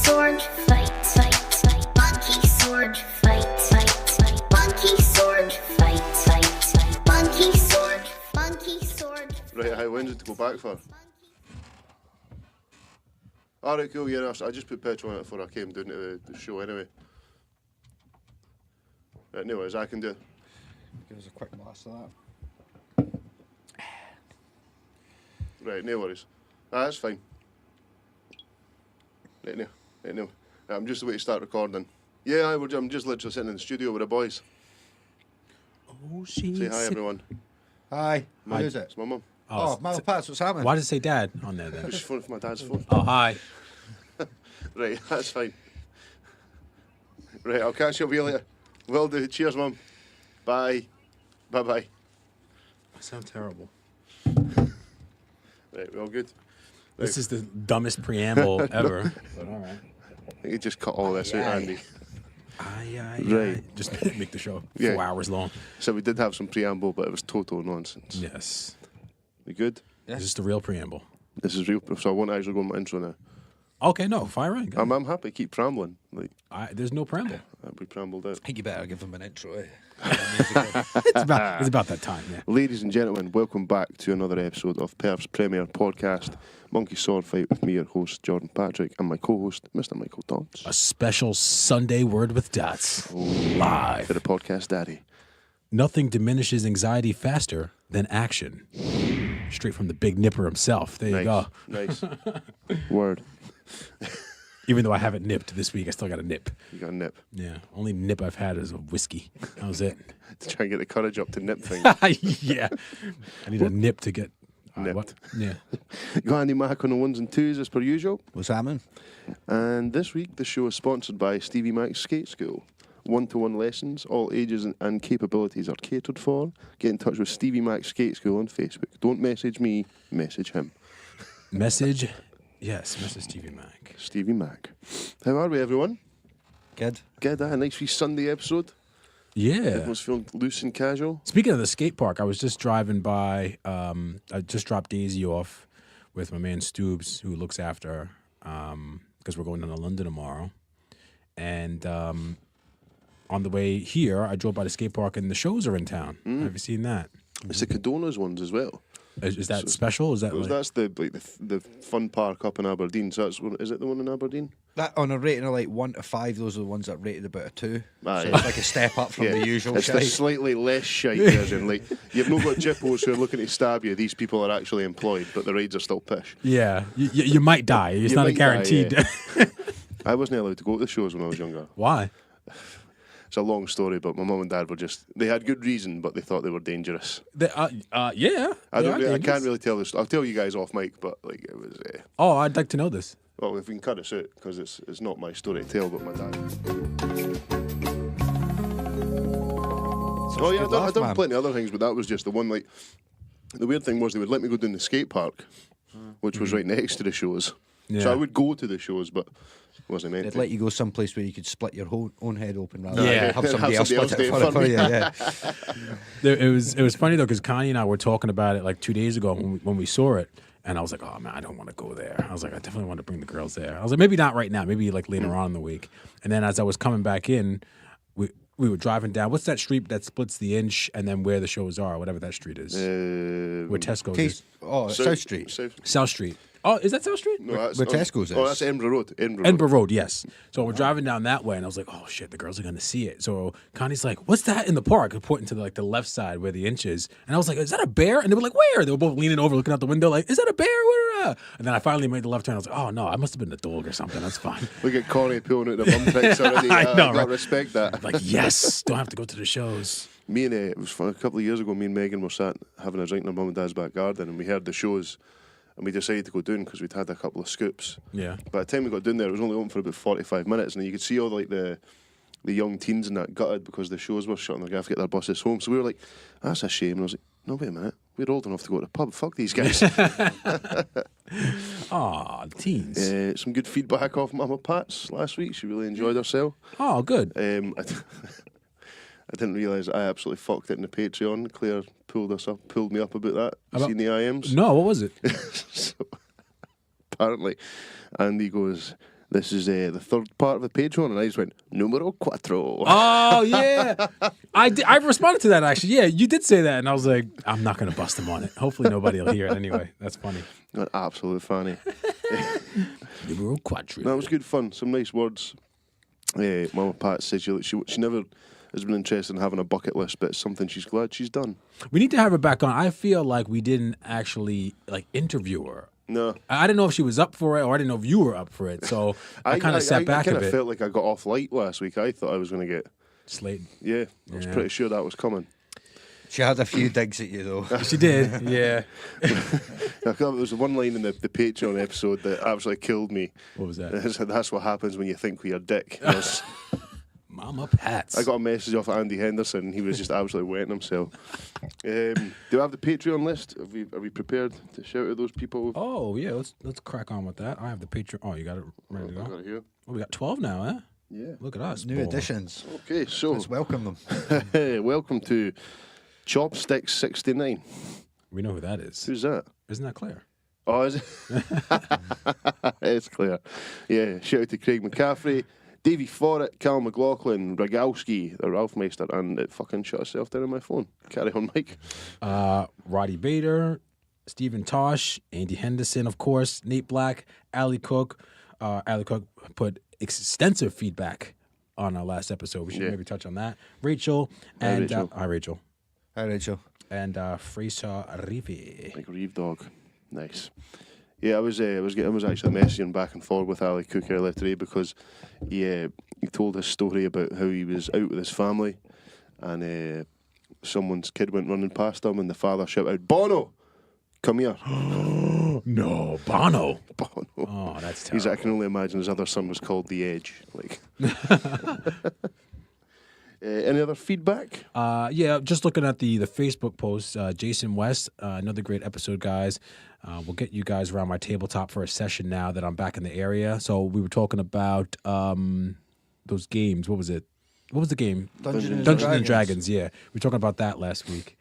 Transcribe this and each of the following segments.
sword fight, fight, fight. Monkey sword fight, fight, fight. Monkey sword fight, fight, fight. Monkey sword, monkey sword. Right, how when's it to go back for? Alright, cool, yeah, I just put petrol on it before I came down to the show anyway. Right, anyways, I can do it. Give us a quick blast of that. Right, no worries. That's fine. Right now, right now. I'm just waiting to start recording. Yeah, I'm just literally sitting in the studio with the boys. Oh, she's Say hi, everyone. Hi. Who is it? It's my mum. Oh, Mama Pats, what's happening? Why does it say Dad on there then? It's phone for my dad's phone. Oh, hi. Right, that's fine. Right, I'll catch up with you later. Will do. Cheers, mum. Bye. Bye-bye. I sound terrible. Right, we all good? This is the dumbest preamble ever. But all right. I think you just cut all this out, Andy. Right. Just make the show 4 hours long. So we did have some preamble, but it was total nonsense. Yes. We good? Is this the real preamble? This is real, so I won't actually go on my intro now. Okay, no, fire in. Go. I'm happy to keep prambling. Like, there's no preamble. we prambled out. I think you better give them an intro, eh? It's about that time, yeah. Ladies and gentlemen, welcome back to another episode of Perth's premier podcast, Monkey Sword Fight, with me, your host, Jordan Patrick, and my co-host, Mr. Michael Dodds. A special Sunday Word with Dots. Live. For the podcast daddy. Nothing diminishes anxiety faster than action. Straight from the big nipper himself. There you go. Nice. Word. Even though I haven't nipped this week, I still got a nip. You got a nip. Yeah. Only nip I've had is a whiskey. That was it. To try and get the courage up to nip things. Yeah. I need a nip to get... Nipped. What? Yeah. Got Andy Mac on the ones and twos as per usual. What's happening? And this week, the show is sponsored by Stevie Mac's Skate School. One-to-one lessons, all ages and capabilities are catered for. Get in touch with Stevie Mac's Skate School on Facebook. Don't message me, message him. Message Stevie Mac. Stevie Mac. How are we, everyone? Good. Good, a nice wee Sunday episode. Yeah. Everyone's feeling loose and casual. Speaking of the skate park, I was just driving by. I just dropped Daisy off with my man Stoobs, who looks after her, because we're going down to London tomorrow. And on the way here, I drove by the skate park, and the shows are in town. Have you seen that? It's the Cadona's ones as well. Is that special? Is that like... That's the fun park up in Aberdeen. So is it the one in Aberdeen? That on a rating of like 1 to 5, those are the ones that rated about a 2. Aye. So it's like a step up from the usual It's the shite. slightly less shite version. Like, you've not got jippos who are looking to stab you. These people are actually employed, but the rides are still pish. Yeah, you might die. It's not a guaranteed. I wasn't allowed to go to the shows when I was younger. Why? It's a long story, but my mum and dad were they had good reason, but they thought they were dangerous. Yeah. I can't really tell this. I'll tell you guys off mic, but like it was. Oh, I'd like to know this. Well, if we can cut this out, because it's not my story to tell, but my dad. Oh yeah, I've done plenty of other things, but that was just the one. Like, the weird thing was they would let me go down the skate park, which was right next to the shows. Yeah. So I would go to the shows, but wasn't meant They'd to. let you go someplace where you could split your own head open rather Yeah. than have somebody else Have split somebody it for you. Yeah. It was funny though, because Connie and I were talking about it like 2 days ago when we saw it, and I was like, oh man, I don't want to go there. I was like, I definitely want to bring the girls there. I was like, maybe not right now, maybe like later on in the week. And then as I was coming back in, we were driving down. What's that street that splits the Inch and then where the shows are, whatever that street is, where Tesco's is. South Street. South Street. Oh, is that South Street? No, that's Where Tesco's is. Oh, that's Edinburgh Road. Edinburgh Road, yes. So we're driving down that way, and I was like, "Oh shit, the girls are gonna see it." So Connie's like, "What's that in the park?" I'm pointing to the left side where the Inch is, and I was like, "Is that a bear?" And they were like, "Where?" They were both leaning over, looking out the window, like, "Is that a bear?" Where? And then I finally made the left turn. I was like, "Oh no, I must have been the dog or something. That's fine." Look at Connie pulling out the bum pics already. I know, I right? respect that. Like, yes, don't have to go to the shows. Me and it was fun. A couple of years ago, me and Megan were sat having a drink in our mum and dad's back garden, and we heard the shows. And we decided to go down because we'd had a couple of scoops. Yeah. By the time we got down there, it was only open for about 45 minutes, and you could see all like the young teens and that gutted because the shows were shut and they're going to have to get their buses home. So we were like, that's a shame. And I was like, no, wait a minute. We're old enough to go to the pub. Fuck these guys. Aw, teens. Some good feedback off Mama Pat's last week. She really enjoyed herself. Oh, good. I didn't realise I absolutely fucked it in the Patreon. Claire pulled me up about that. Seen the IMs? No, what was it? So, apparently, Andy goes, This is the third part of the Patreon, and I just went, numero cuatro. Oh yeah, I responded to that actually. Yeah, you did say that, and I was like, I'm not gonna bust him on it. Hopefully nobody will hear it anyway. That's funny. An absolute fanny. Numero cuatro. That was good fun. Some nice words. Mama Pat said she never has been interested in having a bucket list, but it's something she's glad she's done. We need to have her back on. I feel like we didn't actually interview her. No. I didn't know if she was up for it, or I didn't know if you were up for it. So I kind of sat back a bit. I kind of felt like I got off light last week. I thought I was going to get Slated. Yeah, I was pretty sure that was coming. She had a few digs at you, though. She did, yeah. There was one line in the Patreon episode that absolutely killed me. What was that? That's what happens when you think we're a dick. Mama Pats. I got a message off Andy Henderson, and he was just absolutely wetting himself. Do I have the Patreon list? Are we prepared to shout at those people? Oh yeah, let's crack on with that. I have the Patreon. Oh, you got it ready to go. I got it here. Oh, we got 12 now, eh? Yeah. Look at us. New additions. Okay, so Let's welcome them. welcome to Chopsticks 69. We know who that is. Who's that? Isn't that Claire? Oh, is it? It's Claire. Yeah, shout out to Craig McCaffrey, Davey Forrett, Cal McLaughlin, Ragowski, the Ralph Meister, and it fucking shut itself down on my phone. Carry on, Mike. Roddy Bader, Stephen Tosh, Andy Henderson, of course, Nate Black, Ali Cook. Ali Cook put extensive feedback on our last episode. We should maybe touch on that. Rachel and Rachel. Hi Rachel. Hi, Rachel. And Fraser Rivi. Like Reeve Dog. Nice. Yeah, I was actually messaging back and forth with Ali Cook earlier today because he told his story about how he was out with his family and someone's kid went running past him and the father shouted out, "Bono, come here." No, Bono. Bono. Oh, that's terrible. He's like, I can only imagine his other son was called The Edge. Like, any other feedback? Yeah, just looking at the Facebook post, Jason West, another great episode, guys. We'll get you guys around my tabletop for a session now that I'm back in the area. So we were talking about those games. What was it? What was the game? Dungeons and Dragons. Yeah, we were talking about that last week.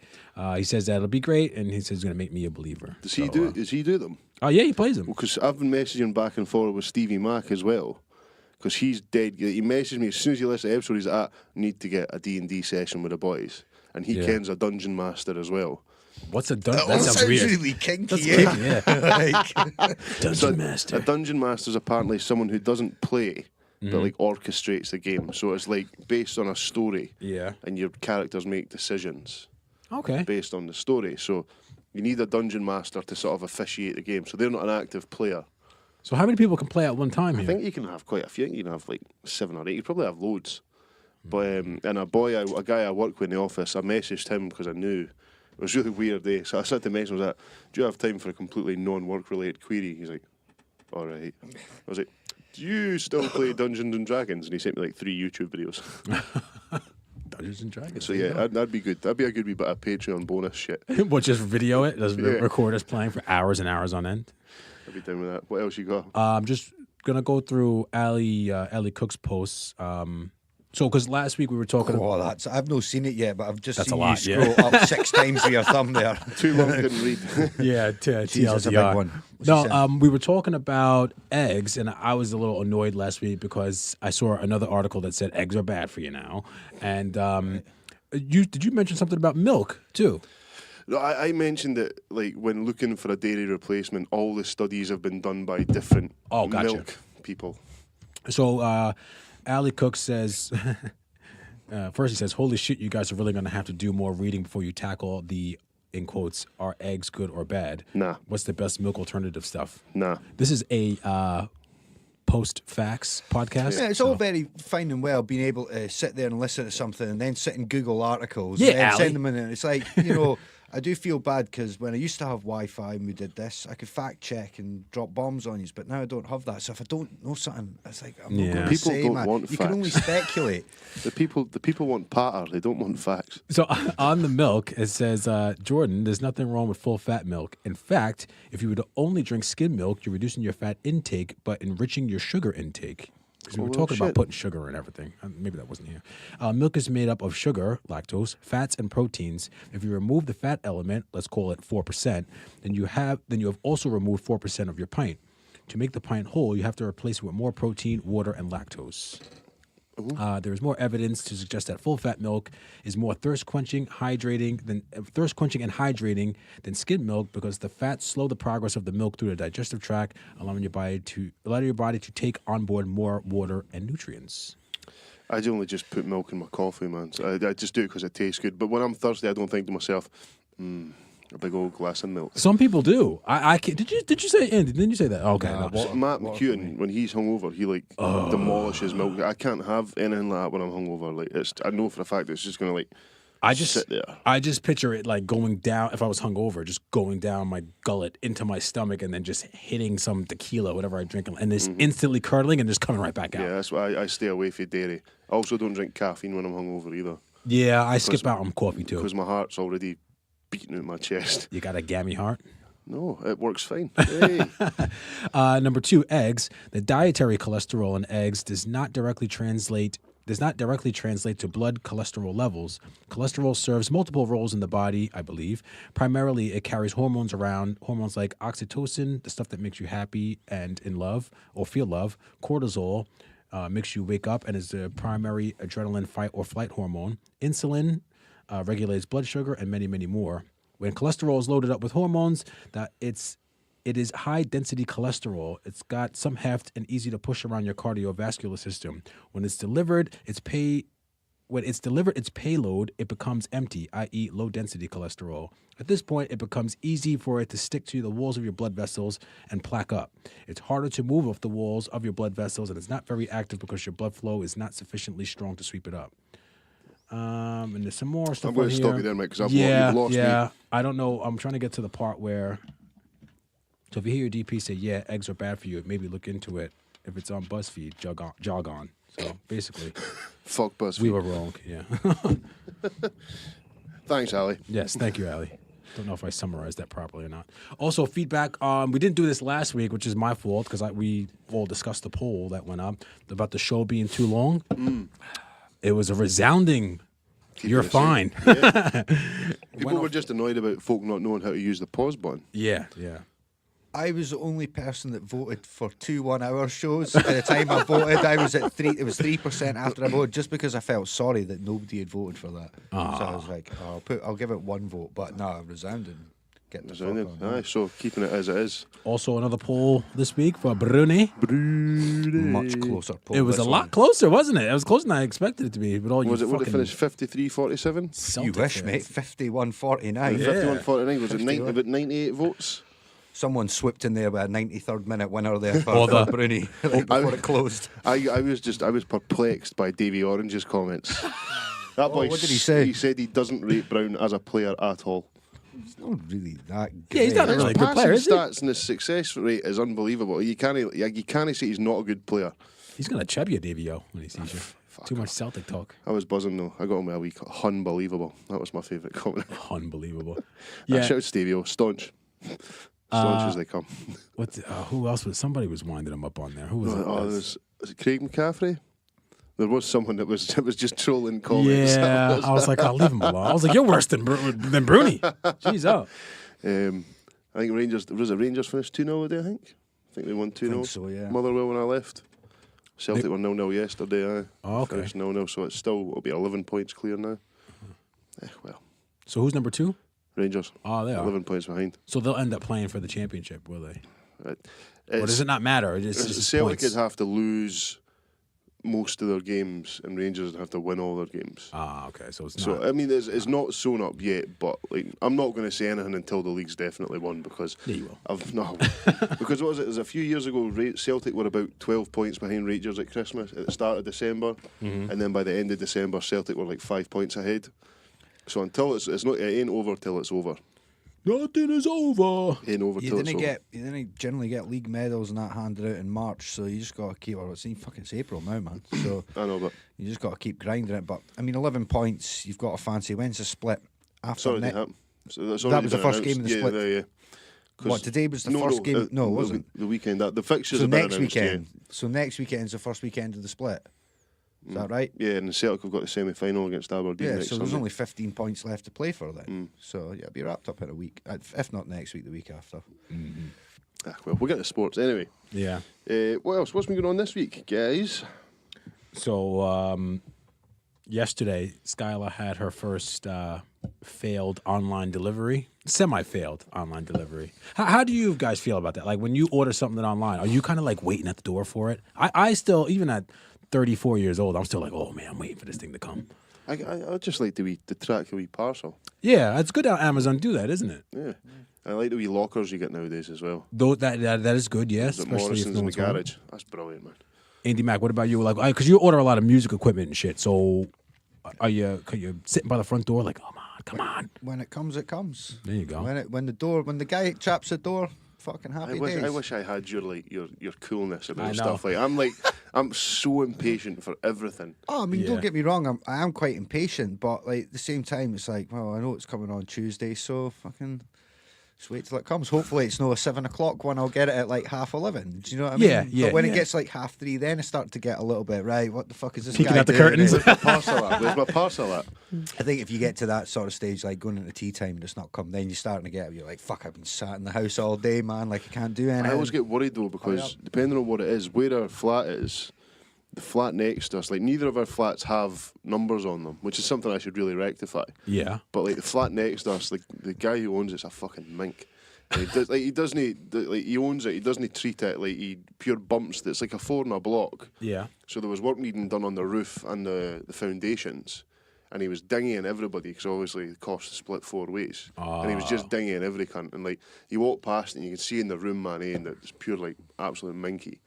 He says that it'll be great, and he says he's going to make me a believer. Does he do them? Oh yeah, he plays them. Because I've been messaging back and forth with Stevie Mac as well. Because he's dead. He messaged me as soon as he listened to the episode. He's like, need to get a D&D session with the boys. And he kens a dungeon master as well. What's a dungeon? That sounds weird. really kinky, Kinky, yeah. Like, Master. A dungeon master is apparently someone who doesn't play, but like orchestrates the game. So it's like based on a story. Yeah. And your characters make decisions Okay. based on the story. So you need a dungeon master to sort of officiate the game. So they're not an active player. So how many people can play at one time here? I think you can have quite a few. I think you can have like 7 or 8. You probably have loads. But and a guy I work with in the office, I messaged him because I knew it was a really weird day. So I said to message him, I was like, "Do you have time for a completely non-work related query?" He's like, "All right." I was like, "Do you still play Dungeons and Dragons?" And he sent me like 3 YouTube videos. Dungeons and Dragons. So yeah, that'd be good. That'd be a good wee bit of Patreon bonus shit. What, just video it? Does Yeah. record us playing for hours and hours on end? I'd be down with that. What else you got? I'm just gonna go through Ali Cook's posts. So because last week we were talking. oh, I've not seen it yet, but I've just That's seen a lot, you scroll up 6 times with your thumb there. Too long couldn't read. Yeah, Jeez, that's a big TLDR. one. What's he saying? No, we were talking about eggs, and I was a little annoyed last week because I saw another article that said eggs are bad for you now. And did you mention something about milk too? No, I mentioned that like when looking for a dairy replacement, all the studies have been done by different Gotcha. milk people. So Ali Cook says, first he says, "Holy shit, you guys are really going to have to do more reading before you tackle the, in quotes, are eggs good or bad? Nah. What's the best milk alternative stuff?" Nah. This is a post-facts podcast. Yeah, it's so- all very fine and well being able to sit there and listen to something and then sit and Google articles Yeah, and then Ali. send them in. And it's like, I do feel bad because when I used to have Wi-Fi and we did this, I could fact check and drop bombs on you, but now I don't have that. So if I don't know something, it's like, I'm Yeah. not going to People say, don't man. want You can only facts. speculate. The people want patter. They don't want facts. So on the milk, it says, Jordan, there's nothing wrong with full-fat milk. In fact, if you were to only drink skim milk, you're reducing your fat intake but enriching your sugar intake. Because we were Oh, talking about shit. putting sugar in everything. Maybe that wasn't here. Milk is made up of sugar, lactose, fats, and proteins. If you remove the fat element, let's call it 4%, then you have also removed 4% of your pint. To make the pint whole, you have to replace it with more protein, water, and lactose. There is more evidence to suggest that full-fat milk is more thirst-quenching and hydrating than skim milk because the fats slow the progress of the milk through the digestive tract, allowing your body to take on board more water and nutrients. I generally just put milk in my coffee, man. So I just do it because it tastes good. But when I'm thirsty, I don't think to myself, a big old glass of milk. Some people do. I can't, did you say, Andy? Didn't you say that? Okay. Nah, No. Matt McEwen, when he's hungover, he demolishes milk. I can't have anything like that when I'm hungover. Like I know for a fact it's just gonna sit there. I just picture it like going down. If I was hungover, just going down my gullet into my stomach and then just hitting some tequila, whatever I drink, and just instantly curdling and just coming right back out. Yeah, that's why I stay away from dairy. I also don't drink caffeine when I'm hungover either. Yeah, I skip out on coffee too because my heart's already beating out my chest. You got a gammy heart? No, it works fine. Hey. Number 2, eggs. The dietary cholesterol in eggs does not directly translate to blood cholesterol levels. Cholesterol serves multiple roles in the body, I believe. Primarily, it carries hormones around, hormones like oxytocin, the stuff that makes you happy and in love or feel love. Cortisol makes you wake up and is the primary adrenaline fight or flight hormone. Insulin regulates blood sugar, and many, many more. When cholesterol is loaded up with hormones, it is high-density cholesterol. It's got some heft and easy to push around your cardiovascular system. When it's delivered, its payload, it becomes empty, i.e. low-density cholesterol. At this point, it becomes easy for it to stick to the walls of your blood vessels and plaque up. It's harder to move off the walls of your blood vessels, and it's not very active because your blood flow is not sufficiently strong to sweep it up. And there's some more stuff. I'm going to here. stop you there, mate, because you've lost me. I don't know. I'm trying to get to the part where. So if you hear your DP say, "Yeah, eggs are bad for you," maybe look into it. If it's on BuzzFeed, jog on. So basically, fuck BuzzFeed. We were wrong. Yeah. Thanks, Ali. Yes, thank you, Ali. Don't know if I summarized that properly or not. Also, feedback. We didn't do this last week, which is my fault because we all discussed the poll that went up about the show being too long. It was a resounding, you're fine. Yeah. People were just annoyed about folk not knowing how to use the pause button. Yeah. I was the only person that voted for 2 1-hour shows. At the time I voted, I was at 3. It was 3% after I voted, just because I felt sorry that nobody had voted for that. So I was like, I'll give it 1 vote. But no, resounding. Get the fuck on. Aye, so keeping it as it is. Also, another poll this week for Bruni. Much closer poll. It was a lot closer, wasn't it? It was closer than I expected it to be. But all Would it finish 53-47? You wish, mate. 51-49. 51-49. Was it about 98 votes? Someone swooped in there with a 93rd minute winner there for Bruni right before it closed. I was perplexed by Davy Orange's comments. That boy, what did he say? He said he doesn't rate Brown as a player at all. He's not really that good. Yeah, he's not a really good player, is he? His stats and his success rate is unbelievable. You can't say he's not a good player. He's going to chub you, Davy O, when he sees you. Too much Celtic talk. I was buzzing though. I got him with a week. Unbelievable. That was my favourite comment. Unbelievable. Yeah. Shout out Stevie O. Staunch. Staunch as they come. Who else was? Somebody was winding him up on there. Who was it? Was it Craig McCaffrey? There was someone that was just trolling comments. Yeah, I was like, I'll leave him alone. I was like, you're worse than Bruni. Jeez, up. I think Rangers finished 2-0 today, I think they won 2-0. I think so, yeah. Motherwell when I left. Celtic were 0-0 yesterday. Oh, okay. Finished 0-0, so it'll be 11 points clear now. Well. So who's number 2? Rangers. Oh, they are 11 points behind. So they'll end up playing for the championship, will they? Or does it not matter? Celtic would have to lose most of their games, and Rangers would have to win all their games. Okay. So it's not. So I mean, it's not sewn up yet, but I'm not going to say anything until the league's definitely won because Yeah, you will. Because what was it? It was a few years ago. Celtic were about 12 points behind Rangers at Christmas at the start of December, and then by the end of December, Celtic were like 5 points ahead. So until it ain't over till it's over. Nothing is over. You didn't generally get league medals and that handed out in March, so you just got to keep. It's April now, man. So I know, but you just got to keep grinding it. But I mean, 11 points. You've got to fancy. When's the split? After that was the first game of the split. Yeah. What, today was the first game? No, it wasn't. The weekend. The fixtures. So next weekend. So next weekend's the first weekend of the split. Is that right? Yeah, and Celtic have got the semi-final against Aberdeen. Yeah, next so there's Sunday. only 15 points left to play for then. So yeah, it'll be wrapped up in a week. If not next week, the week after. Well, we'll get to sports anyway. Yeah. What else? What's been going on this week, guys? So yesterday, Skylar had her first failed online delivery, semi-failed online delivery. How do you guys feel about that? Like when you order something online, are you kind of like waiting at the door for it? I still, even at 34 years old, I'm still like, oh man, I'm waiting for this thing to come. I just like the track a wee parcel. Yeah, it's good how Amazon do that, isn't it? Yeah. I like the wee lockers you get nowadays as well. Though that is good, yes. The Especially if Morrison's no in the one's home. garage. That's brilliant, man. Andy Mac, what about you? Like, because you order a lot of music equipment and shit. So, are you sitting by the front door like, come on? When it comes, it comes. There you go. When the guy chaps the door, fucking happy days. I wish I had your coolness I about know. stuff. I'm so impatient for everything. Oh, I mean, Yeah. don't get me wrong. I am quite impatient, but like at the same time, it's like, well, I know it's coming on Tuesday, so fucking just wait till it comes. Hopefully, it's no a 7 o'clock one. I'll get it at like 11:30. Do you know what I mean? Yeah, But when yeah. it gets like 3:30, then I start to get a little bit right. What the fuck is this Peeking guy out the doing? curtains. Where's my parcel at? Where's my parcel at? I think if you get to that sort of stage, like going into tea time and it's not come, then you're starting to get, you're like, fuck, I've been sat in the house all day, man. Like I can't do anything. I always get worried though because depending on what it is, where our flat is, the flat next to us, like neither of our flats have numbers on them, which is something I should really rectify. Yeah. But like the flat next to us, like the guy who owns it's a fucking mink. And he doesn't he owns it. He doesn't treat it like he pure bumps. It's like a 4 in a block. Yeah. So there was work needing done on the roof and the foundations, and he was dinging everybody because obviously the cost is split 4 ways. And he was just dinging every cunt. And like you walk past and you can see in the room, man, and it's pure like absolute minky.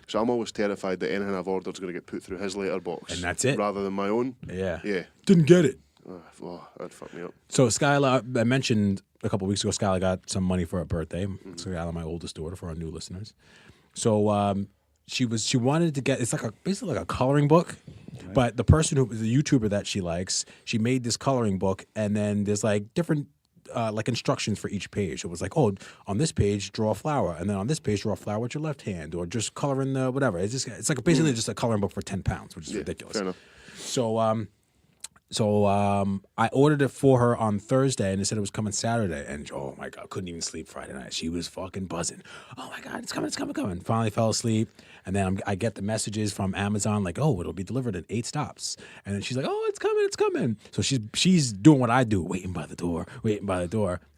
So I'm always terrified that anything I've ordered is going to get put through his letterbox, And that's it. rather than my own. Yeah. Yeah. Didn't get it. Oh, that'd fuck me up. So Skylar, I mentioned a couple of weeks ago, Skylar got some money for her birthday. Skylar, my oldest daughter, for our new listeners. So she wanted to get, it's like basically like a coloring book, but the person the YouTuber that she likes, she made this coloring book, and then there's like different like instructions for each page. It was like, oh, on this page draw a flower, and then on this page draw a flower with your left hand, or just color in the whatever. It's like basically just a coloring book for £10, which is ridiculous. Fair enough. So I ordered it for her on Thursday, and they said it was coming Saturday. And oh my God, couldn't even sleep Friday night. She was fucking buzzing. Oh my God, it's coming. Finally fell asleep, and then I get the messages from Amazon like, oh, it'll be delivered in 8 stops. And then she's like, oh, it's coming. So she's doing what I do, waiting by the door.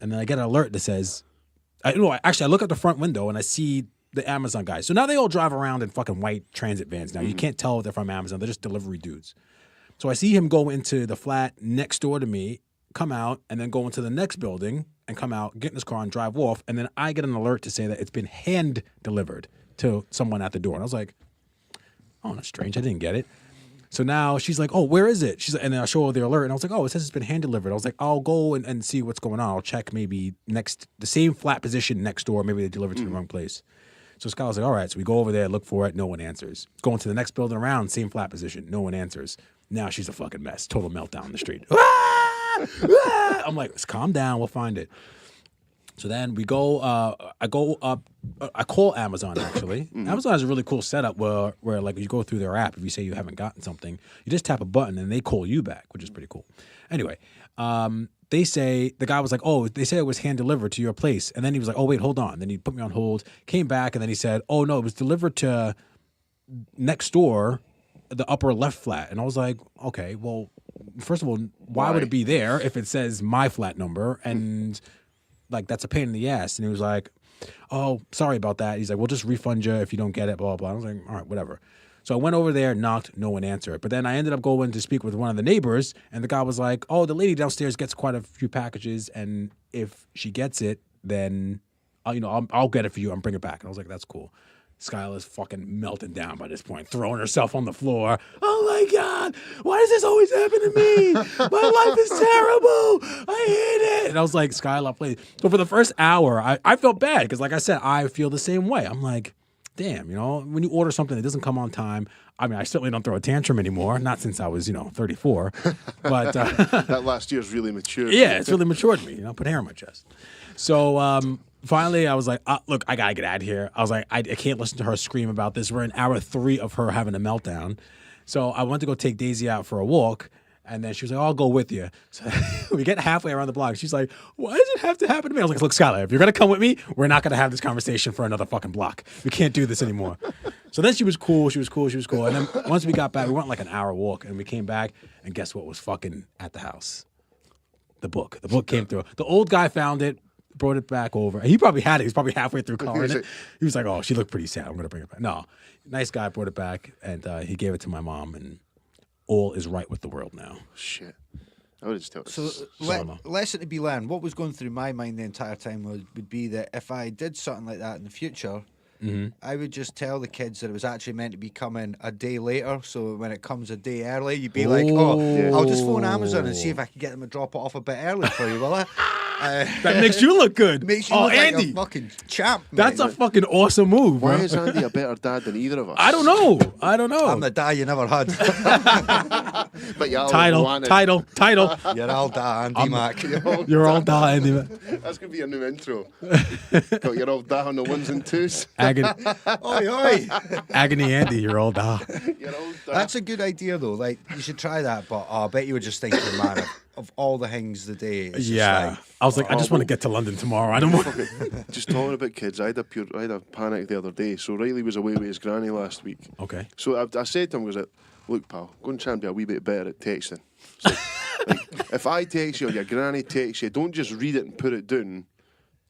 And then I get an alert that says, I look at the front window and I see the Amazon guys. So now they all drive around in fucking white transit vans. Now you can't tell if they're from Amazon. They're just delivery dudes. So I see him go into the flat next door to me, come out, and then go into the next building and come out, get in his car and drive off. And then I get an alert to say that it's been hand delivered to someone at the door. And I was like, oh, that's strange. I didn't get it. So now she's like, oh, where is it? She's like, and then I show her the alert, and I was like, oh, it says it's been hand delivered. I was like, I'll go and see what's going on. I'll check maybe the same flat position next door. Maybe they delivered to the wrong place. So Scott was like, all right. So we go over there, look for it. No one answers. Going to the next building around, same flat position. No one answers. Now she's a fucking mess. Total meltdown in the street. I'm like, let's calm down. We'll find it. So then we go, I go up, I call Amazon actually. Amazon has a really cool setup where like you go through their app, if you say you haven't gotten something, you just tap a button and they call you back, which is pretty cool. Anyway, they say, the guy was like, oh, they said it was hand delivered to your place. And then he was like, oh, wait, hold on. Then he put me on hold, came back, and then he said, oh, no, it was delivered to next door, the upper left flat. And I was like, okay, well, first of all, why would it be there if it says my flat number? And like, that's a pain in the ass. And he was like, oh, sorry about that. He's like, we'll just refund you if you don't get it, blah, blah, blah. I was like, all right, whatever. So I went over there, knocked, no one answered. But then I ended up going to speak with one of the neighbors, and the guy was like, oh, the lady downstairs gets quite a few packages, and if she gets it, then I'll get it for you and bring it back. And I was like, that's cool. Skylar's fucking melting down by this point, throwing herself on the floor. Oh my God, why does this always happen to me? My life is terrible. I hate it. And I was like, Skylar, please. So for the first hour, I felt bad because, like I said, I feel the same way. I'm like, damn, when you order something that doesn't come on time, I mean, I certainly don't throw a tantrum anymore, not since I was, 34. But that last year's really matured. Yeah, it's really matured me, put hair on my chest. So finally, I was like, look, I got to get out of here. I was like, I can't listen to her scream about this. We're in hour 3 of her having a meltdown. So I went to go take Daisy out for a walk. And then she was like, I'll go with you. So we get halfway around the block. She's like, why does it have to happen to me? I was like, look, Skylar, if you're going to come with me, we're not going to have this conversation for another fucking block. We can't do this anymore. So then she was cool. And then once we got back, we went like an hour walk. And we came back. And guess what was fucking at the house? The book. The book came through. The old guy found it, brought it back over. He probably had it. He was probably halfway through coloring it. He was like, oh, she looked pretty sad. I'm going to bring it back. No. Nice guy brought it back. And he gave it to my mom. And all is right with the world now. Shit. I would just tell So, lesson to be learned. What was going through my mind the entire time would be that if I did something like that in the future, I would just tell the kids that it was actually meant to be coming a day later. So when it comes a day early, you'd be like, I'll just phone Amazon and see if I can get them to drop it off a bit early for you, will I? That makes you look good. Makes you look Andy. like a fucking champ. That's mate. a fucking awesome move, Why bro. is Andy a better dad than either of us? I don't know. I'm the dad you never had. But you all Title. You're all da, Andy Mac. You're all dying. Andy. That's going to be a new intro. Got your old dad on the ones and twos. Agony, Oi. agony, Andy. You're all die. Your old dad. That's a good idea, though. Like, you should try that. But I bet you were just thinking, man, of all the things the day. It's Yeah. Just I was like, I just want to get to London tomorrow. I don't want. Just talking about kids, I had a panic the other day. So Riley was away with his granny last week. Okay. So I said to him, was like, look, pal, go and try and be a wee bit better at texting. So, like, if I text you or your granny texts you, don't just read it and put it down.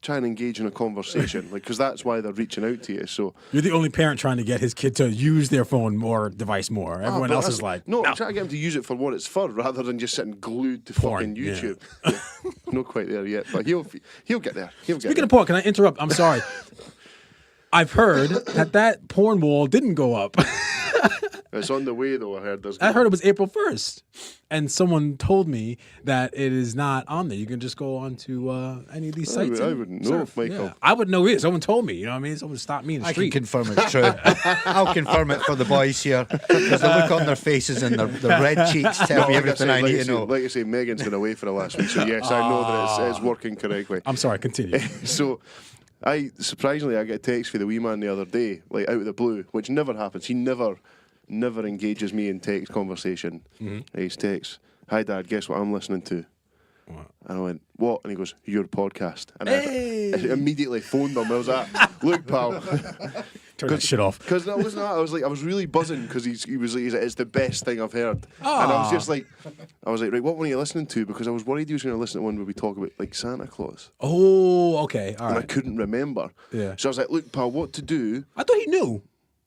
Try and engage in a conversation, because that's why they're reaching out to you. So You're the only parent trying to get his kid to use their phone or device more. Everyone but else that's- is like, no, I'm trying to get him to use it for what it's for, rather than just sitting glued to Porn, fucking YouTube. Yeah. Not quite there yet, but he'll get there. Speaking of porn, can I interrupt? I'm sorry. I've heard that porn wall didn't go up. It's on the way, though. I heard it was April 1st. And someone told me that it is not on there. You can just go on to any of these sites. I and wouldn't know, surf. Michael. Yeah. I would know it. Someone told me. You know what I mean? Someone stopped me in the I can street. confirm it's true. I'll confirm it for the boys here. Because the look on their faces and their red cheeks tell me everything I need to know. Like I say, Megan's been away for the last week, so yes, I know that it's working correctly. I'm sorry. Continue. So, I get a text for the wee man the other day, like out of the blue, which never happens. He never engages me in text conversation. He's text, "Hi Dad, guess what I'm listening to?" What? And I went, "What?" And he goes, "Your podcast." And Hey! I immediately phoned him. I was like, "Look, pal." Turn that shit off. Because I was really buzzing because he was like, it's the best thing I've heard. And I was just like, right, what one are you listening to? Because I was worried he was going to listen to one where we talk about like Santa Claus. Oh, okay. All And I right. couldn't remember. Yeah. So I was like, look, pal, what to do? I thought he knew.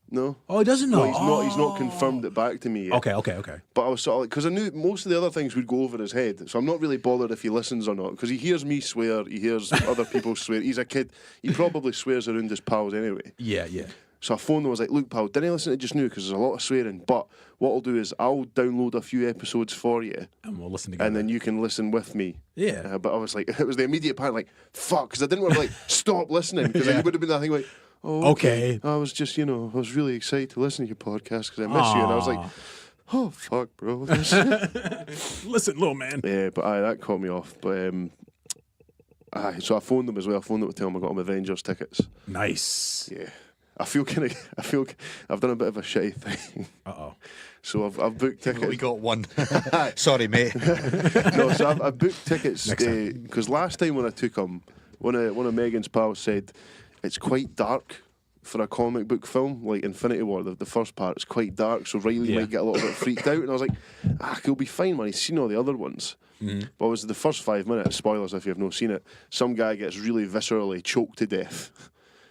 No. Oh, he doesn't know. No, he's not confirmed it back to me yet. Okay. But I was sort of like, because I knew most of the other things would go over his head, so I'm not really bothered if he listens or not, because he hears me swear, he hears other people swear. He's a kid, he probably swears around his pals anyway. Yeah. So I phoned him, I was like, look, pal, didn't listen to it just now, because there's a lot of swearing, but what I'll do is I'll download a few episodes for you, And we'll listen together. and then you can listen with me. Yeah. But I was like, it was the immediate panic, like, fuck, because I didn't want to, like, stop listening, because it would have been that thing like, oh, Okay. I was just, I was really excited to listen to your podcast because I miss you. And I was like, oh, fuck, bro. Listen, little man. Yeah, but that caught me off. But so I phoned them as well. I phoned them to tell them I got them Avengers tickets. Nice. Yeah. I've done a bit of a shitty thing. Uh-oh. So I've booked tickets. We got one. Sorry, mate. No, so I've booked tickets Next time. because last time when I took them, one of Megan's pals said it's quite dark for a comic book film, like Infinity War, the first part. It's quite dark, so Riley might get a little bit freaked out. And I was like, he'll be fine, man. He's seen all the other ones. But it was the first 5 minutes, spoilers if you've not seen it, some guy gets really viscerally choked to death.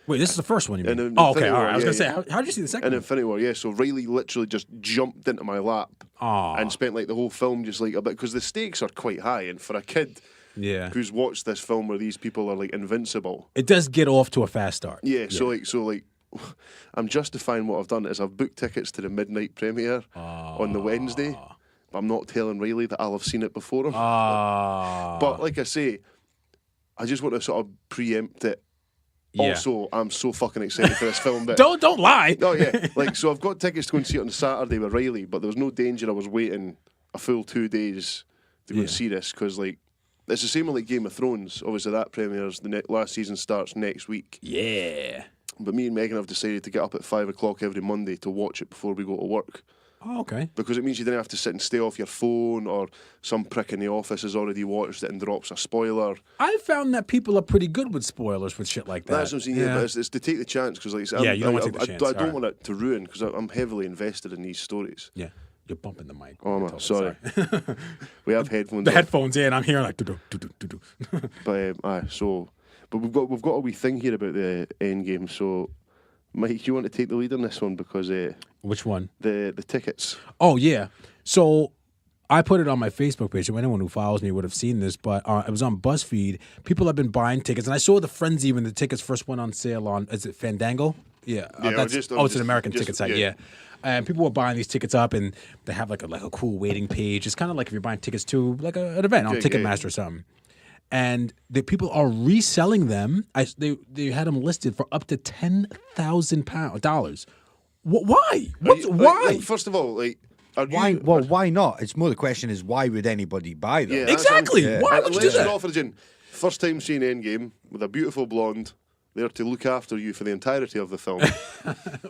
Wait, this is the first one you mean? In Oh, okay. Infinity All War, right. I was yeah, going to say, yeah. how did you see the second In one? Infinity War, yeah. So Riley literally just jumped into my lap and spent like the whole film just like a bit, because the stakes are quite high, and for a kid who's watched this film where these people are like invincible, It does get off to a fast start. yeah. So like I'm justifying what I've done is I've booked tickets to the midnight premiere on the Wednesday, but I'm not telling Riley that I'll have seen it before him. But like I say, I just want to sort of preempt it. Yeah. Also, I'm so fucking excited for this film that Don't lie. oh yeah, like so I've got tickets to go and see it on Saturday with Riley, but there was no danger I was waiting a full 2 days to go and see this, because like it's the same with like Game of Thrones. Obviously that premieres last season starts next week. Yeah. But me and Megan have decided to get up at 5 o'clock every Monday to watch it before we go to work. Oh, okay. Because it means you didn't have to sit and stay off your phone, or some prick in the office has already watched it and drops a spoiler. I found that people are pretty good with spoilers with shit like that. That's what I'm saying. Yeah, but it's to take the chance, because like, Yeah, you don't want to take the chance. I don't All right. want it to ruin, because I'm heavily invested in these stories. Yeah. You're bumping the mic. Oh, You're man, totally sorry. We have headphones. The on. headphones in. I'm hearing like do. But we've got a wee thing here about the end game. So, Mike, you want to take the lead on this one, because Which one? the tickets. Oh yeah. So I put it on my Facebook page, so anyone who follows me would have seen this. But it was on BuzzFeed. People have been buying tickets, and I saw the frenzy when the tickets first went on sale on. Is it Fandango? Yeah. It's an American ticket site. Yeah. And people were buying these tickets up, and they have like a cool waiting page. It's kind of like if you're buying tickets to like an event on Ticketmaster or something. And the people are reselling them. They had them listed for up to $10,000. Why? Why? First of all, like, Why? Well, why not? It's more the question is why would anybody buy them? Yeah, that's Exactly. what I'm- Why would you do Let's that? go for the gin. First time seeing Endgame with a beautiful blonde there to look after you for the entirety of the film.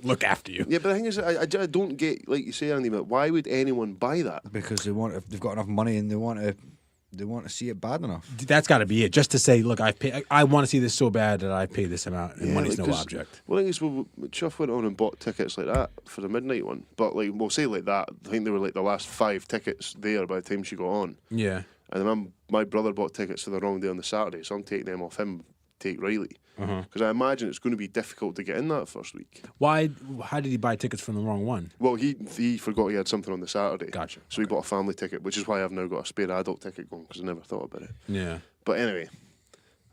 Look after you. Yeah, but the thing is, I don't get, like you say, Andy, but why would anyone buy that? Because they've got enough money and they want to see it bad enough. That's got to be it. Just to say, look, I want to see this so bad that I pay this amount, and money's like, no 'cause- object. Well, the thing is, Chuff went on and bought tickets like that for the midnight one. But, like, we'll say like that. I think they were like the last 5 tickets there by the time she got on. Yeah. And then my brother bought tickets for the wrong day on the Saturday, so I'm taking them off him, take Riley. Because I imagine it's going to be difficult to get in that first week. Why? How did he buy tickets from the wrong one? Well, he forgot he had something on the Saturday. Gotcha. So he bought a family ticket, which is why I've now got a spare adult ticket going, because I never thought about it. Yeah. But anyway,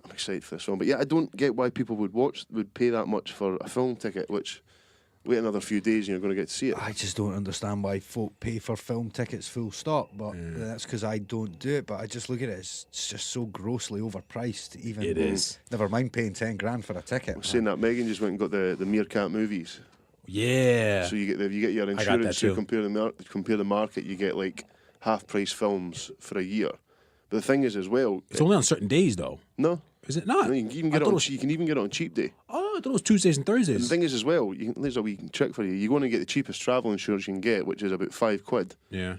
I'm excited for this one. But yeah, I don't get why people would pay that much for a film ticket, which wait another few days and you're going to get to see it. I just don't understand why folk pay for film tickets full stop, but that's because I don't do it. But I just look at it, it's just so grossly overpriced. Even It is. Never mind paying $10,000 for a ticket. Saying that, Megan just went and got the Meerkat movies. Yeah. So you get your got insurance, that so you too. compare the market, you get like half price films for a year. But the thing is as well, It's only on certain days, though. no, Is it not? no, you can even I get it thought on. it was- You can even get it on cheap day. Oh, I thought it was Tuesdays and And Thursdays. the thing is as well, there's a wee trick for you. You go in and get the cheapest travel insurance you can get, which is about £5, Yeah.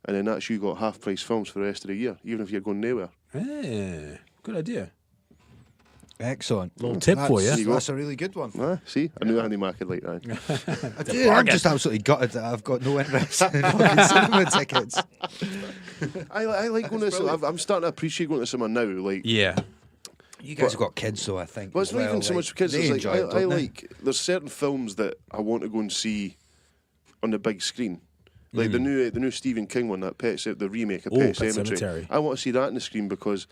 and then that's you got half price films for the rest of the year, even if you're going nowhere. Yeah. Good idea. Excellent. Little tip for you. There you go. That's a really good one. Ah, see, I knew Andy Mack would like that. I'm just absolutely gutted that I've got no interest in fucking cinema tickets. I like going to cinema. I'm starting to appreciate going to cinema now. Like, Yeah. You guys have got kids, so I think. well, as it's not even so like, much because they it's like, enjoy it, I don't they? like. There's certain films that I want to go and see on the big screen. Like the new Stephen King one, that the remake of Oh, Pet Pet Sematary. Sematary. I want to see that in the screen because,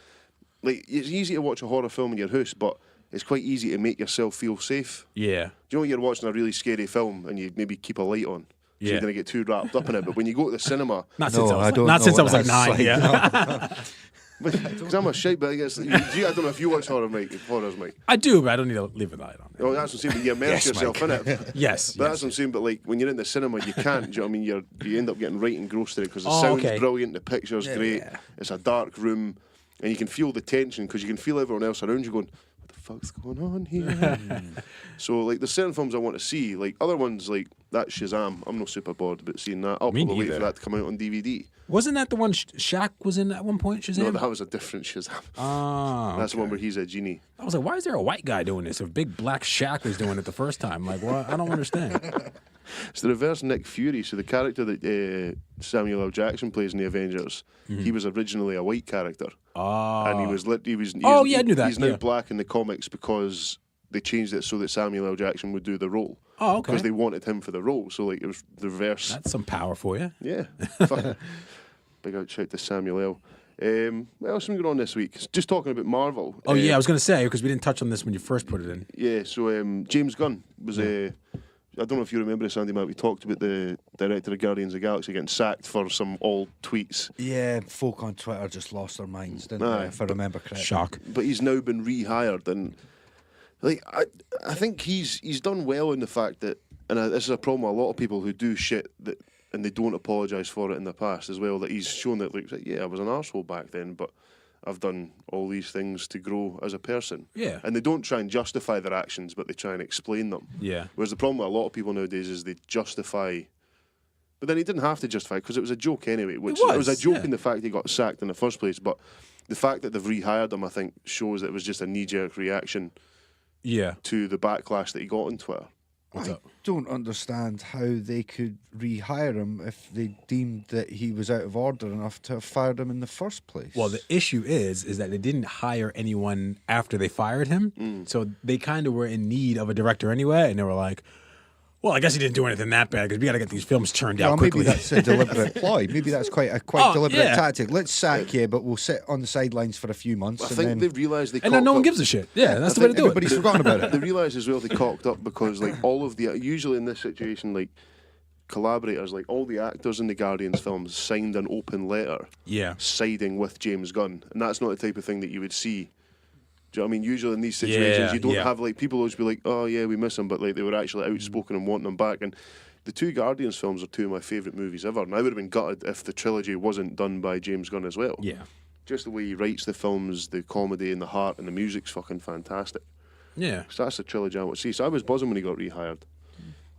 like, it's easy to watch a horror film in your house, but it's quite easy to make yourself feel safe. Yeah. Do you know when you're watching a really scary film and you maybe keep a light on, so Yeah. you don't get too wrapped up in it? But when you go to the cinema, Not No, since I I was, don't not know since I what was like that's 9. like, Yeah. because I'm a shite, but I guess I don't know if you watch horrors, Mike. I do, but I don't need to leave a light on. Oh, that's what I'm saying. But you immerse Yes, yourself Mike. in it. Yes. But that's what I'm saying. But like when you're in the cinema, you can't. Do you know what I mean? You end up getting right engrossed in it because the Oh, sound's okay. brilliant, the picture's great. yeah. It's a dark room, and you can feel the tension because you can feel everyone else around you going, "What the fuck's going on here?" So like, there's certain films I want to see. Like other ones, like that Shazam. I'm not super bored about seeing that. I'll Me probably wait for neither. that to come out on DVD. Wasn't that the one Shaq was in at one point? Shazam? No, that was a different Shazam. Ah, That's the one where he's a genie. I was like, why is there a white guy doing this? If big black Shaq was doing it the first time, like, what? I don't understand. It's the reverse Nick Fury. So the character that Samuel L. Jackson plays in the Avengers, he was originally a white character, Ah, and he was Oh, yeah, I knew that, He's now yeah. black in the comics because they changed it so that Samuel L. Jackson would do the role. Oh, okay. Because they wanted him for the role. So like it was the reverse. That's some power for you. Yeah. Fuck. Big out shout to Samuel L. What else have we got on this week? Just talking about Marvel. Oh yeah, I was gonna say because we didn't touch on this when you first put it in. Yeah, so James Gunn was I don't know if you remember this, Andy, Matt. We talked about the director of Guardians of the Galaxy getting sacked for some old tweets. Yeah, folk on Twitter just lost their minds, didn't Aye, they? If I remember correctly. Shock. But he's now been rehired, and like I think he's done well in the fact that, and this is a problem with a lot of people who do shit that and they don't apologise for it in the past as well. That he's shown that like yeah, I was an arsehole back then, but I've done all these things to grow as a person. Yeah. And they don't try and justify their actions, but they try and explain them. Yeah. Whereas the problem with a lot of people nowadays is they justify But then he didn't have to justify because it was a joke anyway. Which It it was a was, joke yeah. in the fact he got sacked in the first place. But the fact that they've rehired him, I think, shows that it was just a knee-jerk reaction Yeah. to the backlash that he got on Twitter. What's I up? don't understand how they could rehire him if they deemed that he was out of order enough to have fired him in the first place. Well, the issue is that they didn't hire anyone after they fired him, so they kind of were in need of a director anyway, and they were like, "Well, I guess he didn't do anything that bad because we got to get these films churned out Well, quickly." maybe that's a deliberate ploy. Maybe that's quite a Oh, deliberate yeah. tactic. Let's sack you, but we'll sit on the sidelines for a few months. I and think then they've realised they and then cocked no one up- gives a shit. Yeah, that's the way to do everybody's it. forgotten about They it. realised as well they cocked up because like all of the usually in this situation like collaborators, like all the actors in the Guardians films signed an open letter Yeah. siding with James Gunn, and that's not the type of thing that you would see. Do you know what I mean? Usually in these situations, Yeah, you don't yeah. have like people always be like, "Oh yeah, we miss him," but like they were actually outspoken and wanting him back. And the two Guardians films are two of my favourite movies ever, and I would have been gutted if the trilogy wasn't done by James Gunn as well. Yeah. Just the way he writes the films, the comedy and the heart, and the music's fucking fantastic. Yeah. So that's the trilogy I want to see. So I was buzzing when he got rehired.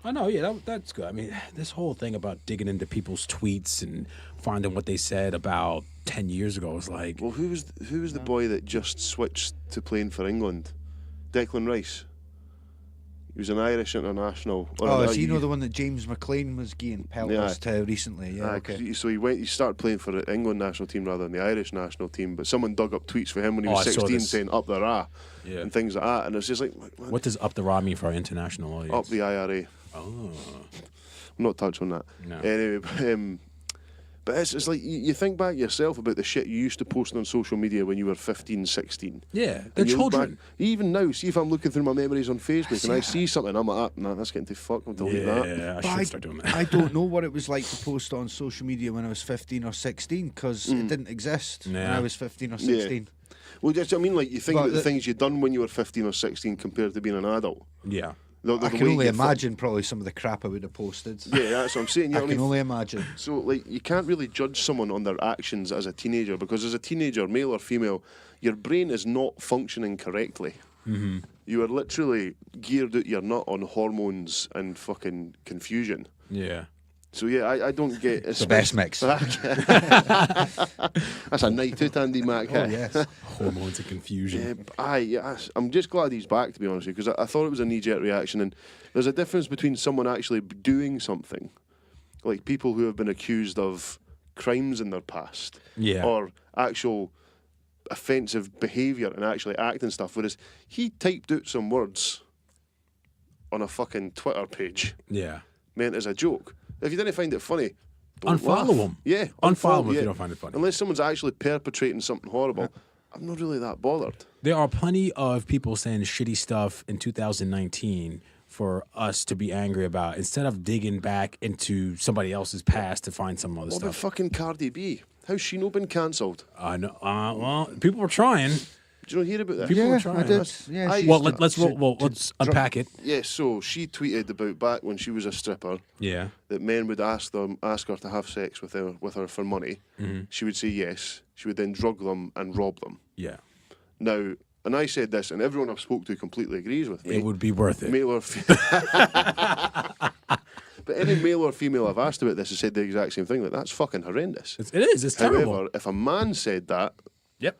I know, yeah, that's good. I mean, this whole thing about digging into people's tweets and finding what they said about 10 years ago was like, Well, who was the boy that just switched to playing for England? Declan Rice. He was an Irish international. Oh, is he the one that James McLean was getting pelters Yeah. to recently? Yeah, okay. So he started playing for the England national team rather than the Irish national team. But someone dug up tweets for him when he Oh, was I saw 16 this. saying "up the rah" Yeah. and things like that. And it's just like, man, what does up the raw mean for our international audience? up the IRA. Oh. I'm not touching on that. No. Anyway, but it's like you think back yourself about the shit you used to post on social media when you were 15, 16. Yeah, the And you look children. back- even now, see if I'm looking through my memories on Facebook and I see something, I'm like, nah, that's getting too fuck. I'm deleting that. Yeah, I But should start doing that. I don't know what it was like to post on social media when I was 15 or 16 because it didn't exist when Yeah. I was 15 or 16. Well, just, I mean, like, you think But about the the- things you'd done when you were 15 or 16 compared to being an adult. Yeah. I can only imagine probably some of the crap I would have posted. Yeah, that's what I'm saying. You know I what I can mean? only imagine. So, like, you can't really judge someone on their actions as a teenager because as a teenager, male or female, your brain is not functioning correctly. Mm-hmm. You are literally geared out your nut on hormones and fucking confusion. Yeah. So yeah, I don't get The best mix. That's a night out, Andy Mac. Oh, yes. Hormones and confusion. I'm just glad he's back, to be honest with you, because I thought it was a knee-jerk reaction, and there's a difference between someone actually doing something, like people who have been accused of crimes in their past, Yeah. or actual offensive behaviour and actually acting stuff, whereas he typed out some words on a fucking Twitter page Yeah. meant as a joke. If you didn't find it funny, don't Unfollow laugh. him. Yeah, Unfollow him if yeah. you don't find it funny. Unless someone's actually perpetrating something horrible, I'm not really that bothered. There are plenty of people saying shitty stuff in 2019 for us to be angry about instead of digging back into somebody else's past to find some other What about stuff. fucking Cardi B? How's she not been cancelled? I know. Well, people were trying. Did you not hear about this? People were Yeah, trying. I did. Yeah, I- she's Well, to- let's to- let's to unpack it. Yeah, so she tweeted about back when she was a stripper Yeah. that men would ask her to have sex with her for money. Mm-hmm. She would say yes. She would then drug them and rob them. Yeah. Now, and I said this, and everyone I've spoke to completely agrees with me. It would be worth it. Male or female. But any male or female I've asked about this has said the exact same thing. Like, that's fucking horrendous. It is. It's terrible. However, if a man said that, Yep.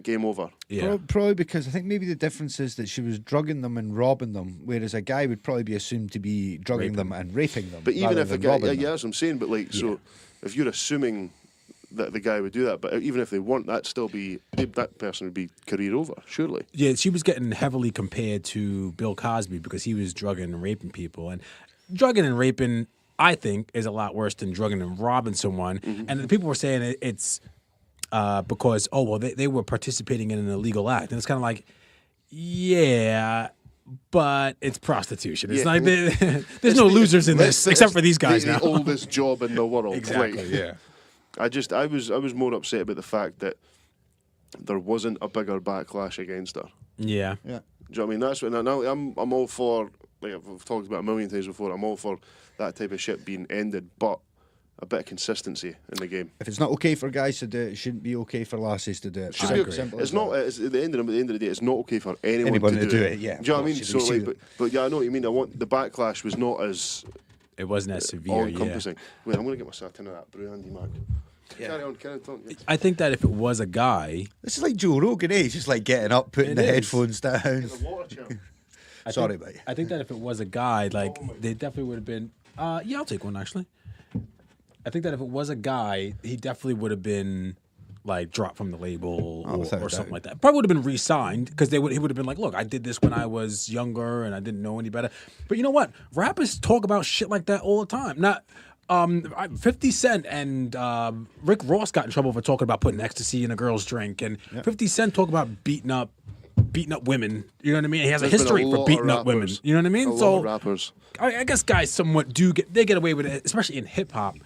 game over. Yeah. Probably because I think maybe the difference is that she was drugging them and robbing them, whereas a guy would probably be assumed to be drugging them and raping them. But even rather if a than guy, robbing them. yeah, that's what I'm saying. But like, so if you're assuming that the guy would do that, but even if they weren't, that'd still be that person would be career over, surely. Yeah, she was getting heavily compared to Bill Cosby because he was drugging and raping people. And drugging and raping, I think, is a lot worse than drugging and robbing someone. Mm-hmm. And the people were saying it's because, they were participating in an illegal act. And it's kind of like, yeah, but it's prostitution. It's Yeah. like there's no losers in this except for these guys the now. oldest job in the world. Exactly, Like, yeah. I was more upset about the fact that there wasn't a bigger backlash against her. Yeah. Yeah. Do you know what I mean? That's what now I'm all for. Like I've talked about a million times before. I'm all for that type of shit being ended, but a bit of consistency in the game. If it's not okay for guys to do it, it shouldn't be okay for lassies to do it. Should I be- agree. Simple It's as not. that. It's at the end of the day, it's not okay for anyone Anybody to do it. yeah, Do you know what I of mean? course, So you like, see but yeah, I know what you mean. I want the backlash was not as It wasn't as severe. all Yeah. encompassing. Wait, I'm gonna get myself into that brew, Andy Mac. Carry on. I think that if it was a guy, This is like Joe Rogan, eh? He's just like getting up, putting It the is. headphones down. It's a water champ. Sorry, mate. I think that if it was a guy, like they definitely would have been. Yeah, I'll take one actually. I think that if it was a guy, he definitely would have been like dropped from the label without a or something doubt. like that. Probably would have been re-signed because he would have been like, look, I did this when I was younger and I didn't know any better. But you know what? Rappers talk about shit like that all the time. Not 50 Cent and Rick Ross got in trouble for talking about putting ecstasy in a girl's drink, and 50 Cent talk about beating up women. You know what I mean? He has a There's been history for lot beating of up women. rappers. You know what I mean? A lot of rappers. I guess guys somewhat get away with it, especially in hip hop.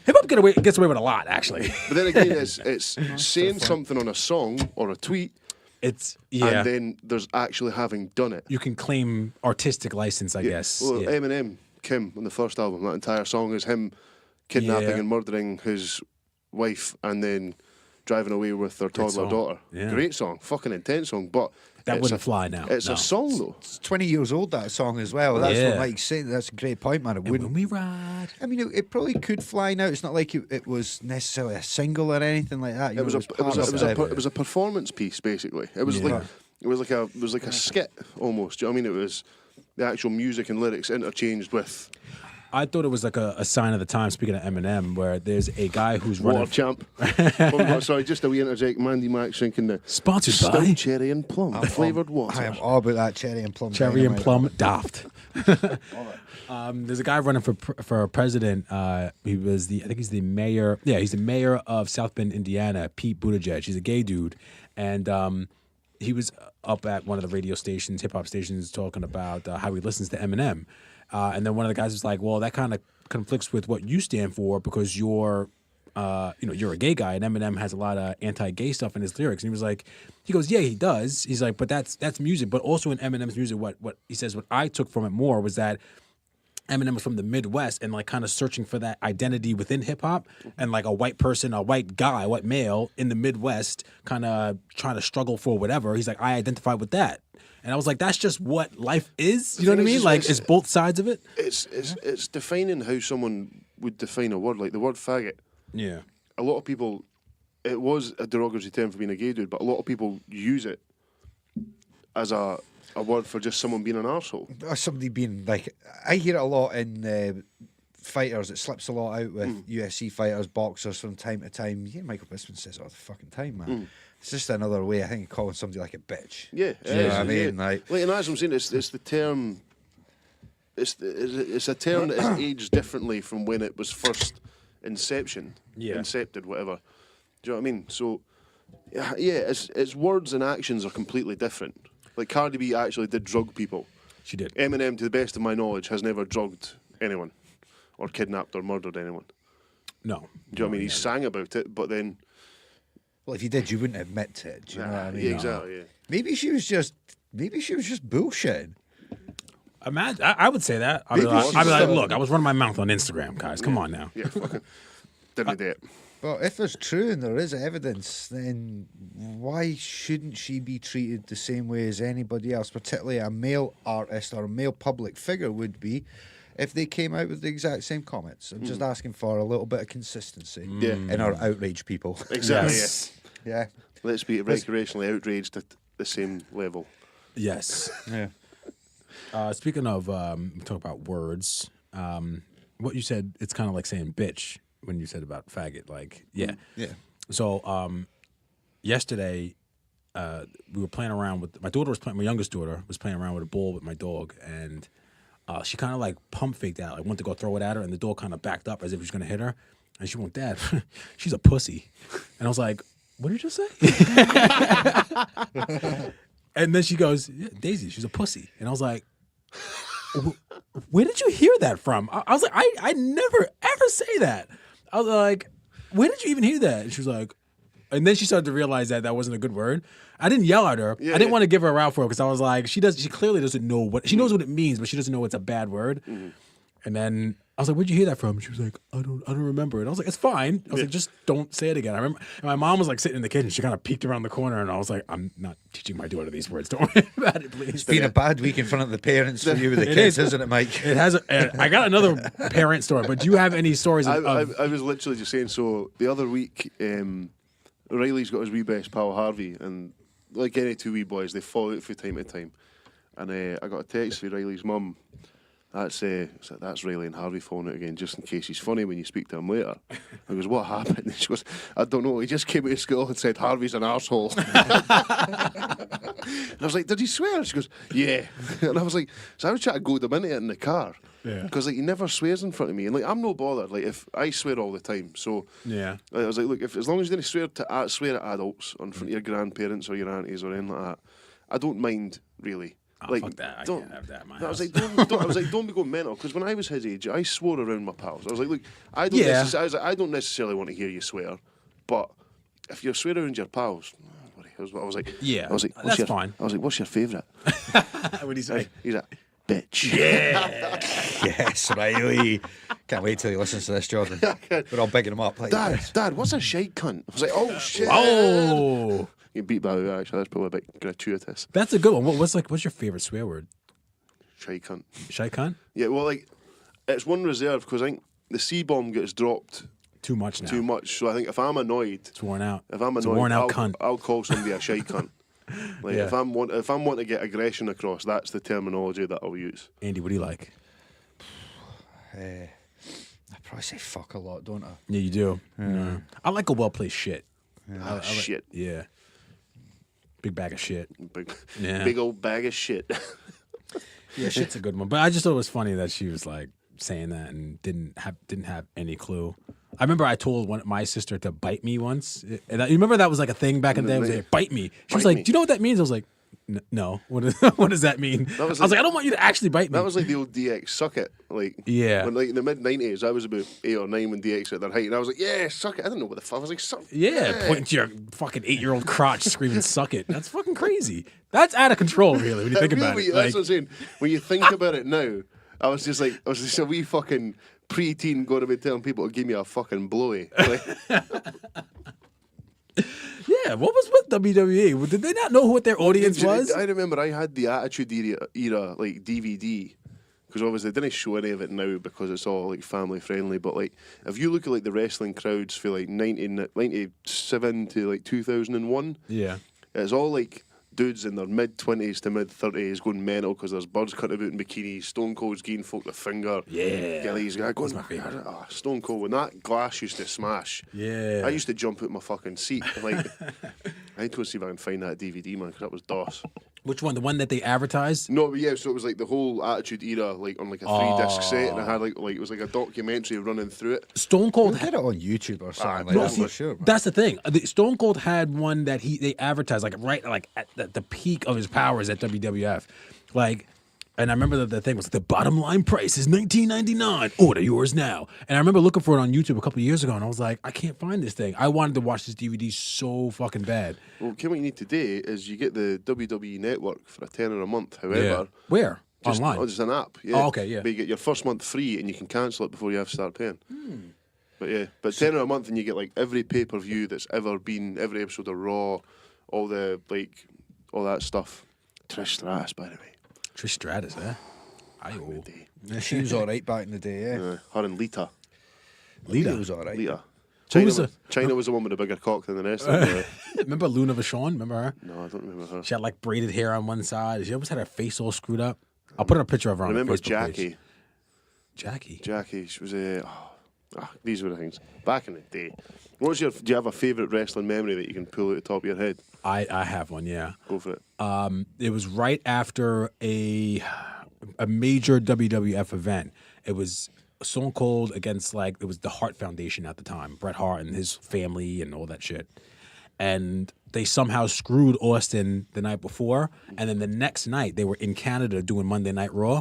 Hip hop gets away with a lot, actually. But then again, it's saying something on a song or a tweet, It's and then there's actually having done it. you can claim artistic license, I guess. Well, Yeah. Eminem, Kim, on the first album, that entire song is him kidnapping Yeah. and murdering his wife and then driving away with their toddler song. daughter. Yeah. Great song, fucking intense song, but That it's wouldn't a- fly now. It's No. a song though. It's 20 years old, that song as well. That's Yeah. what Mike's saying. That's a great point, man. It And wouldn't. when we ride. I mean, it probably could fly now. It's not like it was necessarily a single or anything like that. You It was know, it was a performance piece basically. It was like a skit almost. Do you know what I mean? It was the actual music and lyrics interchanged with I thought it was like a sign of the time, speaking of Eminem, where there's a guy who's running. Water Champ. Oh, no, sorry, just a wee interject. Mandy Max drinking the Sponsored stout by cherry and plum flavoured water. I am all about that cherry and plum. Cherry and dynamite. Plum Daft. There's a guy running for president. I think he's the mayor. Yeah, he's the mayor of South Bend, Indiana. Pete Buttigieg. He's a gay dude, and he was up at one of the radio stations, hip hop stations, talking about how he listens to Eminem. And then one of the guys was like, "Well, that kind of conflicts with what you stand for because you're a gay guy, and Eminem has a lot of anti-gay stuff in his lyrics." And he was like, he goes, "Yeah, he does." He's like, "But that's music. But also in Eminem's music, what he says, what I took from it more was that Eminem was from the Midwest and like kind of searching for that identity within hip hop, and like a white person, a white guy, a white male in the Midwest, kind of trying to struggle for whatever. He's like, I identify with that." And I was like, that's just what life is. You know what I mean? Like, it's both sides of it. It's defining how someone would define a word. Like the word faggot. Yeah. A lot of people, it was a derogatory term for being a gay dude, but a lot of people use it as a word for just someone being an arsehole. Or somebody being like, I hear it a lot in fighters. It slips a lot out with UFC fighters, boxers from time to time. Yeah, Michael Bisping says it all the fucking time, man. It's just another way, I think, of calling somebody like a bitch. Yeah, Do you know what I mean? Yeah. Like, and as I'm saying, it's the term. It's a term that is aged differently from when it was first incepted, whatever. Do you know what I mean? So, yeah, its words and actions are completely different. Like Cardi B actually did drug people. She did. Eminem, to the best of my knowledge, has never drugged anyone, or kidnapped or murdered anyone. No. Do you know what I mean? He sang about it, but then. well, if you did, you wouldn't admit to it. Do you know what I mean? Yeah, exactly. Yeah. Maybe she was just bullshitting. Imagine, I would say that. I'd be Maybe like, she's look, I was running my mouth on Instagram, guys. Come on now. Yeah, fucking didn't do it. Well, if it's true and there is evidence, then why shouldn't she be treated the same way as anybody else, particularly a male artist or a male public figure would be if they came out with the exact same comments? I'm just asking for a little bit of consistency Yeah. in our outrage people. Exactly. Yes. Yeah. Let's be recreationally outraged at the same level. Yes. Yeah. Speaking of, we talk about words. What you said, it's kind of like saying bitch when you said about faggot. Like, yeah. Yeah. So yesterday, we were playing around with my youngest daughter was playing around with a ball with my dog, and she kind of like pump faked out. I went to go throw it at her, and the dog kind of backed up as if she was gonna hit her, and she went, "Dad, she's a pussy," and I was like, "What did you just say?" And then she goes, yeah, "Daisy, she's a pussy," and I was like, "Where did you hear that from?" I was like, I never ever say that. I was like, "Where did you even hear that?" And she was like, and then she started to realize that wasn't a good word. I didn't yell at her. Yeah, I didn't yeah. want to give her a route for it because I was like, she clearly doesn't know what she knows what it means, but she doesn't know it's a bad word. And then I was like, "Where'd you hear that from?" She was like, "I don't remember it." I was like, "It's fine." I was like, "Just don't say it again." I remember and my mom was like sitting in the kitchen. She kind of peeked around the corner, and I was like, "I'm not teaching my daughter these words. Don't worry about it, please." It's been a bad week in front of the parents for you with the It kids, is. isn't it, Mike? It has. I got another parent story, but do you have any stories? I was literally just saying. So the other week, Riley's got his wee best pal Harvey, and like any two wee boys, they fall out from time to time. And I got a text from Riley's mum. That's Riley and Harvey falling out again, just in case he's funny when you speak to him later. I goes, "What happened?" And she goes, "I don't know. He just came out of school and said Harvey's an arsehole." And I was like, "Did he swear?" She goes, "Yeah." And I was like, so I was trying to goad him into it in the car. Yeah. Because like he never swears in front of me, and like I'm no bothered. Like if I swear all the time, so Yeah. I was like, look, as long as you didn't swear at adults or in front of your grandparents or your aunties or anything like that, I don't mind really. Oh, Like, fuck that. I don't- can't have that in my I was house. like, don't be going mental. Because when I was his age, I swore around my pals. I was like, look, I don't necessarily want to hear you swear, but if you swear around your pals, I was like, Yeah, I was like, that's fine. I was like, what's your favourite? What do you say? He's like, bitch. Yes, Riley. Can't wait till he listens to this, Jordan. We're all bigging him up. Like, Dad, what's a shite cunt? I was like, oh shit. Oh, You beat by the actually. That's probably a bit gratuitous. that's a good one. What's your favorite swear word? Shite cunt. Shy cunt? Yeah, well, like, it's one reserve because I think the C-bomb gets dropped Too much now. too much. So I think if I'm annoyed, It's worn out. if I'm It's a annoyed, worn out cunt. I'll call somebody a shite cunt. Like Yeah. if I'm wanting to get aggression across, that's the terminology that I'll use. Andy, what do you like? I probably say fuck a lot, don't I? Yeah, you do. Yeah. I like a well placed shit. Shit, Yeah. Big bag of shit. big, Yeah. big old bag of shit. Yeah, shit's a good one. But I just thought it was funny that she was like saying that and didn't have any clue. I remember I told my sister to bite me once. And you remember that was like a thing back in the day? It was like, bite me. She was Bite like, me. do you know what that means? I was like, no. What does that mean? I was like, I don't want you to actually bite me. That was like the old DX suck it. Like Yeah. when, like in the mid-90s, I was about 8 or 9 when DX at their height, and I was like, yeah, suck it. I don't know what the fuck. I was like, suck. Yeah, pointing to your fucking 8-year-old crotch, screaming, "Suck it!" That's fucking crazy. That's out of control, really, when you think about it. That's Like, what I'm saying. When you think about it now, I was just a wee fucking pre-teen going about telling people to give me a fucking blowy. Like, yeah, what was with WWE? Did they not know what their audience was? I remember I had the Attitude Era like DVD. Because obviously they didn't show any of it now because it's all like family friendly. But like if you look at like the wrestling crowds for like 97 to like 2001, Yeah. it's all like dudes in their mid-20s to mid-30s going mental because there's birds cutting about in bikinis, Stone Cold's giving folk the finger. Yeah. Gilly's guy going, my favourite. Stone Cold, when that glass used to smash, Yeah. I used to jump out my fucking seat. And, like, I need to see if I can find that DVD, man, because that was DOS. Which one? The one that they advertised? No, but yeah, so it was like the whole Attitude Era, like on like a 3-disc set, and I had like it was like a documentary running through it. Stone Cold We'll get it on YouTube or something like no, that see, for sure. Man. That's the thing. Stone Cold had one that they advertised like at the peak of his powers at WWF, like. And I remember the thing was the bottom line price is $19.99. Order yours now. And I remember looking for it on YouTube a couple of years ago, and I was like, I can't find this thing. I wanted to watch this DVD so fucking bad. Well, what you need today is you get the WWE Network for $10 a month. However, Where? just, Online. Oh, just an app. Yeah. Oh, okay, yeah. But you get your first month free, and you can cancel it before you have to start paying. But yeah, but $10 a month, and you get like every pay-per-view that's ever been, every episode of Raw, all that stuff. Trish Stratus, by the way. Trish Stratus, eh? Ayo. Yeah, she was all right back in the day, yeah. Her and Lita. Lita was all right. Lita. Who was China was the one with a bigger cock than the rest of them. Remember Luna Vachon? Remember her? No, I don't remember her. She had like braided hair on one side. She always had her face all screwed up. I'll put a picture of her on Remember the Facebook Jackie? page. Jackie? Jackie, she was these were the things. Back in the day. Do you have a favourite wrestling memory that you can pull out the top of your head? I have one, yeah. Go for it. It was right after a major WWF event. It was Stone Cold against it was the Hart Foundation at the time, Bret Hart and his family and all that shit. And they somehow screwed Austin the night before, and then the next night they were in Canada doing Monday Night Raw.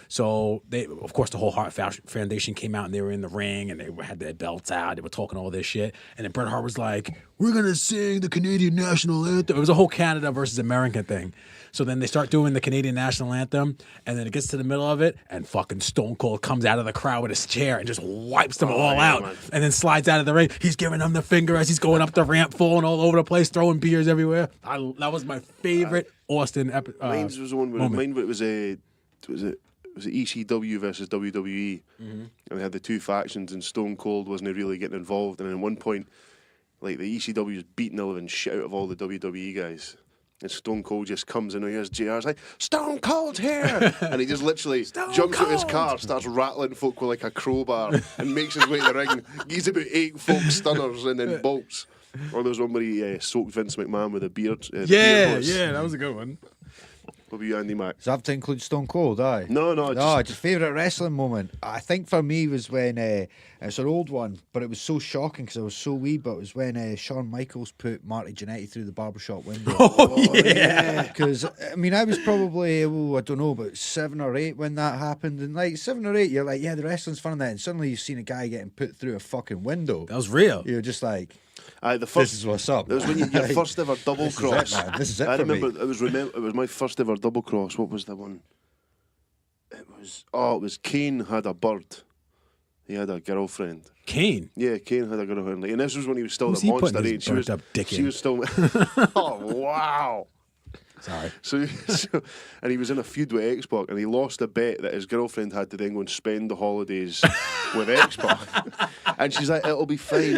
So of course, the whole Hart Foundation came out and they were in the ring and they had their belts out. They were talking all this shit, and then Bret Hart was like, we're gonna sing the Canadian national anthem. It was a whole Canada versus America thing. So then they start doing the Canadian national anthem, and then it gets to the middle of it, and fucking Stone Cold comes out of the crowd with his chair and just wipes them all out, and then slides out of the ring. He's giving them the finger as he's going up the ramp, falling all over the place, throwing beers everywhere. That was my favorite Austin episode. Mine was the one where it was ECW versus WWE, and they had the two factions, and Stone Cold wasn't really getting involved. And at one point, like the ECW was beating the living shit out of all the WWE guys. And Stone Cold just comes in and hears JR's like, Stone Cold's here! And he just literally jumps out his car, starts rattling folk with like a crowbar, and makes his way to the ring. He's about 8 folk stunners and then bolts. Or there was one where he soaked Vince McMahon with a beard. Yeah, that was a good one. What about you, Andy Mac? Does that have to include Stone Cold? Aye. No, Just favourite wrestling moment. I think for me was when it's an old one, but it was so shocking because I was so wee. But it was when Shawn Michaels put Marty Jannetty through the barbershop window. Because I mean, I was probably I don't know, about 7 or 8 when that happened, and like 7 or 8, you're like, yeah, the wrestling's fun and that, and suddenly you've seen a guy getting put through a fucking window. That was real. You're just like, this is what's up. It was when your first ever double cross. This is it, I for remember me. it was my first ever double cross. What was the one? It was Kane had a bird. He had a girlfriend. Kane? Yeah, Kane had a girlfriend. Like, and this was when he was still Who's the he monster putting age. his burnt up dick She in? was still. Oh wow. Sorry. So, and he was in a feud with X-Pac, and he lost a bet that his girlfriend had to then go and spend the holidays with X-Pac. And she's like, it'll be fine.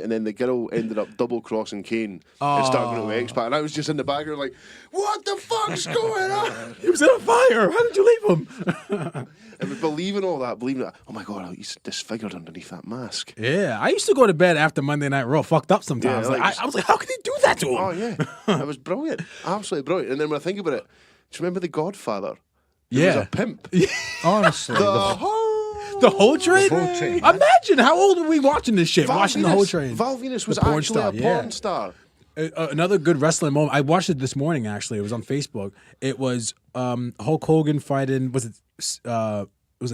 And then the girl ended up double-crossing Kane and starting out with X-Pac. And I was just in the background like, what the fuck's going on? He was in a fire. How did you leave him? And believing that, oh my God, he's disfigured underneath that mask. Yeah, I used to go to bed after Monday Night Raw fucked up sometimes. Yeah, I was like, how could he do that to him? Oh, yeah. It was brilliant. Absolutely brilliant. And then when I think about it, do you remember The Godfather? He was a pimp. Honestly, The Whole Train? The Whole Train. Imagine how old were we watching this shit? Watching The Whole Train. Val Venus was The porn actually star, a porn star. Another good wrestling moment. I watched it this morning, actually. It was on Facebook. It was Hulk Hogan fighting, was it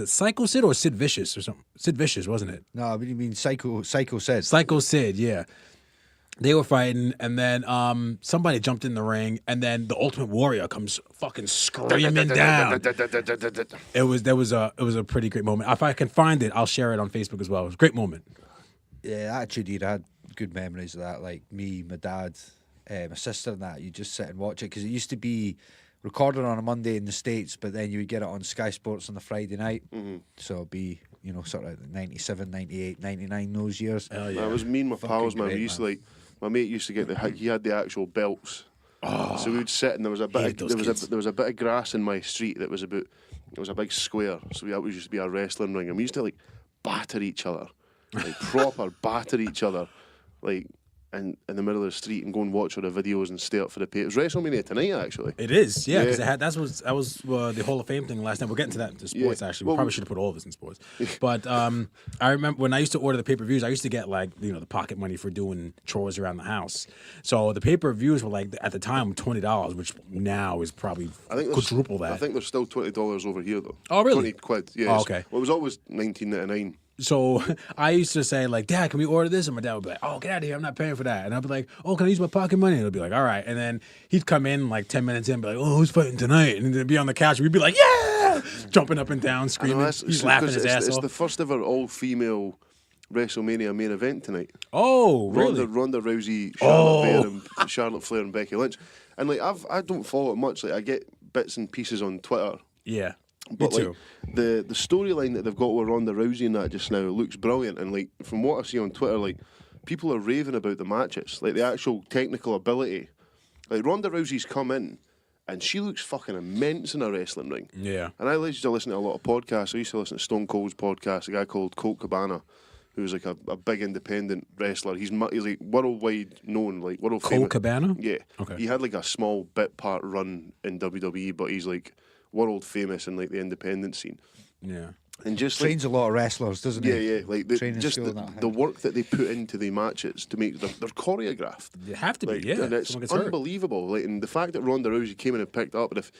Psycho Sid or Sid Vicious or something? Sid Vicious, wasn't it? No, what do you mean Psycho Sid? Psycho Sid, yeah. They were fighting, and then somebody jumped in the ring, and then the Ultimate Warrior comes fucking screaming down. It was a pretty great moment. If I can find it, I'll share it on Facebook as well. It was a great moment. Yeah, Attitude Era, I had good memories of that. Like me, my dad, my sister, and that. You just sit and watch it because it used to be recorded on a Monday in the States, but then you would get it on Sky Sports on the Friday night. So it'd be, sort of 97, 98, 99, those years. Hell yeah. It was me and my pals, man. We used to my mate used to get he had the actual belts. So we would sit and there was a bit of grass in my street that was it was a big square. So that used to be a wrestling ring, and we used to batter each other. Proper batter each other. In the middle of the street and go and watch all the videos and stay up for the pay. It was WrestleMania tonight, actually. It is, yeah, because that was the Hall of Fame thing last night. We're getting to that in sports, actually. We probably should have put all this in sports. But I remember when I used to order the pay-per-views, I used to get the pocket money for doing chores around the house. So the pay-per-views were at the time $20, which now is probably quadruple that. I think there's still $20 over here though. Oh really? £20, yeah. Oh, okay. Well, it was always $19.99. So I used to say, Dad, can we order this? And my dad would be like, oh, get out of here. I'm not paying for that. And I'd be like, oh, can I use my pocket money? And he'd be like, all right. And then he'd come in 10 minutes in and be like, oh, who's fighting tonight? And then be on the couch. We'd be like, yeah! Jumping up and down, screaming. He's laughing his ass off. It's the first ever all-female WrestleMania main event tonight. Oh, really? Ronda Rousey, Charlotte Flair and Becky Lynch. And I don't follow it much. I get bits and pieces on Twitter. Yeah. But the storyline that they've got with Ronda Rousey and that just now looks brilliant, and from what I see on Twitter, people are raving about the matches, the actual technical ability. Ronda Rousey's come in and she looks fucking immense in a wrestling ring. Yeah. And I used to listen to a lot of podcasts. I used to listen to Stone Cold's podcast, a guy called Colt Cabana, who's a big independent wrestler. He's worldwide known, world famous. Colt Cabana? Yeah. Okay. He had a small bit part run in WWE, but he's world famous in the independent scene. Yeah. And just trains a lot of wrestlers, doesn't he? Yeah. The work that they put into the matches to make they're choreographed. They have to be, yeah. And it's unbelievable. And the fact that Ronda Rousey came in and picked it up, and if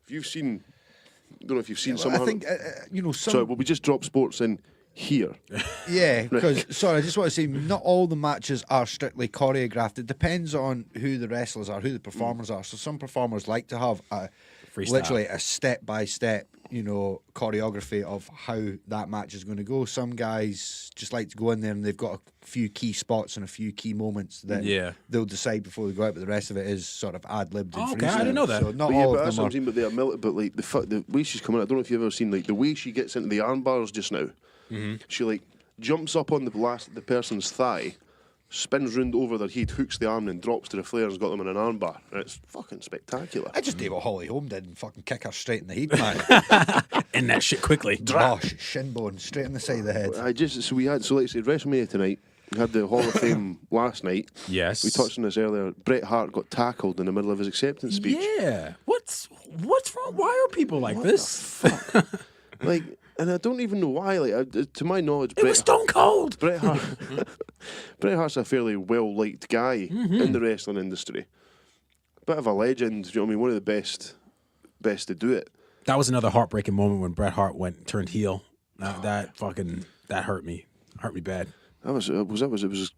you've seen, I don't know if you've seen some. I think Sorry, well, we just dropped sports in. here. Yeah, because, sorry, I just want to say, not all the matches are strictly choreographed. It depends on who the wrestlers are, who the performers are. So some performers like to have literally a step-by-step, choreography of how that match is going to go. Some guys just like to go in there and they've got a few key spots and a few key moments that they'll decide before they go out, but the rest of it is sort of ad-libbed and okay, I didn't know that. So not all of them are... But like the way she's coming out, I don't know if you've ever seen like the way she gets into the arm bars just now. She like jumps up on the person's thigh, spins round over their head, hooks the arm, and drops to the flare and's got them in an arm bar. And it's fucking spectacular. I just did what Holly Holm did and fucking kick her straight in the head, man. And that shit quickly. Drosh, shin bone, straight in the side of the head. Like I said, WrestleMania tonight. We had the Hall of Fame last night. Yes. We touched on this earlier. Bret Hart got tackled in the middle of his acceptance speech. Yeah. What's wrong? Why are people like this? Like, and I don't even know why. Like, to my knowledge, It was Stone Cold. Bret Hart's a fairly well-liked guy in the wrestling industry. Bit of a legend, you know what I mean? One of the best to do it. That was another heartbreaking moment when Bret Hart turned heel. That hurt me. Hurt me bad. Was it his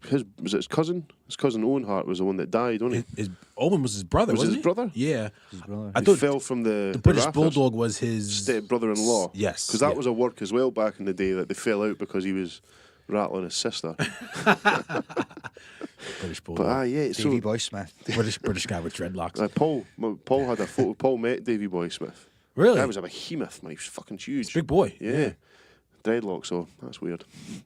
cousin? His cousin Owen Hart was the one that died, wasn't he? Owen was his brother, wasn't his he? brother? Yeah. His brother. I He thought fell from the British rafters. Bulldog was his Step-brother-in-law. Yes. Because that was a work as well back in the day that they fell out because he was rattling his sister. British Bulldog. But yeah, Davey Boy Smith. British guy with dreadlocks. Paul had a photo. Paul met Davey Boy Smith. Really? That was a behemoth, man. He was fucking huge. Big boy. Yeah. Dreadlocks, so that's weird.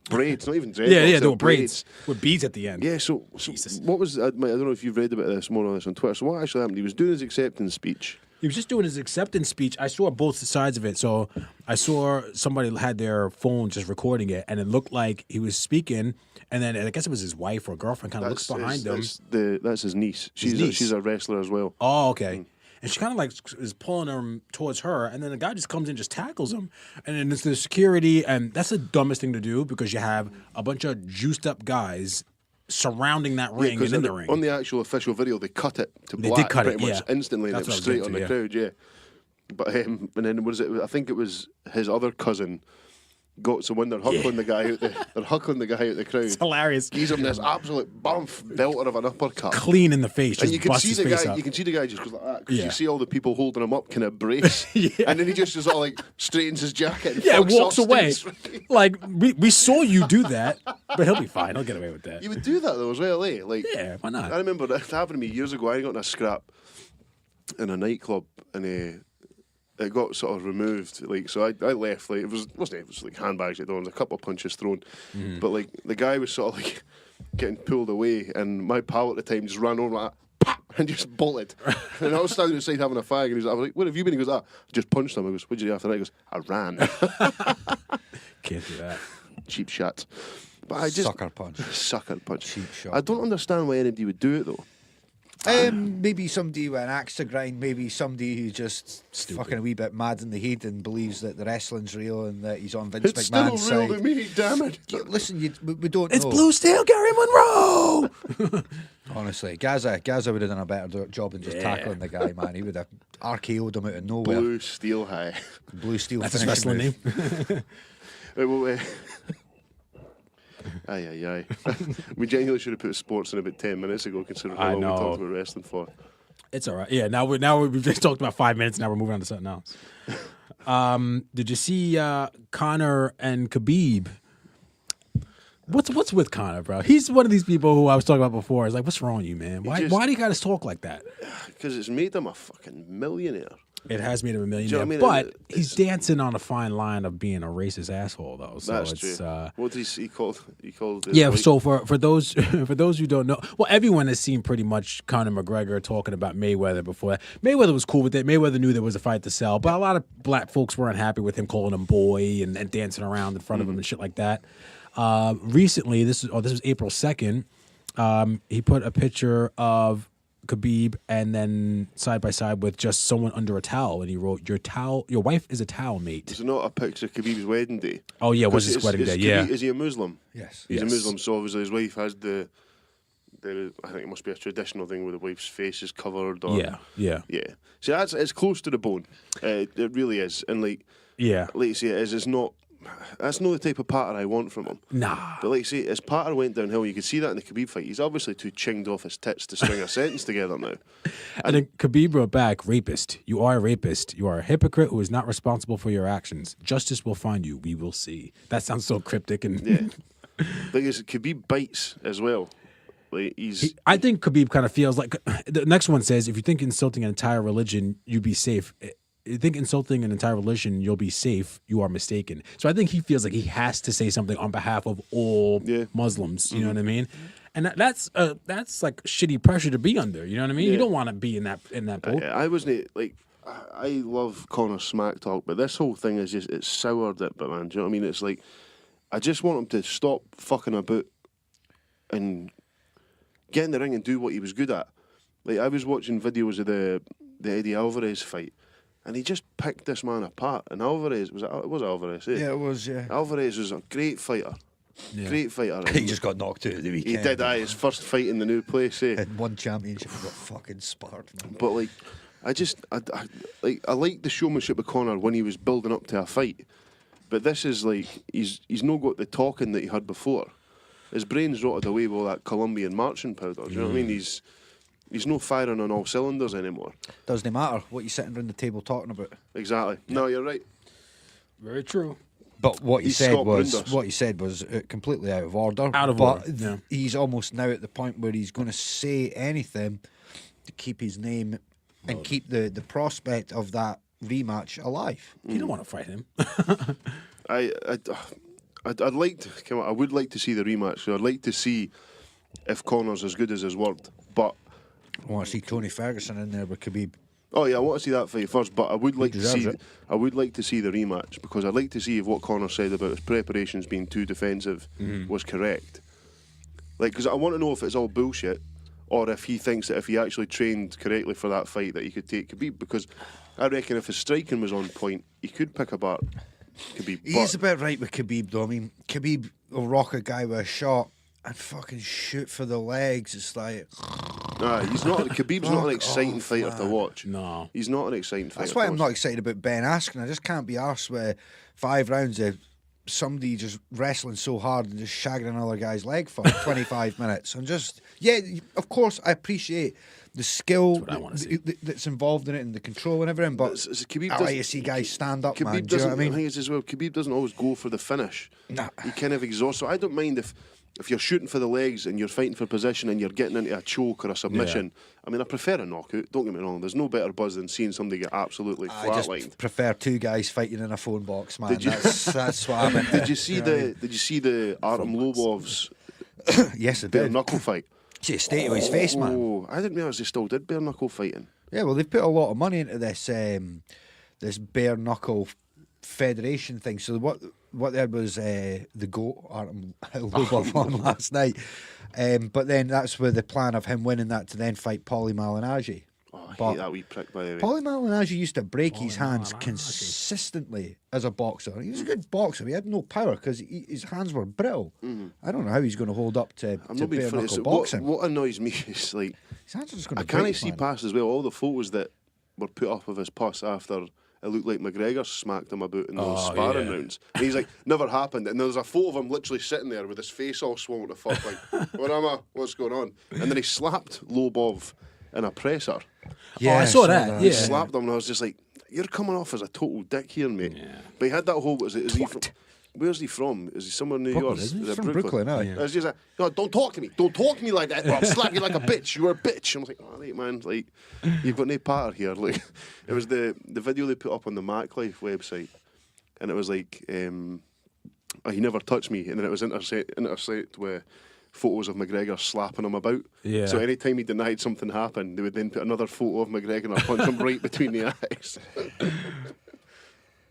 Braids, not even dreadlocks. Yeah, they they're were braids with beads at the end. Yeah, so Jesus. what was, I don't know if you've read about this more on this on Twitter, so what actually happened? He was doing his acceptance speech. He was just doing his acceptance speech. I saw both sides of it. So I saw somebody had their phone just recording it, and it looked like he was speaking, and then I guess it was his wife or girlfriend kind of looks behind him. That's his niece. She's a wrestler as well. Oh, okay. And she kind of like is pulling him towards her, and then the guy just comes in, just tackles him, and then it's the security, and that's the dumbest thing to do because you have a bunch of juiced up guys surrounding that ring and in the ring. On the actual official video, they cut it to They black did cut pretty it, much yeah. instantly, and That's it was what I was straight on getting the to, crowd, yeah. But and then was it? I think it was his other cousin. So when they're huckling the guy out the crowd. It's hilarious. Gives him this absolute bump belter of an uppercut. Clean in the face, And just you can bust see his the face guy. up. You can see the guy just goes like that because Yeah. you see all the people holding him up, kind of brace, and then he just sort of like straightens his jacket. And Yeah, fucks walks off away. stage. Like we saw you do that, but he'll be fine. He'll get away with that. You would do that though as well, eh? Like, Yeah, why not? I remember that happened to me years ago. I got in a scrap in a nightclub, and it got sort of removed. Like, so I left. Like, it was like handbags at the door. There was a couple of punches thrown, but like the guy was sort of like getting pulled away, and my pal at the time just ran over like that, pop, and just bolted. And I was standing outside having a fag, and I was like, "Where have you been?" He goes, "I just punched him." I goes, "What'd you do after that?" He goes, "I ran." Can't do that. Cheap shot. But I just Sucker punch. Sucker punch. Cheap shot. I don't understand why anybody would do it though. Maybe somebody with an axe to grind. Maybe somebody who's just fucking a wee bit mad in the head and believes that the wrestling's real and that he's on Vince It's still McMahon's real side. to me, damn it. Listen, we don't It's know. Blue Steel, Gary Monroe. Honestly, Gaza would have done a better job than just tackling the guy, man. He would have RKO'd him out of nowhere. Blue Steel High. Blue Steel That's his finishing wrestling move. name. Right, well, aye. We genuinely should have put sports in about 10 minutes ago, considering how I long we know. talked about wrestling for. It's all right. Yeah, now we've just talked about 5 minutes. Now we're moving on to something else. Did you see Conor and Khabib? What's with Conor, bro? He's one of these people who I was talking about before. It's like, what's wrong with you, man? Why do you got to talk like that? Because it's made him a fucking millionaire. It has made him a Do millionaire, you know what I mean? but he's dancing on a fine line of being a racist asshole, though. So That's it's, true. What did he called? He called. his Yeah, wife- so for those who don't know, well, everyone has seen pretty much Conor McGregor talking about Mayweather before that. Mayweather was cool with it. Mayweather knew there was a fight to sell, but a lot of black folks weren't happy with him calling him boy and dancing around in front of him and shit like that. Recently, this was April 2nd, he put a picture of Khabib and then side by side with just someone under a towel, and he wrote, your wife is a towel mate. Is it not a picture of Khabib's wedding day? Oh yeah, was 'Cause his wedding day? Khabib, Yeah. Is he a Muslim? Yes. He's a Yes. Muslim, so obviously his wife has the I think it must be a traditional thing where the wife's face is covered. Or, Yeah. See, it's close to the bone. It really is, and like Yeah. you say, it's not. that's not the type of patter I want from him. Nah. But like I say, his patter went downhill. You could see that in the Khabib fight. He's obviously too chinged off his tits to string a sentence together now. And then Khabib wrote back, rapist. You are a rapist. You are a hypocrite who is not responsible for your actions. Justice will find you. We will see. That sounds so cryptic. And Yeah. Like Khabib bites as well. Like I think Khabib kind of feels like the next one says, if you think insulting an entire religion, you be safe. You think insulting an entire religion, you'll be safe. You are mistaken. So I think he feels like he has to say something on behalf of all Muslims. You know what I mean? And that's like shitty pressure to be under. You know what I mean? Yeah. You don't want to be in that boat. I wasn't like. I love Conor smack talk, but this whole thing is just, it's soured it. But man, do you know what I mean? It's like, I just want him to stop fucking about and get in the ring and do what he was good at. Like, I was watching videos of the Eddie Alvarez fight, and he just picked this man apart. And Alvarez, it was Alvarez, eh? Yeah, it was, yeah. Alvarez was a great fighter. Yeah. Great fighter. He just got knocked out of the weekend. He did, his first fight in the new place, eh? Had one championship and got fucking sparred, man. But like, I like the showmanship of Conor when he was building up to a fight. But this is like, he's not got the talking that he had before. His brain's rotted away with all that Colombian marching powder. Do you know what I mean? He's no firing on all cylinders anymore. Doesn't matter what you're sitting around the table talking about. Exactly. No, you're right. Very true. But what he He's said Scott was Brundus. Completely out of order. Out of but order, yeah. He's almost now at the point where he's going to say anything to keep his name and keep the prospect of that rematch alive. You don't want to fight him. I'd like to come on, I would like to see the rematch. So I'd like to see if Conor's as good as his word. But I want to see Tony Ferguson in there with Khabib. oh yeah, I want to see that fight first. But I would like to deserves see it. I would like to see the rematch, because I'd like to see if what Conor said about his preparations being too defensive was correct. Like, because I want to know if it's all bullshit, or if he thinks that if he actually trained correctly for that fight that he could take Khabib. Because I reckon if his striking was on point, he could pick apart Khabib. He's about right with Khabib, though. I mean, Khabib will rock a guy with a shot and fucking shoot for the legs. It's like... Nah, he's not. Khabib's not an exciting off, fighter to man. watch. No. He's not an exciting fighter. That's why to I'm watch. not excited about Ben Askren. I just can't be arsed with 5 rounds of somebody just wrestling so hard and just shagging another guy's leg for 25 minutes. I'm just... Yeah, of course, I appreciate the skill That's what I wanna see. that's involved in it and the control and everything, but Khabib I like doesn't- to see guys stand up, man. Khabib Do you know doesn't. what I mean? The thing is as well, Khabib doesn't always go for the finish. Nah. He kind of exhausts. So I don't mind if you're shooting for the legs and you're fighting for position and you're getting into a choke or a submission. I mean, I prefer a knockout. Don't get me wrong. There's no better buzz than seeing somebody get absolutely I just flatlined. prefer 2 guys fighting in a phone box, man. Did you- That's what I'm into. Did you see the Artem Lobov's Yes, I bare did. knuckle fight? See the state of his face, man. Oh, I didn't realise they still did bare knuckle fighting. Yeah, well, they've put a lot of money into this this bare knuckle federation thing. So what there was the GOAT Artem Lobov on last night, but then that's with the plan of him winning that to then fight Paulie Malignaggi. Oh, I But hate that wee prick, by the way. Paulie Malignaggi used to break his Paulie hands Malignaggi. consistently as a boxer. He was a good boxer. He had no power because his hands were brittle. I don't know how he's going to hold up to I'm not being bare funny. knuckle So boxing. what annoys me is like, His hands are just going I to can't break, see man. past as well all the photos that were put up of his pus after it looked like McGregor smacked him about in those Oh, sparring yeah. rounds. And he's like, never happened. And there's a photo of him literally sitting there with his face all swollen to fuck, like, where am I? What's going on? And then he slapped Lobov in a presser. I saw that, He yeah. slapped him, and I was just like, you're coming off as a total dick here, mate. But he had that whole, is he from, where's he from? Is he somewhere in New Brooklyn, York? isn't he? Is He's it from Brooklyn, aye. It's just like, no, don't talk to me. Don't talk to me like that, or I'll slap you like a bitch. You're a bitch. I'm like, all right, man. Like, you've got no patter here. Like, it was the video they put up on the Mac Life website, and it was like, oh, he never touched me, and then it was intersect with photos of McGregor slapping him about. Yeah. So anytime he denied something happened, they would then put another photo of McGregor and punch him right between the eyes.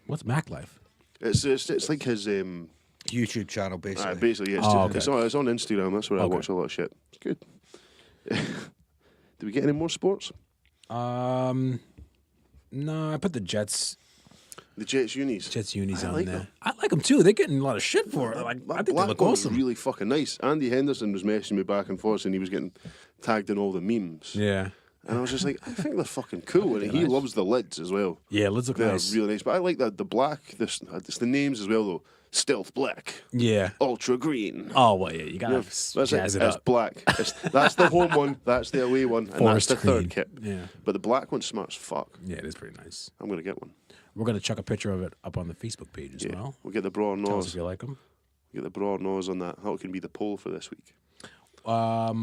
What's Mac Life? It's like his YouTube channel, basically. basically yeah, Oh, okay. it's on Instagram. That's where I Okay. watch a lot of shit. It's good. Do we get any more sports? No, I put the Jets The Jets unis. unis I on like there. them. I like them too. They're getting a lot of shit for it. Like, I think they Black look one's awesome. really fucking nice. Andy Henderson was messaging me back and forth, and he was getting tagged in all the memes. Yeah. And I was just like, I think they're fucking cool, and he loves the lids as well. Yeah, let's look They're nice. really nice. But I like that the black. It's the names as well though. stealth black, Yeah. ultra green. Oh well, yeah. You gotta jazz it It's up. black. That's the home one. That's the away one, and Forest that's the green. third kit. Yeah. But the black one's smart as fuck. Yeah, it is pretty nice. I'm gonna get one. We're gonna chuck a picture of it up on the Facebook page as Yeah, well. we'll get the Braw Or Tell us Naws. if you like them. Get the Braw Or Naws on that. How can be the poll for this week? Are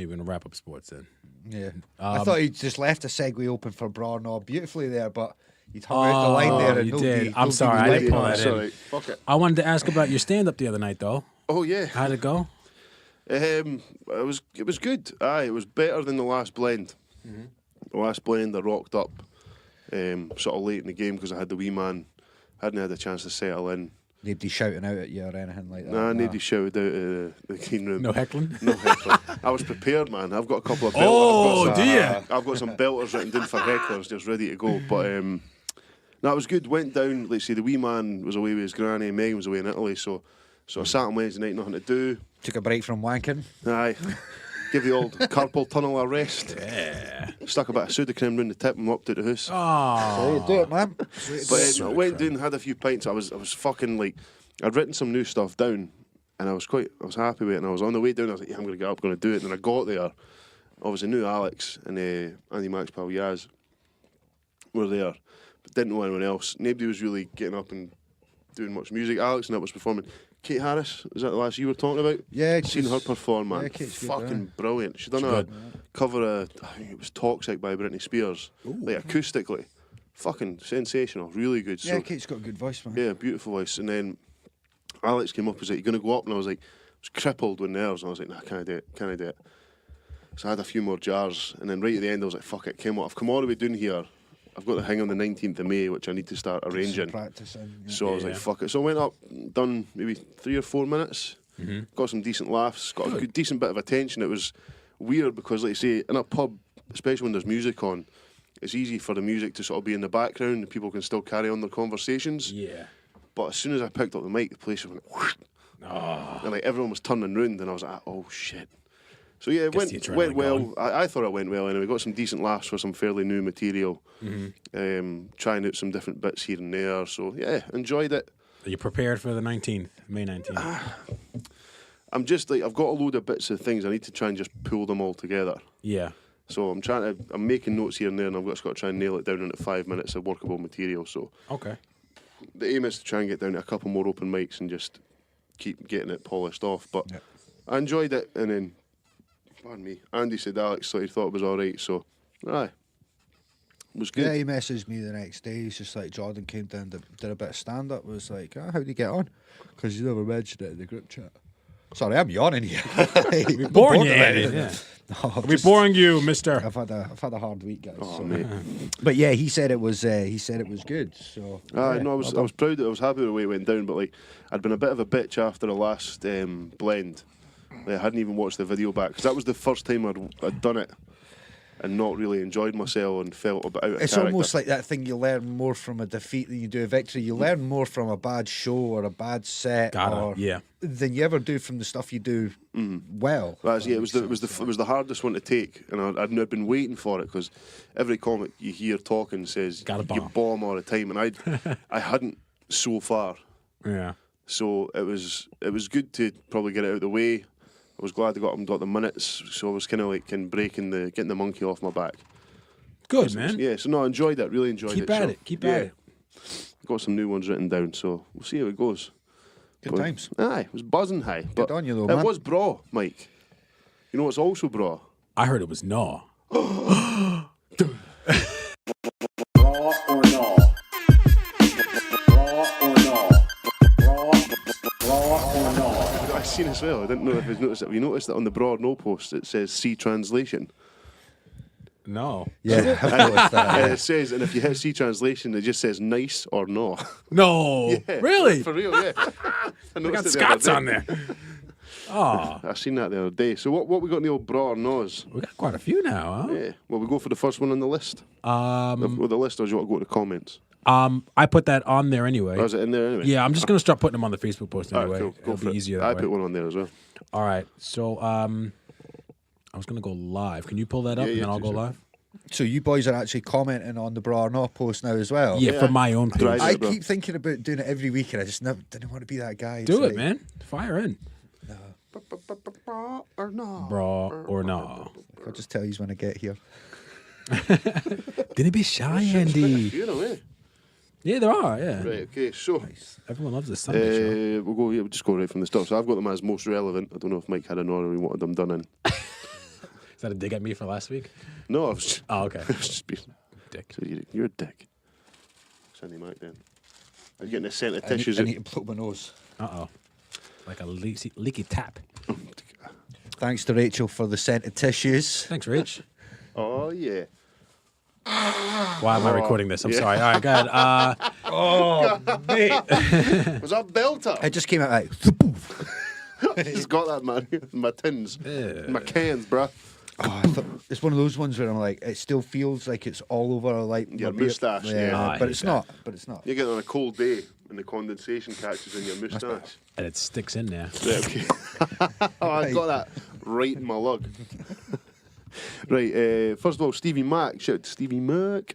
you gonna wrap up sports then? Yeah. I thought you just left a segue open for Braw Or Naw beautifully there, but you'd hung out the Oh, line there and you nobody, did. I'm nobody sorry, was I didn't letting pull us. that in. Sorry, fuck it. I wanted to ask about your stand-up the other night, though. Oh yeah, How'd it go? it was good. Aye, it was better than the last blend. The last blend I rocked up sort of late in the game because I had the wee man. Hadn't had a chance to settle in. Nobody shouting out at you or anything like that. Nah, nobody shouted out of the clean room. No heckling? No heckling. I was prepared, man. I've got a couple of belters. Oh, do you? I've got some belters written down for hecklers, just ready to go. But that was good. Went down. Let's say the wee man was away with his granny. Megan was away in Italy, so I sat on Wednesday night, nothing to do. Took a break from wanking. Aye. Give the old carpal tunnel a rest. Yeah. Stuck a bit of Sudocrem round the tip and walked out the house. So you Oh. do it, man. But I went down, had a few pints. I was fucking like, I'd written some new stuff down, and I was happy with it. And I was on the way down. I was like, yeah, I'm gonna get up, gonna do it. And then I got there. Obviously knew Alex and Andy Max pal Yaz were there, but didn't know anyone else. Nobody was really getting up and doing much music. Alex and that was performing. Kate Harris, is that the last you were talking about? Yeah, Seen her perform, man. yeah, Kate's good, Fucking brilliant. She done She's a good. cover of, I think it was Toxic by Britney Spears, like acoustically. Fucking sensational, really good. Yeah, So, Kate's got a good voice, man. yeah, beautiful voice. And then Alex came up and was like, you going to go up? And I was like, I was crippled with nerves. And I was like, nah, can I do it? So I had a few more jars. And then right at the end, I was like, fuck it, I've come all the way down here. I've got the hang on the 19th of May, which I need to start arranging. Practice in. Yeah. So I was like, fuck it. So I went up, done maybe 3 or 4 minutes, got some decent laughs, got a good, decent bit of attention. It was weird because, like you say, in a pub, especially when there's music on, it's easy for the music to sort of be in the background and people can still carry on their conversations. Yeah. But as soon as I picked up the mic, the place went whoosh, and like everyone was turning round, and I was like, oh shit. So yeah, it Gets the went adrenaline well. going. I thought it went well anyway. Got some decent laughs for some fairly new material. Trying out some different bits here and there. So yeah, enjoyed it. Are you prepared for the 19th, May 19th? I'm just like, I've got a load of bits of things. I need to try and just pull them all together. Yeah. So I'm making notes here and there, and I've just got to try and nail it down into 5 minutes of workable material. So Okay. the aim is to try and get down to a couple more open mics and just keep getting it polished off. But I enjoyed it, and then, pardon me, Andy said Alex thought he thought it was all right. So, aye, it was good. Yeah, he messaged me the next day. He's just like, Jordan came down, did a bit of stand up. Was like, how did you get on? Because you never mentioned it in the group chat. Sorry, I'm yawning here. I'm Boring bored you, of Eddie. it. Yeah. No, We're boring you, mister. I've had a hard week, guys. Oh, so. mate. But yeah, he said it was good. So Aye, yeah, no, I was proud. I was happy with the way it went down, but like I'd been a bit of a bitch after the last blend. Like, I hadn't even watched the video back because that was the first time I'd done it and not really enjoyed myself and felt a bit out of It's character. almost like that thing you learn more from a defeat than you do a victory. You learn more from a bad show or a bad set than you ever do from the stuff you do well. That's, yeah, it was the hardest one to take, and I'd been waiting for it because every comic you hear talking says Gotta you bomb. bomb all the time, and I hadn't so far. Yeah. So it was good to probably get it out of the way. I was glad I got the minutes, so I was kind of like getting the monkey off my back. Good, man. Yeah, so no, I enjoyed that. Really enjoyed Keep it. at so, it. Keep yeah, at it. Got some new ones written down, so we'll see how it goes. Good times. Aye, it was buzzing high. But on you though, it man. was Braw, Mike. You know what's also Braw? I heard it was Naw. Braw or Naw. Braw or Naw. Braw or Naw. I seen as well. I didn't know if you've noticed it. Have you noticed that on the Braw or Naw post it says C translation? No. Yeah, I've noticed that. And it says, and if you hit C translation, it just says nice or no. No. Yeah, Really? For real, yeah. I We got noticed it the other Scots day. on there. Oh, I seen that the other day. So what we got in the old Braw or Naws? we got quite a few now, huh? Yeah. Well, we go for the first one on the list. Or the list, or do you want to go to the comments? I put that on there anyway. Or is it in there anyway? Yeah, I'm just gonna start putting them on the Facebook post All anyway. right, cool. Go It'll for be it. easier that I way. put one on there as well. All right. So I was gonna go live. Can you pull that up Yeah, and yeah, then I'll two go seconds. live? So you boys are actually commenting on the Braw Or Naw post now as well? Yeah, for my own page. Drive I it, bro. keep thinking about doing it every week, and I just never didn't want to be that guy. Do It's it, like, man. Fire in. Braw or Naw? Braw or Naw. I'll just tell you when I get here. Didn't be shy, Andy. You know, eh? Yeah, there are, yeah. Right, okay, so Everyone loves the Sunday show. we'll just go right from the start. So I've got them as most relevant. I don't know if Mike had an order he wanted them done in. Is that a dig at me for last week? No, I was just, Oh, okay. I was just being... Dick. So you're a dick. Sandy Mac then. I'm getting a scent of I need, tissues. I need to blow my nose. Uh-oh. Like a leaky tap. Thanks to Rachel for the scented tissues. Thanks, Rich. Oh, yeah. Why am I recording this? I'm yeah. sorry. All right, go ahead. Oh, mate. Was that belter? It just came out like... I just got that, man. In my tins. Yeah. My cans, bruh. Oh, I thought, it's one of those ones where I'm like, it still feels like it's all over like Your my beard. moustache, yeah. Oh, I but hate it's that. not. But it's not. You get on a cold day and the condensation catches in your moustache. And it sticks in there. Right, okay. Oh, I got that right in my lug. Right, first of all, Stevie Mac. Shout out to Stevie Mac.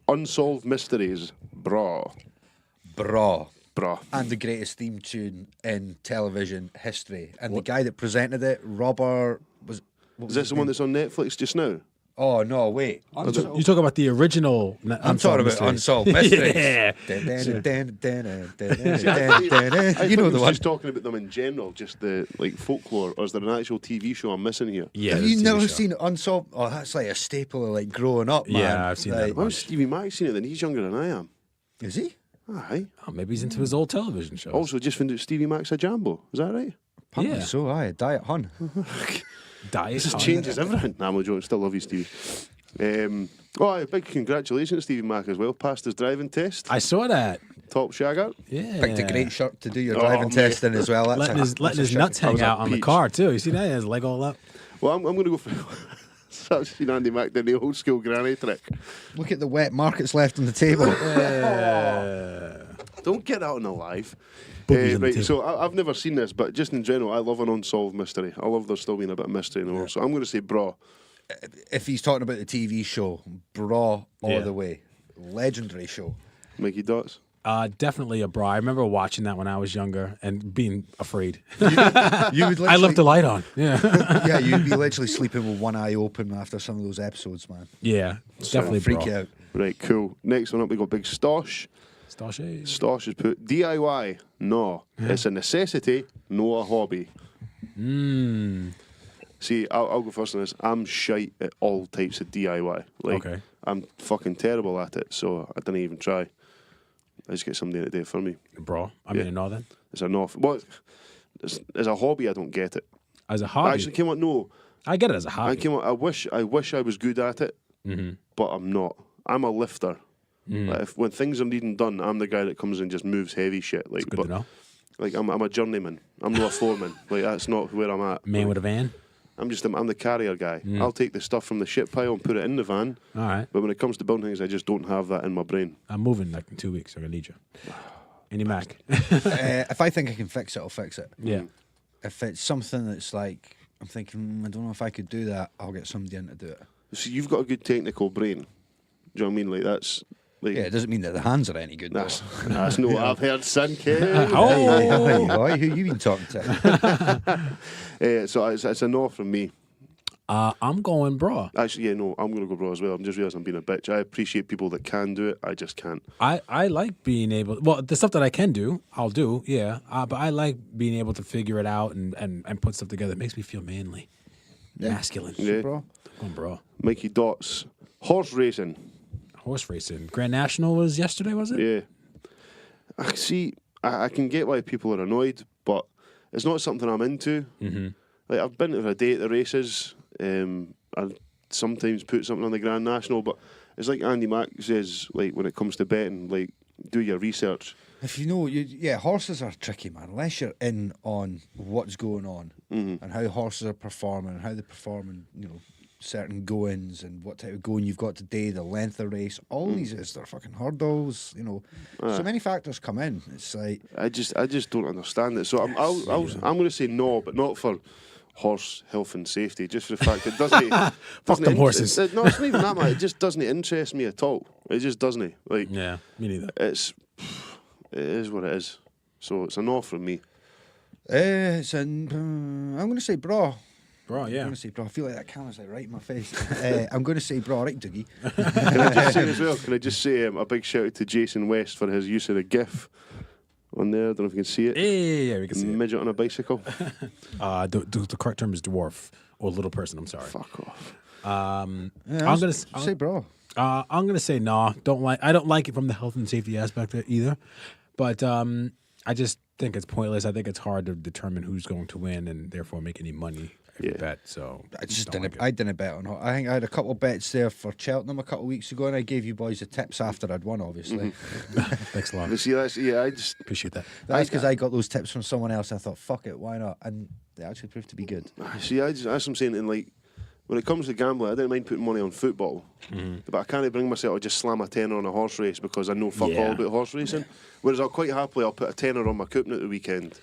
Unsolved Mysteries. Braw. Bra. Braw. And the greatest theme tune in television history. And the guy that presented it, Robert, was... what Is was this his the one name? that's on Netflix just now? Oh, no, wait. You talk about the original I'm talking about Unsolved Mysteries. Yeah. You know the was one. just talking about them in general, just the like folklore, or is there an actual TV show I'm missing here? Yeah. Have there's you a TV never show. seen Unsolved? Oh, that's like a staple of like growing up, man. Yeah, I've seen that Like, one. How's Stevie Mac seen it then? He's younger than I am. Is he? Aye. Oh, maybe he's into his old television shows. Also, just found out Stevie Mac's a Jambo. Is that right? Apparently Yeah. so, aye. Diet Hun. Diet. This Oh, changes everything. Nah, I'm joking. Still love you, Stevie. Aye, big congratulations to Stevie Mac as well. Passed his driving test. I saw that. Top shagger. Yeah. Picked a great shirt to do your Oh, driving mate. test in as well. That's Letting his, letting that's his a nuts shirt. hang was a out on the peach. car, too. You see that? His leg all up. Well, I'm going to go for... So I've seen Andy Mac doing the old school granny trick. Look at the wet markets left on the table. Don't get that on the live. Boogies on the Right, table. so I've never seen this, but just in general, I love an unsolved mystery. I love there still being a bit of mystery in the world. So I'm going to say Braw. If he's talking about the TV show, Braw all Yeah. the way. Legendary show. Mikey Dots. Definitely a bra. I remember watching that when I was younger and being afraid. You would I left the light on. Yeah. Yeah, you'd be literally sleeping with one eye open after some of those episodes, man. Yeah. Definitely Freak bra. you out. Right, cool. Next one up, we got Big Stosh. Stashay. Stosh has put DIY. No, it's a necessity, no a hobby. See, I'll go first on this. I'm shite at all types of DIY. Like, Okay. I'm fucking terrible at it, so I didn't even try. I just get somebody to do it for me. Bra. I Yeah. mean, no then. It's a no. Well, as a hobby, I don't get it. As a hobby. I actually came on. No, I get it as a I hobby. came on. I wish I was good at it, but I'm not. I'm a lifter. Like when things are needing done, I'm the guy that comes and just moves heavy shit. Like, Good to know. like I'm a journeyman. I'm not a foreman. Like that's not where I'm at. Man with a van. I'm the carrier guy. I'll take the stuff from the shit pile and put it in the van. All right. But when it comes to building things, I just don't have that in my brain. I'm moving like in 2 weeks. I'm going to need you. Any Mac. If I think I can fix it, I'll fix it. Yeah. If it's something that's like, I'm thinking, I don't know if I could do that, I'll get somebody in to do it. So you've got a good technical brain. Do you know what I mean? Like that's like Yeah, it doesn't mean that the hands are any good, though. that's no what I've heard, son. Oh. Who you been talking to? So it's a no from me. I'm going bra. Actually, yeah, no, I'm going to go Braw as well. I'm just realising I'm being a bitch. I appreciate people that can do it. I just can't. I like being able. Well, the stuff that I can do, I'll do. Yeah. But I like being able to figure it out and put stuff together. It makes me feel manly, masculine. Yeah. Bro. I'm going bra. Mikey Dots. Horse racing. Horse racing. Grand National was yesterday, was it? Yeah. I see. I can get why people are annoyed, but it's not something I'm into. Mm-hmm. Like I've been to a day at the races. I sometimes put something on the Grand National, but it's like Andy Mack says. Like when it comes to betting, like do your research. If you know, horses are tricky, man. Unless you're in on what's going on and how horses are performing, how they're performing, certain goings and what type of going you've got today, the length of race, all these is their fucking hurdles, so many factors come in. It's like I just don't understand it. So I'm going to say no, but not for horse health and safety, just for the fact it doesn't. Fuck them horses. No, it's not even that, man. It just doesn't interest me at all. It just doesn't. Like, Yeah, me neither. it is what it is. So it's a no from me. I'm going to say Braw. Bro, I'm yeah. going to say Braw. I feel like that camera's like right in my face. I'm going to say Braw, right, Dougie? Can I just say as well? Can I just say a big shout out to Jason West for his use of the GIF on there? I don't know if you can see it. Yeah, we can see it. Midget on a bicycle. The correct term is dwarf or little person. I'm sorry. Fuck off. I'm gonna say Braw. I'm gonna say no. I don't like it from the health and safety aspect either. But I just think it's pointless. I think it's hard to determine who's going to win and therefore make any money every Yeah. bet. So I just don't didn't. like it. I didn't bet on. I think I had a couple of bets there for Cheltenham a couple of weeks ago, and I gave you boys the tips after I'd won. Obviously, Thanks a lot. But see, I just Appreciate that. that's because I got those tips from someone else. I thought, fuck it, why not? And they actually proved to be good. see, that's what I'm saying. And like, when it comes to gambling, I don't mind putting money on football, but I can't bring myself to just slam a tenner on a horse race because I know fuck Yeah. all about horse racing. Whereas I'll quite happily put a tenner on my coupon at the weekend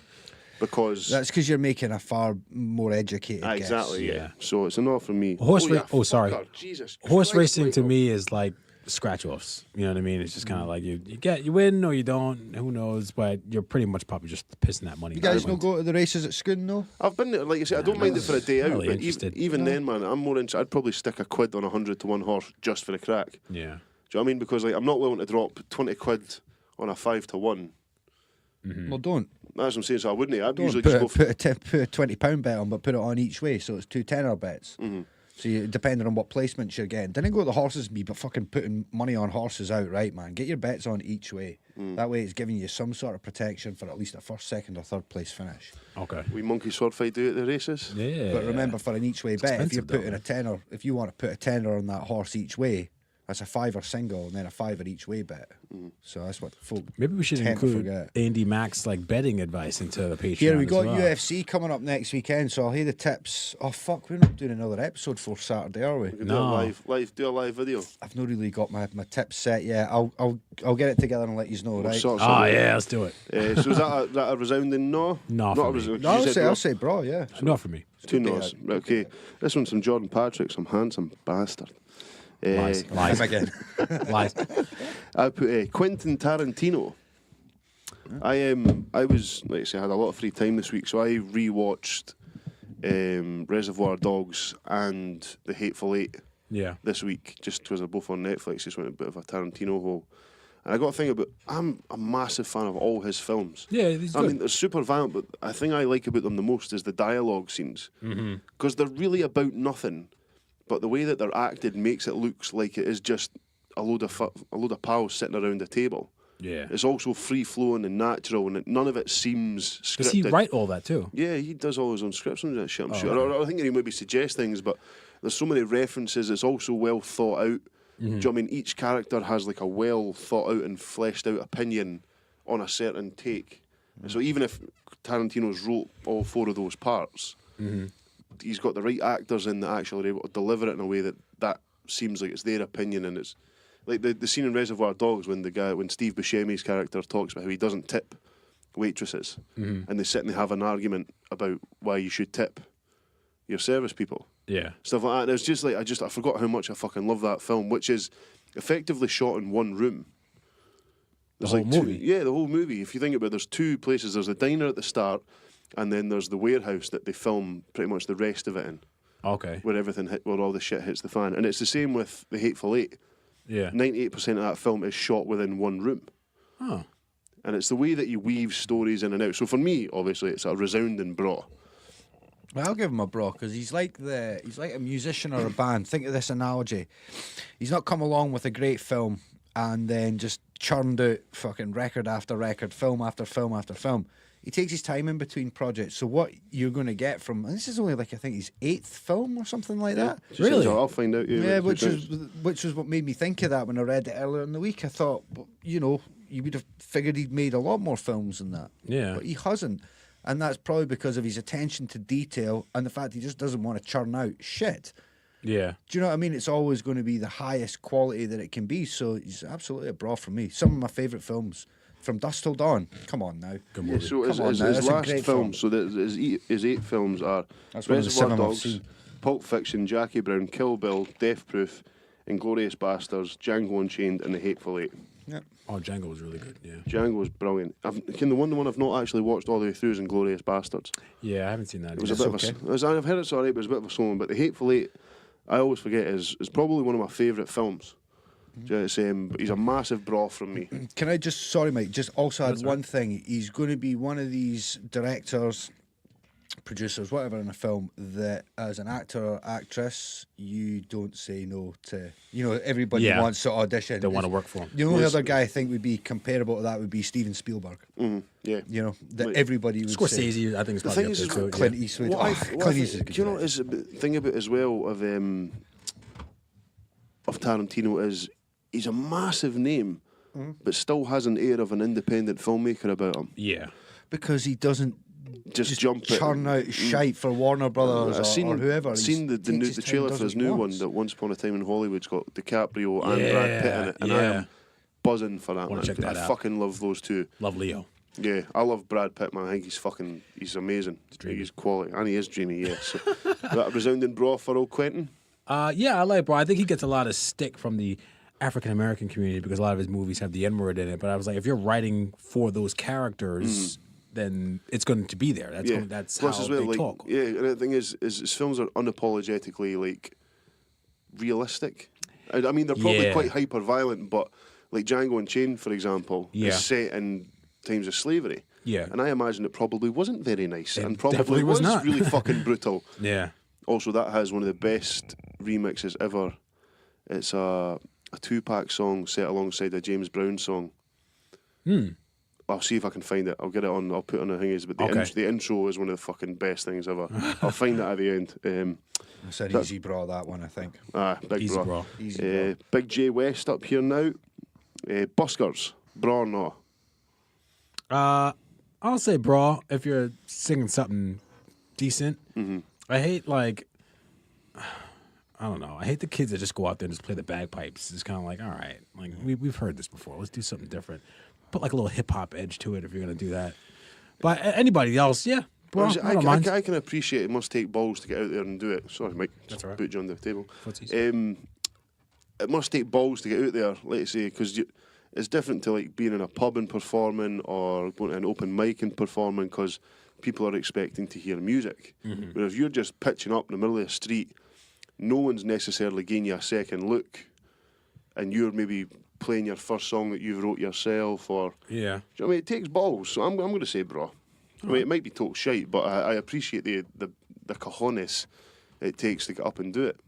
because That's because you're making a far more educated guess. exactly, yeah. Yeah. So it's a no from me. Horse yeah, ra- sorry. fucker, Jesus Horse Christ, racing to Michael. me is like scratch offs. You know what I mean? It's just kind of like you win or you don't. Who knows? But you're pretty much probably just pissing that money. You guys out. don't go to the races at Scone, though? I've been there, like I said, I don't mind it for a day Not out, really but interested. even then, man, I'm more interested. I'd probably stick a quid on 100 to 1 horse just for the crack. Yeah. Do you know what I mean? Because like I'm not willing to drop 20 quid on a 5 to 1. Well, don't. That's what I'm saying. So I wouldn't. I'd Don't usually put, just go. put a £20 bet on, but put it on each way, so it's 2 tenner bets. So you, depending on what placements you're getting, didn't go to the horses me, but fucking putting money on horses outright, man. Get your bets on each way. That way, it's giving you some sort of protection for at least a first, second, or third place finish. Okay. We monkey sword fight do at the races. Yeah. But remember, for an each way bet, if you're expensive though, putting a tenner, if you want to put a tenner on that horse each way, that's a £5 single and then a £5 each way bet. So that's what folk. Maybe we should tend to include forget. Andy Mack's like betting advice into the Patreon. Here we as got well. UFC coming up next weekend, so I'll hear the tips. Oh fuck, we're not doing another episode for Saturday, are we? We could No. do a live video. I've not really got my tips set yet. I'll get it together and let you know, right? Sorts Oh of- yeah, let's do it. So is that a resounding no? No Not for a me. resounding. No, I'll say bro, yeah. Not for me. Two no's. Right, okay. This one's from Jordan Patrick, some handsome bastard. Lies. Him Lies. again. Lies. I put Quentin Tarantino. I was, like I say, I had a lot of free time this week, so I rewatched Reservoir Dogs and The Hateful Eight Yeah. this week, just because they're both on Netflix. Just went a bit of a Tarantino hole. And I got a thing about, I'm a massive fan of all his films. Yeah, he's I good. mean, they're super violent, but the thing I like about them the most is the dialogue scenes. Because they're really about nothing, but the way that they're acted makes it look like it is just a load of pals sitting around a table. Yeah. It's also free flowing and natural, and none of it seems scripted. Does he write all that too? Yeah, he does all his own scripts and that shit, I'm sure. Or I think he maybe suggests things, but there's so many references. It's also well thought out. Do you know what I mean? Each character has like a well thought out and fleshed out opinion on a certain take. And so even if Tarantino's wrote all 4 of those parts, he's got the right actors in that actually are able to deliver it in a way that seems like it's their opinion. And it's like the scene in Reservoir Dogs when Steve Buscemi's character talks about how he doesn't tip waitresses, and they sit and they have an argument about why you should tip your service people. Yeah. Stuff like that. And it's just like I forgot how much I fucking love that film, which is effectively shot in one room. There's whole like two, movie? yeah, the whole movie. If you think about it, there's 2 places. There's the diner at the start, and then there's the warehouse that they film pretty much the rest of it in, Okay. where where all the shit hits the fan. And it's the same with The Hateful Eight. Yeah. 98% of that film is shot within one room. Oh. And it's the way that you weave stories in and out. So for me, obviously, it's a resounding braw. Well, I'll give him a bro because he's like a musician or a band. Think of this analogy: he's not come along with a great film and then just churned out fucking record after record, film after film after film. He takes his time in between projects. So what you're going to get from, and this is only like I think his 8th film or something like that. Really? I'll find out. Yeah, which was what made me think of that when I read it earlier in the week. I thought, well, you would have figured he'd made a lot more films than that. Yeah. But he hasn't. And that's probably because of his attention to detail and the fact he just doesn't want to churn out shit. Yeah. Do you know what I mean? It's always going to be the highest quality that it can be. So he's absolutely a bra for me. Some of my favourite films From Dusk Till Dawn. Come on now. Good Yeah, movie. so his Come on now, that's a last great film, film. so his 8 films are That's one of the Reservoir 7 I've Dogs, seen. Pulp Fiction, Jackie Brown, Kill Bill, Death Proof, Inglourious Basterds, Django Unchained, and The Hateful Eight. Yep. Oh, Django was really good. Yeah. Django was brilliant. The one I've not actually watched all the way through is Inglourious Basterds. Yeah, I haven't seen that. It was either. a bit of a. I've heard it's alright, but it's a bit of a slow one. But The Hateful Eight, I always forget, is probably one of my favourite films. He's a massive bra from me. Can I just, sorry, Mike, just also add That's one thing. He's going to be one of these directors, producers, whatever, in a film that, as an actor or actress, you don't say no to. You know, everybody Yeah. wants to audition. They want to work for him. The only other guy I think would be comparable to that would be Steven Spielberg. Yeah. You know, that Like, everybody would say. Scorsese, I think, is probably thing up is, there too. Clint yeah. Eastwood. What I Clint Eastwood's a good do you know director. is the thing about as well of Tarantino is he's a massive name, but still has an air of an independent filmmaker about him. Yeah. Because he doesn't Just jump it. churn out shite for Warner Brothers or whoever. I've seen the trailer for his new one that Once Upon a Time in Hollywood's got DiCaprio and Brad Pitt in it, and I am buzzing for that. Wanna Man. check that I out. fucking love those two. Love Leo. Yeah, I love Brad Pitt, man. I think he's amazing. dreamy. He's quality, and he is dreamy. Yeah. So that a resounding bra for old Quentin. Yeah, I like Bro. I think he gets a lot of stick from the African American community because a lot of his movies have the N-word in it. But I was like, if you're writing for those characters, then it's going to be there. That's Plus how as well, they like, talk. yeah, and the thing is his films are unapologetically like realistic. I mean, they're probably Yeah. quite hyper violent, but like Django Unchained, for example, Yeah. is set in times of slavery. Yeah. And I imagine it probably wasn't very nice, It and probably definitely was not. really fucking brutal. Yeah. Also, that has one of the best remixes ever. It's a Tupac song set alongside a James Brown song. I'll see if I can find it. I'll get it on. I'll put it on the thingies. But the intro is one of the fucking best things ever. I'll find that at the end. It's an easy bra, that one, I think. Big Easy bra. bra. Easy bra. Big J West up here now. Buskers, Braw or Naw. I'll say Bra if you're singing something decent. I hate I don't know. I hate the kids that just go out there and just play the bagpipes. It's kind of like, all right, like we've heard this before. Let's do something different. Put like a little hip hop edge to it if you're gonna do that. But anybody else, yeah, Bra, I don't mind. I can appreciate it must take balls to get out there and do it. Sorry, Mike. That's all right. Put you on the table. Footsies. It must take balls to get out there, let's say, because it's different to like being in a pub and performing or going to an open mic and performing because people are expecting to hear music. But if you're just pitching up in the middle of the street, no one's necessarily giving you a second look, and you're maybe playing your first song that you've wrote yourself, or Yeah. do you know what I mean? It takes balls. So I'm going to say Bra. I mean, it might be total shite, but I appreciate the cojones it takes to get up and do it.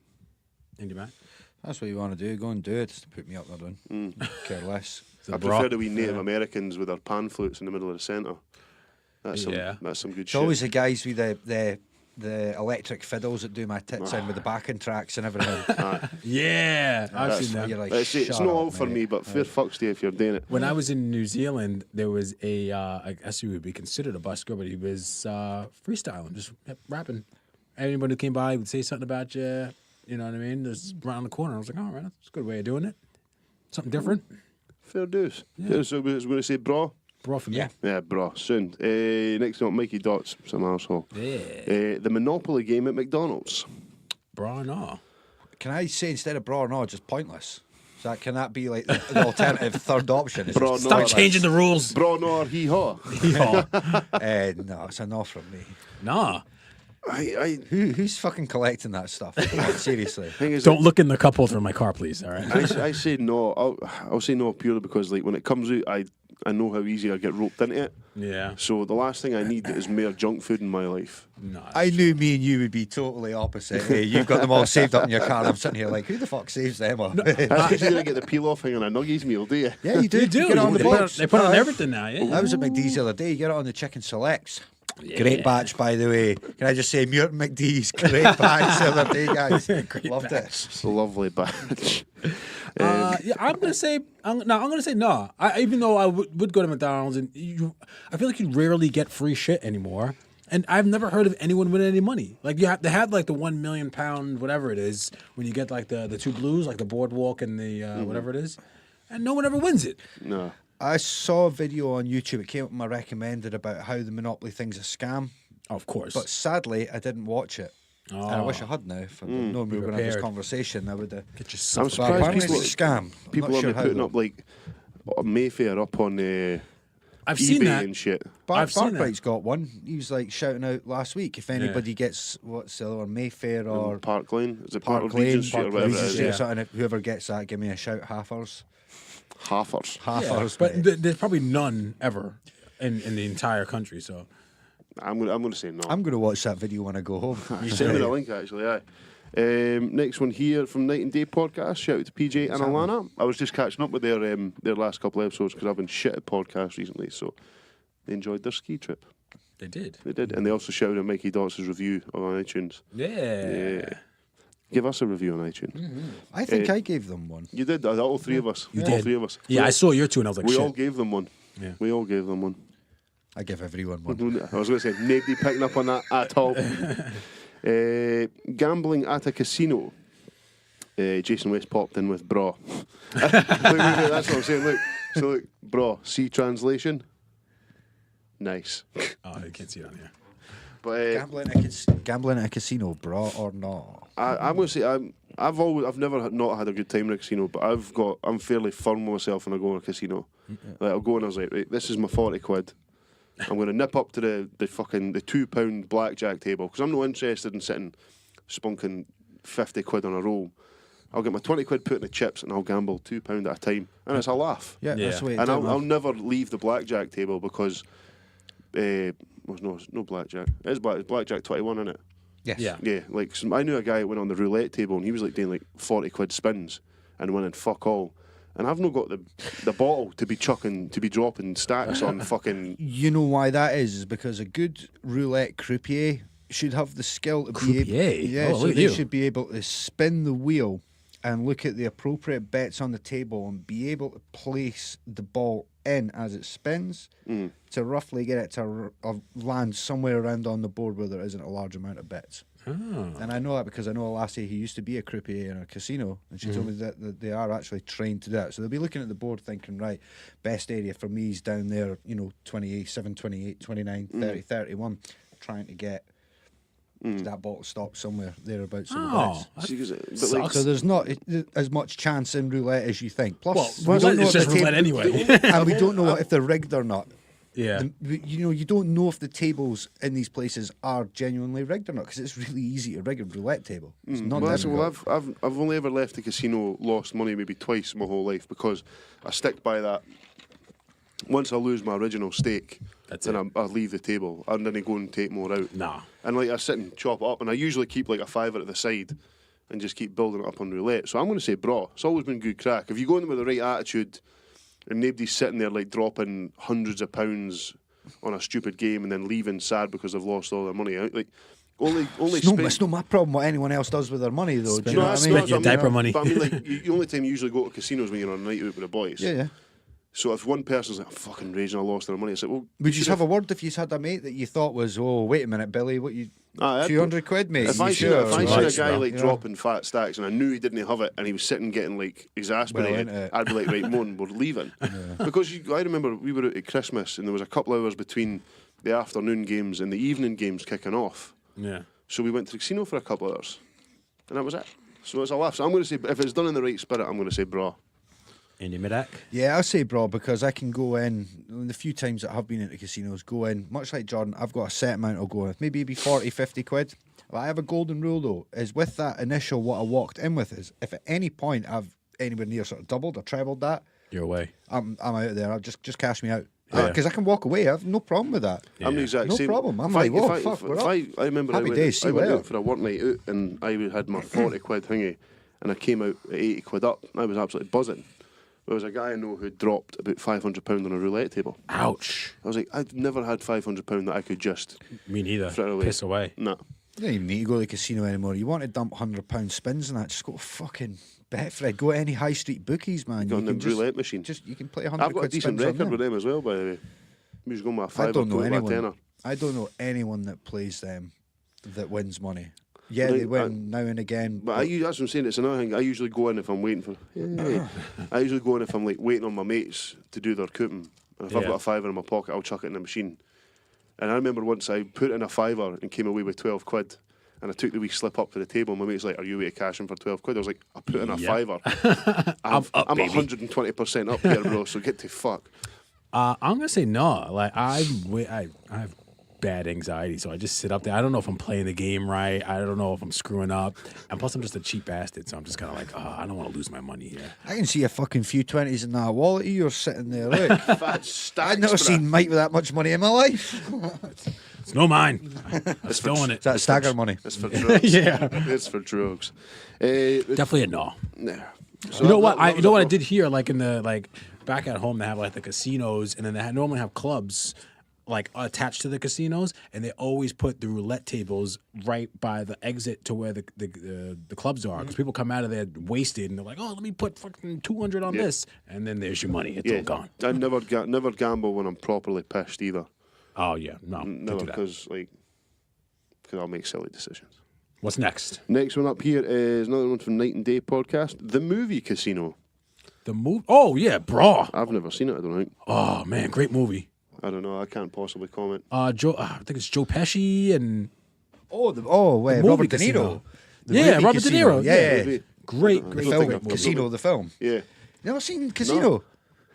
Andy, man. That's what you want to do. Go and do it. Just to put me up there, done. Care less. I prefer the wee Native Americans with their pan flutes in the middle of the centre. That's some good It's shit. always the guys with the electric fiddles that do my tits in with the backing tracks and everything. Yeah, I've seen that. You're like, It's shut not up, all for mate. me, but fair fucks to you if you're doing it. When I was in New Zealand, there was I guess he would be considered a busker, but he was freestyling, just rapping. Anybody who came by would say something about you, you know what I mean? Just around the corner. I was like, all right, that's a good way of doing it. Something different. Fair dues. Yeah. So I was going to say Bra. Bra for me. Yeah. Yeah, Bra. Soon. Next up, Mikey Dots, some arsehole. Yeah. The Monopoly game at McDonald's. Bra or Naw. Can I say instead of bra or no, just pointless? Can that be like the alternative third option? It's Bra just- or Start Naw, changing the rules. Bra nor hee haw. No, it's a no from me. Nah. Who's fucking collecting that stuff? Come on, seriously. Thing is, Don't look in the cup holder in my car, please. All right. I say no. I'll say no purely because like when it comes out, I know how easy I get roped into it. Yeah. So the last thing I need is more junk food in my life. No. I knew me and you would be totally opposite. Hey, you've got them all saved up in your car, and I'm sitting here like, who the fuck saves them? That's because you didn't get the peel off thing on a Nuggies meal, do you? Yeah, you do. You do. Get it on the They put box. it on Aye. everything now. Yeah. I was at McD's the other day. You get it on the chicken selects. Great batch, by the way. Can I just say, Mutant McD's, great batch the other day, guys. Loved it. It's a lovely batch. Yeah, I'm gonna say no. Even though I would go to McDonald's, and I feel like you rarely get free shit anymore. And I've never heard of anyone winning any money. Like they had like the £1 million whatever it is when you get like the two blues, like the boardwalk and the whatever it is, and no one ever wins it. No. I saw a video on YouTube. It came up in my recommended about how the Monopoly thing's a scam. Of course. But sadly, I didn't watch it. And I wish I had now. If I'd known we were going to have this prepared. conversation, I would have. Get your I'm stuff. But surprised apparently people, it's a scam. I'm people not are sure how, putting though. up like Mayfair up on I've eBay seen that. and shit. I've seen that. Barbright's got one. He was like shouting out last week. If anybody gets what's the other one, Mayfair or Park Lane. Is it Park Park Lane, Regent Street or Park whatever it Regent is? Street or Yeah. something, if whoever gets that, give me a shout. Halfers. Halfers. Halfers. But mate. there's probably none ever in the entire country. So I'm gonna say no. I'm going to watch that video when I go home. Send me the link actually. Aye. Next one here from Night and Day podcast. Shout out to PJ and Alana. I was just catching up with their last couple of episodes because I've been shit at podcasts recently. So they enjoyed their ski trip. they did. They did, and they also shouted out Mikey Dots' review on iTunes. Yeah. Give us a review on iTunes. I think I gave them one. You did. All three of us. You all did. three of us. Yeah, I saw your two and I was like, We shit. all gave them one. Yeah. We all gave them one. I give everyone one. I was going to say, nobody picking up on that at all. Gambling at a casino. Jason West popped in with bra. Look, that's what I'm saying. Look, so look, bra. See translation. Nice. Oh, I can't see it on here. But Gambling at a casino, Braw or Naw. I'm going to say I've never not had a good time in a casino, but I'm fairly firm with myself when I go in a casino. Like, I'll go and I was like, right, this is my 40 quid. I'm going to nip up to the fucking the £2 blackjack table because I'm not interested in sitting spunking 50 quid on a roll. I'll get my 20 quid put in the chips and I'll gamble £2 at a time, and it's a laugh. Yeah, Yeah. that's the way And to do it, I'll man. never leave the blackjack table because no blackjack. It's blackjack 21, isn't it? Yes. Yeah. Yeah, like I knew a guy that went on the roulette table and he was like doing like 40 quid spins and winning fuck all. And I've not got the bottle to be dropping stacks on fucking. You know why that is because a good roulette croupier should have the skill to be able. Croupier? Yeah, Oh, so look at they you. should be able to spin the wheel and look at the appropriate bets on the table and be able to place the ball in as it spins to roughly get it to land somewhere around on the board where there isn't a large amount of bets. And I know that because I know a lassie who used to be a croupier in a casino, and she told me that they are actually trained to do that. So they'll be looking at the board thinking, right, best area for me is down there, 27, 28, 29, 30, 31, trying to get that bottle stopped somewhere thereabouts. in the Oh, bets. See, 'cause but like, sucks. So there's not as much chance in roulette as you think. Plus, Well, we don't roulette know is if just the roulette anyway. and we don't know if they're rigged or not. Yeah. You don't know if the tables in these places are genuinely rigged or not because it's really easy to rig a roulette table. It's not well, difficult. I've only ever left the casino, lost money maybe twice in my whole life because I stick by that. Once I lose my original stake, That's then it. I leave the table and then I go and take more out. Nah. And like I sit and chop it up, and I usually keep like a fiver at the side and just keep building it up on roulette. So I'm going to say bra. It's always been good crack. If you go in with the right attitude and nobody's sitting there like dropping hundreds of pounds on a stupid game and then leaving sad because they've lost all their money out, like only It's not my problem what anyone else does with their money, though. Do you know what I Spend mean? your diaper money. But I mean, like, the only time you usually go to casinos when you're on a night out with the boys. Yeah. So if one person's like, I'm fucking raging, I lost their money, it's like, well, Would you have a word if you had a mate that you thought was, oh, wait a minute, Billy, what you, I'd 200 quid, mate? If You I sure? seen Right, a guy bro. like Yeah. dropping fat stacks and I knew he didn't have it and he was sitting getting like exasperated, Well, innit? I'd be like, right, Mon, we're leaving. Because I remember we were out at Christmas and there was a couple of hours between the afternoon games and the evening games kicking off. Yeah. So we went to the casino for a couple of hours. And that was it. So it's a laugh. So I'm going to say, if it's done in the right spirit, I'm going to say bra. Andy Midak. Yeah, I'll say bro because I can go in the few times that I've been into casinos, go in, much like Jordan, I've got a set amount I'll go with. Maybe it'd be 40, 50 quid. Well, I have a golden rule though, is with that initial what I walked in with is if at any point I've anywhere near sort of doubled or trebled that, You're away. I'm out of there. I'll just cash me out. Yeah. Because I can walk away. I have no problem with that. I'm the exact No same. problem. I'm If like, whoa, if fuck, we're up. I remember Happy I went, days, see I you went later. out for a work night out and I had my 40 quid thingy and I came out at 80 quid up and I was absolutely buzzing. There was a guy I know who dropped about £500 on a roulette table. Ouch. I was like, I'd never had £500 that I could just Me neither. throw away. Piss away. No. You don't even need to go to the casino anymore. You want to dump £100 spins and that, just go to fucking Betfred. Go to any high street bookies, man. Got You on can the roulette machine. You can play 100 I've got a quid decent spins on record there. with them as well, by the way. We was going with a I fiver, don't know put it with a anyone. tenner. I don't know anyone that plays them that wins money. Yeah, Like, they win now and again. But that's what I'm saying. It's another thing. I usually go in if I'm waiting for. I usually go in if I'm like waiting on my mates to do their cooping. And if I've got a fiver in my pocket, I'll chuck it in the machine. And I remember once I put in a fiver and came away with 12 quid. And I took the wee slip up to the table. And my mate's like, "Are you way to cash in for 12 quid?" I was like, "I put in a fiver. I'm 120% up here, bro. So get to fuck." I'm gonna say no. Like I have bad anxiety, so I just sit up there. I don't know if I'm playing the game right. I don't know if I'm screwing up, and plus I'm just a cheap bastard, so I'm just kind of like, oh, I don't want to lose my money here. I can see a fucking few 20s in that wallet. You're sitting there. Look, Fat stacks, I've never bruh. seen Mike with that much money in my life. It's no mine. I'm still in it. Is that stagger money? It's for drugs. Yeah. It's for drugs. Definitely a no. Nah. You know what? I did hear, like in the back at home, they have like the casinos, and then they normally have clubs like attached to the casinos, and they always put the roulette tables right by the exit to where the clubs are, because people come out of there wasted, and they're like, "Oh, let me put fucking 200 on this," and then there's your money. It's all gone. I never gamble when I'm properly pissed either. Oh yeah, no, Never, don't do that. because I'll make silly decisions. What's next? Next one up here is another one from Night and Day podcast, The Movie Casino. The movie? Oh yeah, Braw. I've never seen it. I don't think. Oh man, great movie. I don't know. I can't possibly comment. I think it's Joe Pesci and Robert movie De Niro. casino. The Yeah, movie Robert De Casino. Niro. Yeah. Movie. great The film, Casino, the film. Yeah. Never seen Casino?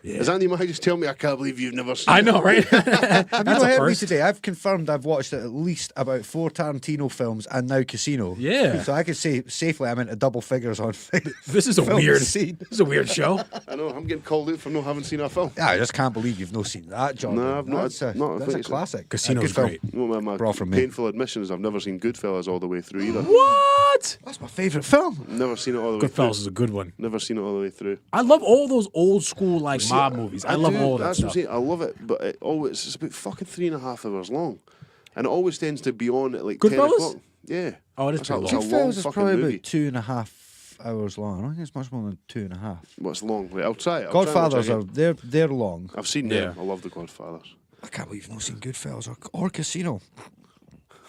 Yeah. Does Andy Mack just tell me I can't believe you've never seen I it? know, right? Have you That's not a heard me first. today? I've confirmed I've watched at least about 4 Tarantino films and now Casino. Yeah. So I could say safely I'm into double figures on This is a film weird. scene. This is a weird show. I know. I'm getting called out for not having seen a film. Yeah, I just can't believe you've not seen that, John. No, I've not. That's a, Not a that's a face it. classic. Casino's A good film. great. Well, my Braw from me. painful admission is I've never seen Goodfellas all the way through either. What? That's my favourite film. Never seen it all the way Goodfellas through. is a good one. Never seen it all the way through. I love all those old school like mob movies. I love do, all that that's stuff. What I'm saying. I love it, but it's about fucking 3.5 hours long, and it always tends to be on at like 10 Goodfellas? o'clock. Yeah. Oh, it is That's pretty a- long. it's a long Goodfellas is fucking probably movie. about 2.5 hours long. I don't think it's much more than 2.5. What's long? Right, I'll try it. I'll try and watch Godfathers it are again. they're long. I've seen them. I love the Godfathers. I can't believe you've not seen Goodfellas or Casino.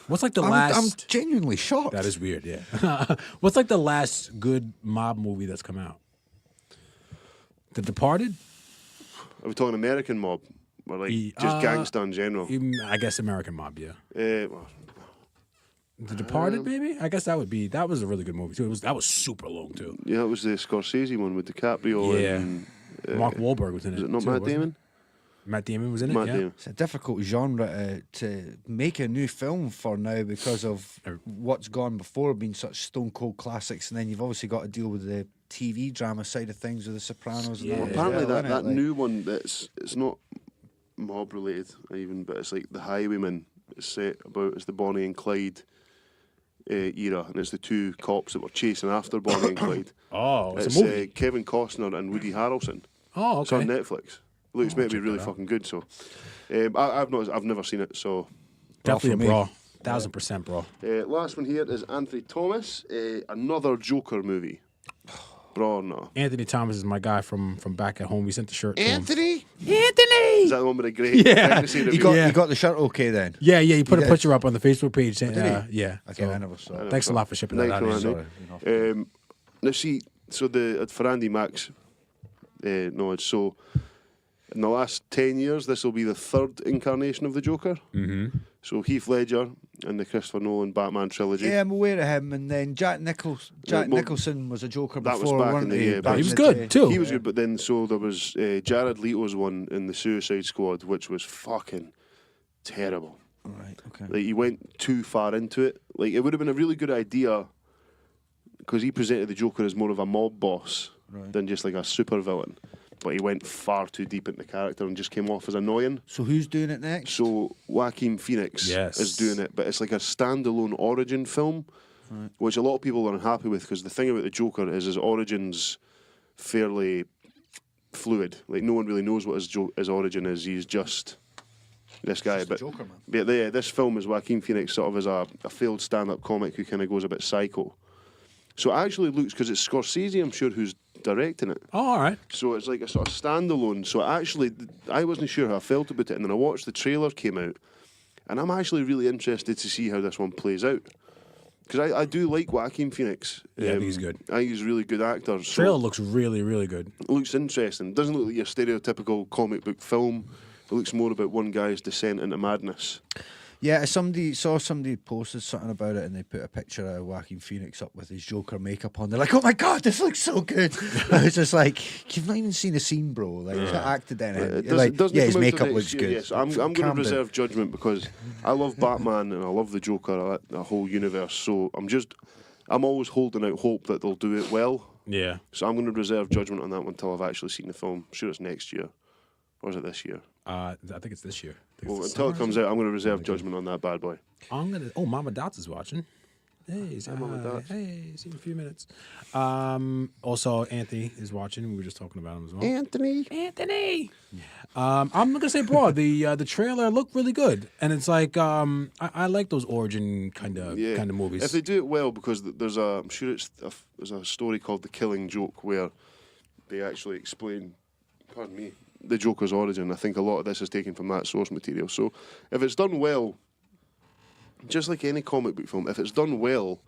What's like the I'm last? genuinely shocked. That is weird. Yeah. What's like the last good mob movie that's come out? The Departed. Are we talking American mob? Or like just gangsta in general? I guess American Mob. Yeah. Well, The Departed, maybe. I guess that was a really good movie too. That was super long too. yeah, it was the Scorsese one with DiCaprio Yeah. and Mark Wahlberg was in it. is it not too, Matt wasn't Damon? it? Matt Damon was in it. Matt yeah. Damon. It's a difficult genre to make a new film for now because of what's gone before being such stone cold classics, and then you've obviously got to deal with the TV drama side of things with the Sopranos. And Yeah. that Well, as apparently well, that innit? Like, new one it's not mob related even, but it's like The Highwayman. It's set about it's the Bonnie and Clyde era, and it's the two cops that were chasing after Bonnie and Clyde. Oh, it's It's a movie. Kevin Costner and Woody Harrelson. Oh, It's okay. on Netflix. Looks meant to be check really that out. fucking good. So, I've never seen it. So, Definitely a for me. bra. 1000% bra. last one here is Anthony Thomas, another Joker movie. Braw or Naw? Anthony Thomas is my guy from back at home. We sent the shirt to him. Anthony, Is that the one with the great Yeah. pregnancy you review? got Yeah. you got the shirt okay then? Yeah, you put a did. picture up on the Facebook page saying, Did he? yeah. Okay, So, I never saw it. thanks a lot for shipping Nice that out. one, Andy. Sorry. Now see, so for Andy Mack's knowledge, so in the last 10 years, this will be the third incarnation of the Joker. Mm-hmm. So Heath Ledger in the Christopher Nolan Batman trilogy. Yeah, I'm aware of him. And then Jack well, Nicholson was a Joker that was before, back in weren't the he? year, but Back He was in the good day. too. He was good, but then so there was Jared Leto's one in the Suicide Squad, which was fucking terrible. Right. Okay. Like he went too far into it. Like it would have been a really good idea because he presented the Joker as more of a mob boss than just like a super villain. But he went far too deep into the character and just came off as annoying. So who's doing it next? So Joaquin Phoenix Yes. is doing it, but it's like a standalone origin film, which a lot of people are unhappy with because the thing about the Joker is his origins fairly fluid. Like no one really knows what his origin is. He's just this guy. But Joker, man. yeah, this film is Joaquin Phoenix sort of as a failed stand-up comic who kind of goes a bit psycho. So it actually looks, because it's Scorsese, I'm sure, who's directing it. Oh, all right. So it's like a sort of standalone. So actually, I wasn't sure how I felt about it, and then I watched the trailer came out, and I'm actually really interested to see how this one plays out. because I do like Joaquin Phoenix. Yeah, I think he's good. I think he's a really good actor. So Trailer looks really, really good. it looks interesting. Doesn't look like your stereotypical comic book film. It looks more about one guy's descent into madness. Yeah, somebody posted something about it, and they put a picture of Joaquin Phoenix up with his Joker makeup on. They're like, "Oh my god, this looks so good!" I was just like, "You've not even seen a scene, bro. Like, he's not acted in it. Doesn't Yeah, his come out makeup till looks next year, good." Yes, I'm going to reserve judgment because I love Batman and I love the Joker, I like the whole universe. So I'm always holding out hope that they'll do it well. Yeah. So I'm going to reserve judgment on that one until I've actually seen the film. I'm sure it's next year, or is it this year? I think it's this year. Well, until it comes out, I'm going to reserve judgment on that bad boy. Oh, Mama Dots is watching. Hey, say Mama hi. Dots. Hey, see you in a few minutes. Also, Anthony is watching. We were just talking about him as well. Anthony. I'm gonna say, bro, the trailer looked really good, and it's like I like those origin kind of movies. If they do it well, because I'm sure there's a story called The Killing Joke where they actually explain, pardon me, the Joker's origin. I think a lot of this is taken from that source material. So if it's done well, just like any comic book film, if it's done well,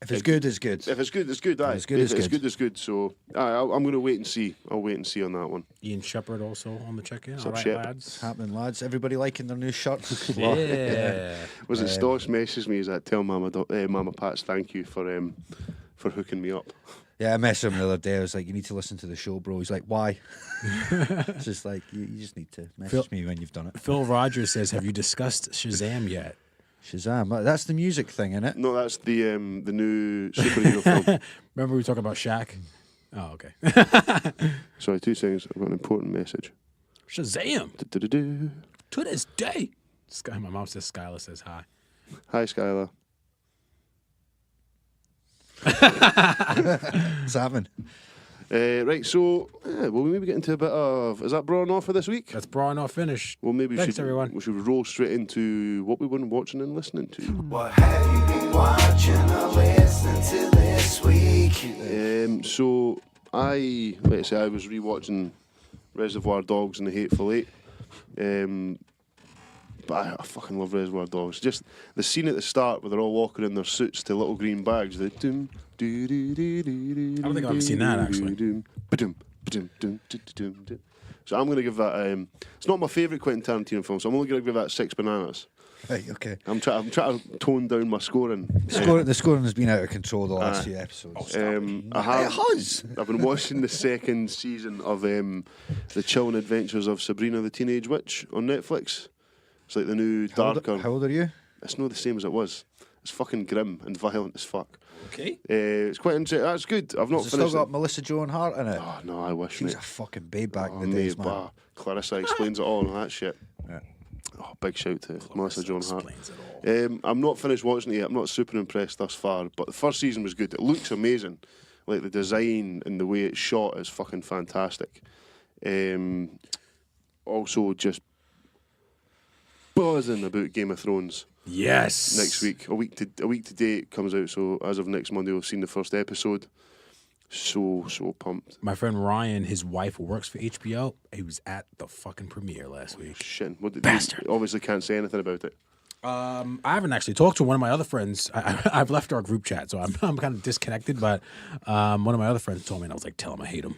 If it's good, it's good. if it's good, it's good. Aye. it's good, If it's it's good. good, it's good. So I'm going to wait and see. I'll wait and see on that one. Ian Shepard also on the check-in. All up, right, Shep? lads. Happening, lads. Everybody liking their new shirts. Yeah. Was it Stoss messaged me? Is that tell Mama Pats thank you for hooking me up? Yeah, I messaged him the other day. I was like, "You need to listen to the show, bro." He's like, "Why?" It's just like you just need to message me when you've done it. Phil Rogers says, "Have you discussed Shazam yet?" Shazam. That's the music thing, isn't it? No, that's the new superhero film. Remember we were talking about Shaq? Oh, okay. Sorry, 2 seconds. I've got an important message. Shazam! Du-du-du-du. To this day. My mom says Skylar says hi. Hi, Skylar. What's happening? Right, so we'll maybe get into a bit of. Is that Braw Or Naw for this week? That's Braw Or Naw finished. Well, maybe Thanks, everyone. we should roll straight into what we've been watching and listening to. What have you been watching or listening to this week? So let's say I was rewatching Reservoir Dogs and The Hateful Eight. But I fucking love Reservoir Dogs. Just the scene at the start where they're all walking in their suits to little green bags. The doom, doo, doo, doo, doo, doo, I don't think I've ever seen that, actually. doom, ba-doom, ba-doom, doom, doom, doom, doom. So I'm going to give that. It's not my favourite Quentin Tarantino film, so I'm only going to give that 6 bananas. Right, okay. I'm trying to tone down my scoring. The scoring has been out of control the last few episodes. It has. I've been watching the second season of The Chilling Adventures of Sabrina the Teenage Witch on Netflix. It's like the new darker. How old are you? It's not the same as it was. It's fucking grim and violent as fuck. Okay. It's quite interesting. That's good. I've not Has it still finished got it. Melissa Joan Hart in it? Oh no, I wish. She was Mate. a fucking babe back in the Mate, days, man. bah. Clarissa explains it all and all that shit. Yeah. Oh, big shout to Melissa Joan Hart. Explains it all. I'm not finished watching it yet. I'm not super impressed thus far, but the first season was good. It looks amazing. Like the design and the way it's shot is fucking fantastic. Also, just buzzing about Game of Thrones. Yes. Next week, a week today it comes out. So as of next Monday, we've seen the first episode. So pumped. My friend Ryan, his wife works for HBO. He was at the fucking premiere last week. Shit, what did Bastard. You obviously can't say anything about it. I haven't actually talked to one of my other friends. I've left our group chat, so I'm kind of disconnected. But one of my other friends told me, and I was like, "Tell him I hate him."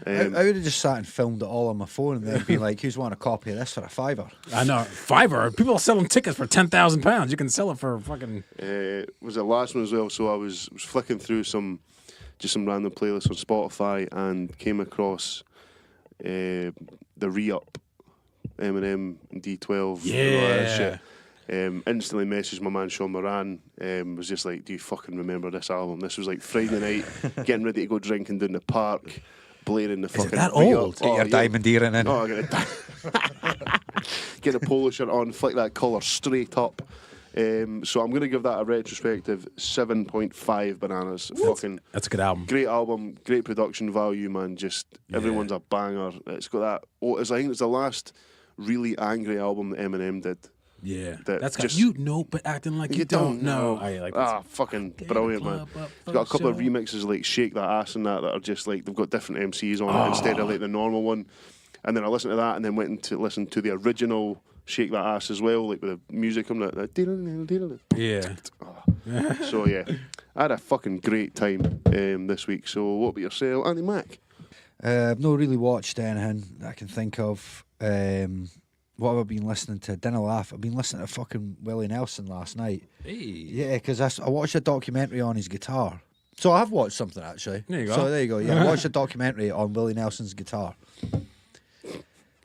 I would have just sat and filmed it all on my phone and then been like, "Who's want a copy of this for $5?" I know. Fiverr. People are selling tickets for £10,000. You can sell it for fucking. Was it last one as well? So I was flicking through some random playlists on Spotify and came across the re-up Eminem and D12 and all that Yeah. shit. Instantly messaged my man Sean Moran. Was just like, "Do you fucking remember this album?" This was like Friday night, getting ready to go drinking down the park, blaring the fucking. that re-up. old? Get your diamond earring in. Oh, get a polo shirt on, flick that collar straight up. So I'm going to give that a retrospective 7.5 bananas. Fucking That's a good album. great album, great production value, man. Just everyone's a banger. It's got that. I think it's the last really angry album that Eminem did. Yeah. That That's got just- you know, but acting like you don't know. I like that. Fucking brilliant, man. It's got a couple of remixes like Shake That Ass and that are just like they've got different MCs on it instead of like the normal one. And then I listened to that and then went to listen to the original Shake That Ass as well, like with the music on that. Yeah. So yeah, I had a fucking great time this week. So what about yourself, Andy Mac? I've not really watched anything that I can think of. What have I been listening to? Didn't laugh. I've been listening to fucking Willie Nelson last night. Hey. Yeah, because I watched a documentary on his guitar. So I have watched something actually. There you go. So there you go. Yeah, I watched a documentary on Willie Nelson's guitar.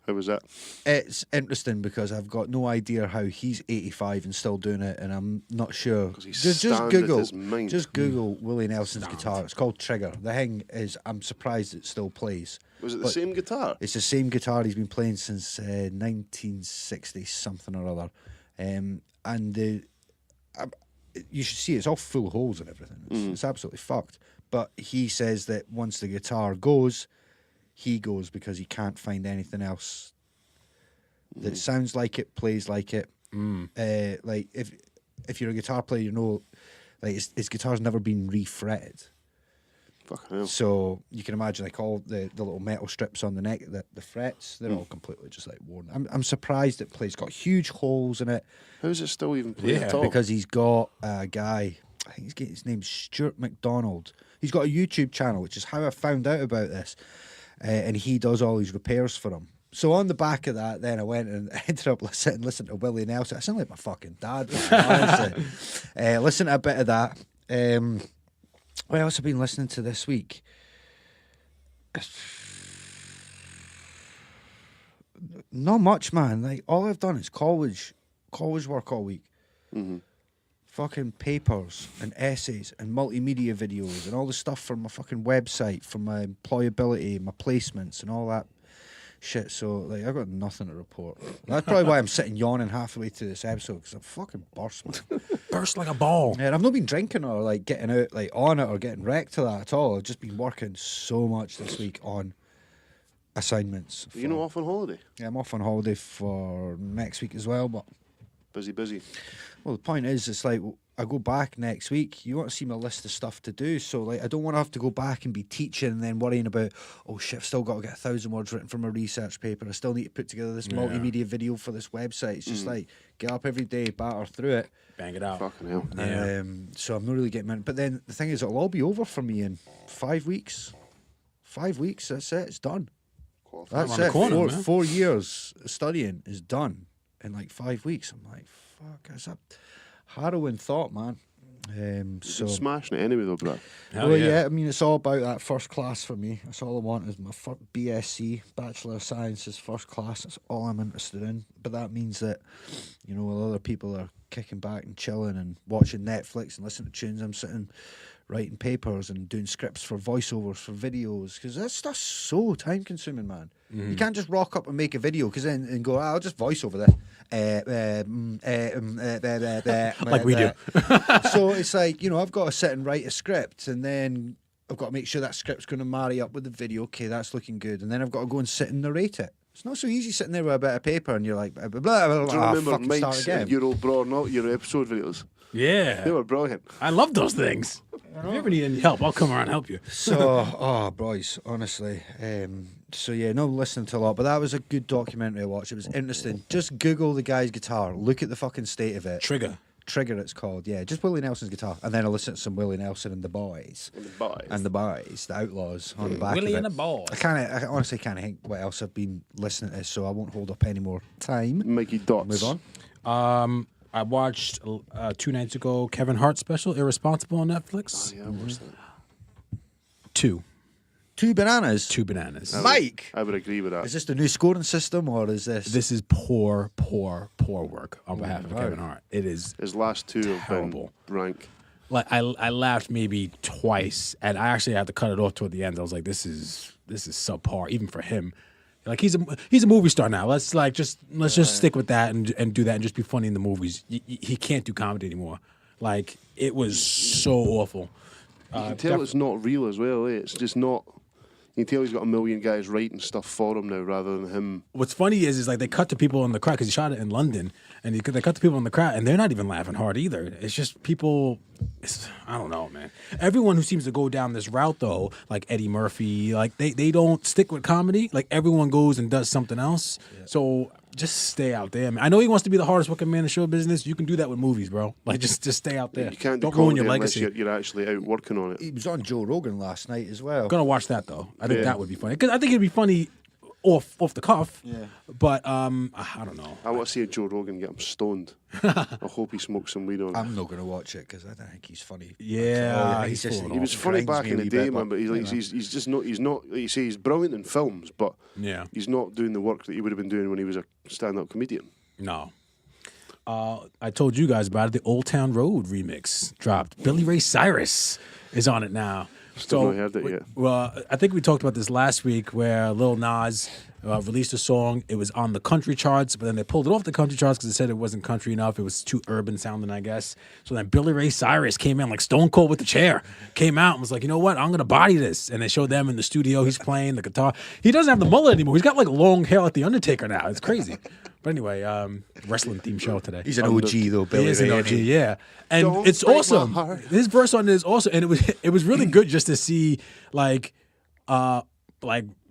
How was that? It's interesting because I've got no idea how he's 85 and still doing it, and I'm not sure. 'Cause he's Just stand at Google, his mind. just Google Willie Nelson's guitar. It's called Trigger. The thing is, I'm surprised it still plays. Was it the But same guitar? It's the same guitar he's been playing since 1960 something or other, and you should see it's all full of holes and everything. It's absolutely fucked. But he says that once the guitar goes, he goes because he can't find anything else that sounds like it, plays like it. Like if you're a guitar player, you know, like his guitar's never been refretted. Fucking hell. So you can imagine like all the little metal strips on the neck, the frets, they're all completely just like worn. I'm surprised it plays. Got huge holes in it. How's it still even playing Yeah, at all? Because he's got a guy, I think his name's Stuart McDonald. He's got a YouTube channel, which is how I found out about this. And he does all these repairs for him. So on the back of that, then I went and ended up listening to Willie Nelson. I sound like my fucking dad. Honestly. Listen to a bit of that. What else have I been listening to this week? Not much, man. Like all I've done is college work all week. Fucking papers and essays and multimedia videos and all the stuff for my fucking website, for my employability, my placements and all that shit. So like I've got nothing to report. That's probably why I'm sitting yawning halfway through this episode, because I'm fucking burst, man. Burst like a ball. Yeah, and I've not been drinking or like getting out like on it or getting wrecked to that at all. I've just been working so much this week on assignments. Are you not off on holiday? Yeah, I'm off on holiday for next week as well, but Busy. well, the point is, it's like I go back next week. You want to see my list of stuff to do, so like I don't want to have to go back and be teaching and then worrying about, oh shit, I've still got to get 1,000 words written from a research paper. I still need to put together this multimedia video for this website. It's just like get up every day, batter through it. Bang it out. Fucking hell. Yeah. So I'm not really getting in. But then the thing is, it'll all be over for me in 5 weeks. 5 weeks. That's it. It's done. That's Around the it. corner, Four, man. 4 years studying is done in like 5 weeks. I'm like, fuck, that's a harrowing thought, man. So Smashing it anyway though, bro. Hell well, yeah. I mean, it's all about that first class for me. That's all I want is my BSc, Bachelor of Sciences, first class. That's all I'm interested in. But that means that, you know, while other people are kicking back and chilling and watching Netflix and listening to tunes, I'm sitting writing papers and doing scripts for voiceovers for videos, because that stuff's so time consuming, man. You can't just rock up and make a video and go, I'll just voice over that. Like we do. So it's like, you know, I've got to sit and write a script, and then I've got to make sure that script's going to marry up with the video. Okay, that's looking good. And then I've got to go and sit and narrate it. It's not so easy sitting there with a bit of paper and you're like, blah, blah, blah, blah, Do you blah, remember fucking start Mike's again. your old Braw Or Naw, your episode videos? Yeah. They were brilliant. I love those things. If you ever need any help, I'll come around and help you. So, oh, boys, honestly. So, yeah, no listening to a lot, but that was a good documentary I watched. It was interesting. Just Google the guy's guitar. Look at the fucking state of it. Trigger. Trigger, it's called. Yeah, just Willie Nelson's guitar. And then I listened to some Willie Nelson and the Boys. And the boys. And the Boys, the Outlaws, on the back Willie of it. and the Boys. I honestly can't think what else I've been listening to, so I won't hold up any more time. Mikey Dots. Move on. I watched 2 nights ago Kevin Hart's special, Irresponsible, on Netflix. Yeah, I watched that. 2 2 bananas. Mike! I would agree with that. Is this the new scoring system, or is this... This is poor work on behalf of Kevin Hart. It is His last two have terrible. been rank. Like I laughed maybe twice, and I actually had to cut it off toward the end. I was like, this is subpar, even for him. Like he's a movie star now. Let's just stick with that and do that and just be funny in the movies. He can't do comedy anymore. Like it was so awful. You can tell it's not real as well. It's just not. You can tell he's got a million guys writing stuff for him now rather than him. What's funny is like they cut to people in the crowd because he shot it in London, and they cut to people in the crowd, and they're not even laughing hard either. It's just people. I don't know, man. Everyone who seems to go down this route though, like Eddie Murphy, like they don't stick with comedy. Like everyone goes and does something else. Yeah. So just stay out there, man. I know he wants to be the hardest working man in show business. You can do that with movies, bro. Like, just stay out there. You can't do Don't ruin comedy your unless legacy. you're actually out working on it. He was on Joe Rogan last night as well. I'm gonna watch that though. I think Yeah. that would be funny because I think it'd be funny off the cuff. Yeah. But I don't know. I want to see Joe Rogan get him stoned. I hope he smokes some weed on. I'm not going to watch it because I don't think he's funny. Yeah, he's he's just full He of was it. funny grinds back me in a the wee day, bit, man, but he's just not. He's not. You say he's brilliant in films, but Yeah. he's not doing the work that he would have been doing when he was a stand-up comedian. No. I told you guys about it. The Old Town Road remix dropped. Billy Ray Cyrus is on it now. Still not heard it yet. Well, I think we talked about this last week where Lil Nas released a song. It was on the country charts, but then they pulled it off the country charts because they said it wasn't country enough. It was too urban sounding, I guess. So then Billy Ray Cyrus came in like Stone Cold with the chair. Came out and was like, you know what? I'm going to body this. And they showed them in the studio. He's playing the guitar. He doesn't have the mullet anymore. He's got like long hair like The Undertaker now. It's crazy. But anyway, wrestling theme show today. He's an OG though, Billy He is an Ray, OG, ain't he? yeah. And Don't it's break my awesome. heart. His verse on it is awesome, and it was really good just to see like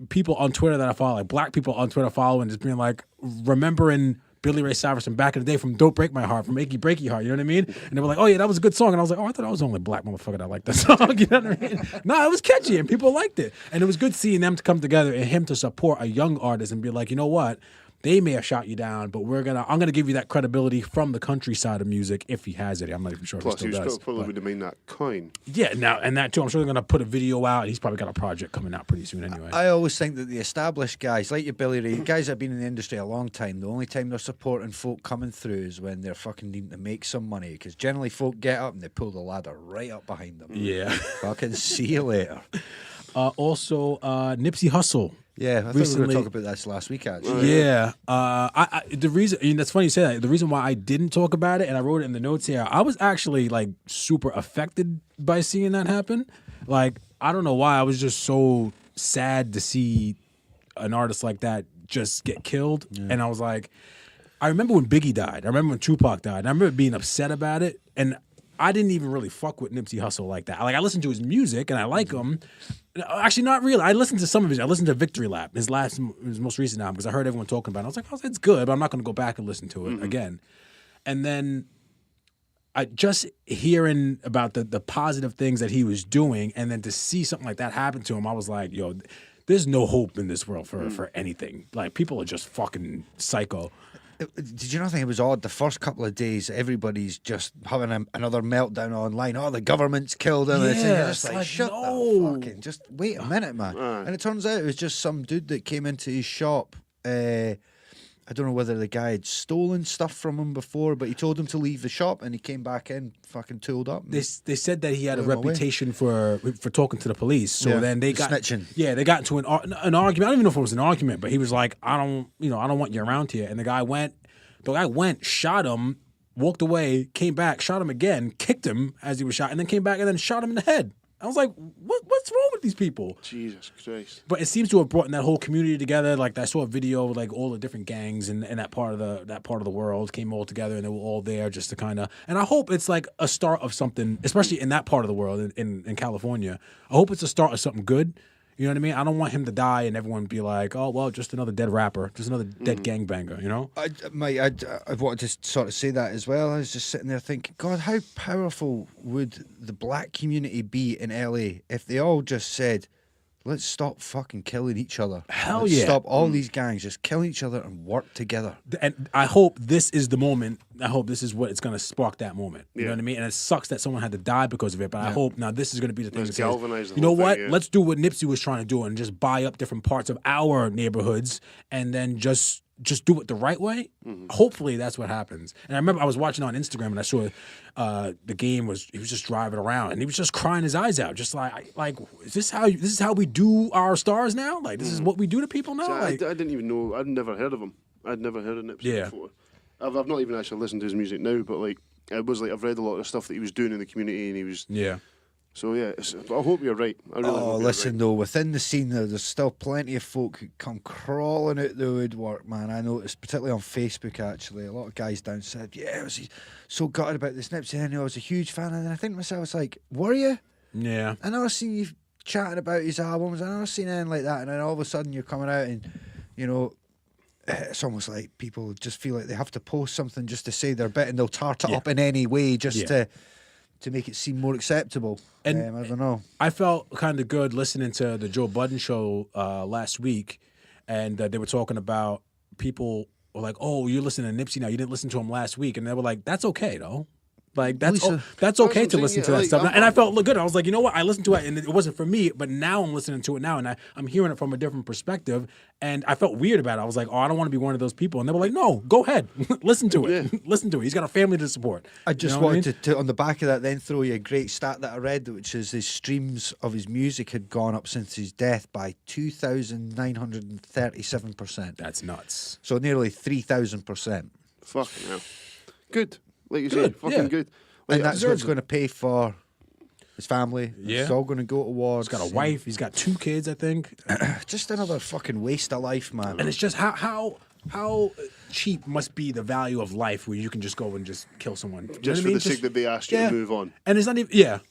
people on Twitter that I follow, like black people on Twitter following, just being like remembering Billy Ray Cyrus from back in the day from Don't Break My Heart, from Achy Breaky Heart, you know what I mean? And they were like, oh yeah, that was a good song. And I was like, oh, I thought I was the only black motherfucker that liked that song, you know what I mean? No, it was catchy and people liked it. And it was good seeing them to come together and him to support a young artist and be like, you know what? They may have shot you down, but I'm gonna give you that credibility from the countryside of music if he has it. I'm not even sure Plus, if he he still was does. probably but- would have made that coin. yeah, now and that too. I'm sure they're gonna put a video out. He's probably got a project coming out pretty soon anyway. I always think that the established guys, like your Billy Ray, guys that have been in the industry a long time, the only time they're supporting folk coming through is when they're fucking needing to make some money. Because generally folk get up and they pull the ladder right up behind them. Yeah. Fucking see you later. Also, Nipsey Hussle. Yeah, I thought we were Recently- going to talk about this last week, actually. Yeah. The reason, that's funny you say that. The reason why I didn't talk about it, and I wrote it in the notes here, I was actually like super affected by seeing that happen. Like, I don't know why. I was just so sad to see an artist like that just get killed. And I was like, I remember when Biggie died. I remember when Tupac died. I remember being upset about it. And I didn't even really fuck with Nipsey Hussle like that. Like, I listened to his music and I like him. Actually, not really. I listened to some of his. I listened to Victory Lap, his most recent album, because I heard everyone talking about it. I was like, oh, it's good, but I'm not going to go back and listen to it again. And then I just hearing about the positive things that he was doing, and then to see something like that happen to him, I was like, yo, there's no hope in this world for anything. Like, people are just fucking psycho. Did you not think it was odd? The first couple of days, everybody's just having another meltdown online. Oh, the government's killed him. And you're just it's like, like, shut no. the fucking, just wait a minute, man. And it turns out it was just some dude that came into his shop. I don't know whether the guy had stolen stuff from him before, but he told him to leave the shop, and he came back in fucking tooled up. They said that he had a Blew him away. reputation for talking to the police. So Yeah, then they for got snitching. Yeah, they got into an argument. I don't even know if it was an argument, but he was like, I don't want you around here. And the guy went, shot him, walked away, came back, shot him again, kicked him as he was shot, and then came back and then shot him in the head. I was like, what's wrong with these people? Jesus Christ. But it seems to have brought that whole community together. Like, I saw a video of like all the different gangs in that part of the world came all together, and they were all there just to kind of. And I hope it's like a start of something, especially in that part of the world in California. I hope it's a start of something good. You know what I mean? I don't want him to die and everyone be like, oh well, just another dead rapper, just another dead gangbanger. You know? I wanted to sort of say that as well. I was just sitting there thinking, God, how powerful would the black community be in LA if they all just said, let's stop fucking killing each other. Hell Let's yeah. Stop all these gangs, just killing each other and work together. And I hope this is the moment. I hope this is what it's going to spark that moment. You know Yeah. what I mean? And it sucks that someone had to die because of it, but I hope now this is going to be the thing Let's that says, galvanize the you know whole thing, what? yeah. Let's do what Nipsey was trying to do and just buy up different parts of our neighborhoods and then just do it the right way. Hopefully that's what happens. And I remember I was watching on Instagram and I saw the game he was just driving around and he was just crying his eyes out, just like is this how we do our stars now? Like this is what we do to people now? So I Like, didn't even know. I'd never heard of him. I'd never heard of Nipsey Yeah. before. I've not even actually listened to his music now, but like it was like I've read a lot of stuff that he was doing in the community, and he was. yeah. So yeah, I hope you're right. I really Oh, hope you're listen right. though, within the scene there's still plenty of folk who come crawling out the woodwork, man. I noticed, particularly on Facebook actually, a lot of guys down said, yeah, I was so gutted about this Nipsey, and I was a huge fan, and then I think to myself, I was like, were you? Yeah. I never seen you chatting about his albums, I never seen anything like that, and then all of a sudden you're coming out and, you know, it's almost like people just feel like they have to post something just to say their bit, and they'll tart it up in any way just to make it seem more acceptable. And I don't know. I felt kind of good listening to the Joe Budden show last week, and they were talking about people were like, "Oh, you're listening to Nipsey now. You didn't listen to him last week," and they were like, "That's okay, though." Like that's okay That's to what I'm listen saying, to yeah, that like, stuff, and I felt good. I was like, you know what? I listened to it, and it wasn't for me, but now I'm listening to it now, and I'm hearing it from a different perspective, and I felt weird about it. I was like, oh, I don't want to be one of those people, and they were like, no, go ahead, listen to it, listen to it. He's got a family to support. I just You know what wanted to, on the back of that, then throw you a great stat that I read, which is his streams of his music had gone up since his death by 2,937%. That's nuts. So nearly 3,000%. Fucking hell. Good. Like you Good, said, fucking yeah. good. And Like, that's what's going to pay for his family. Yeah. It's all going to go towards. He's got a wife. He's got 2 kids, I think. Just another fucking waste of life, man. And it's just how cheap must be the value of life where you can just go and just kill someone. You know just what for I mean? the sake that they asked you to move on. And it's not even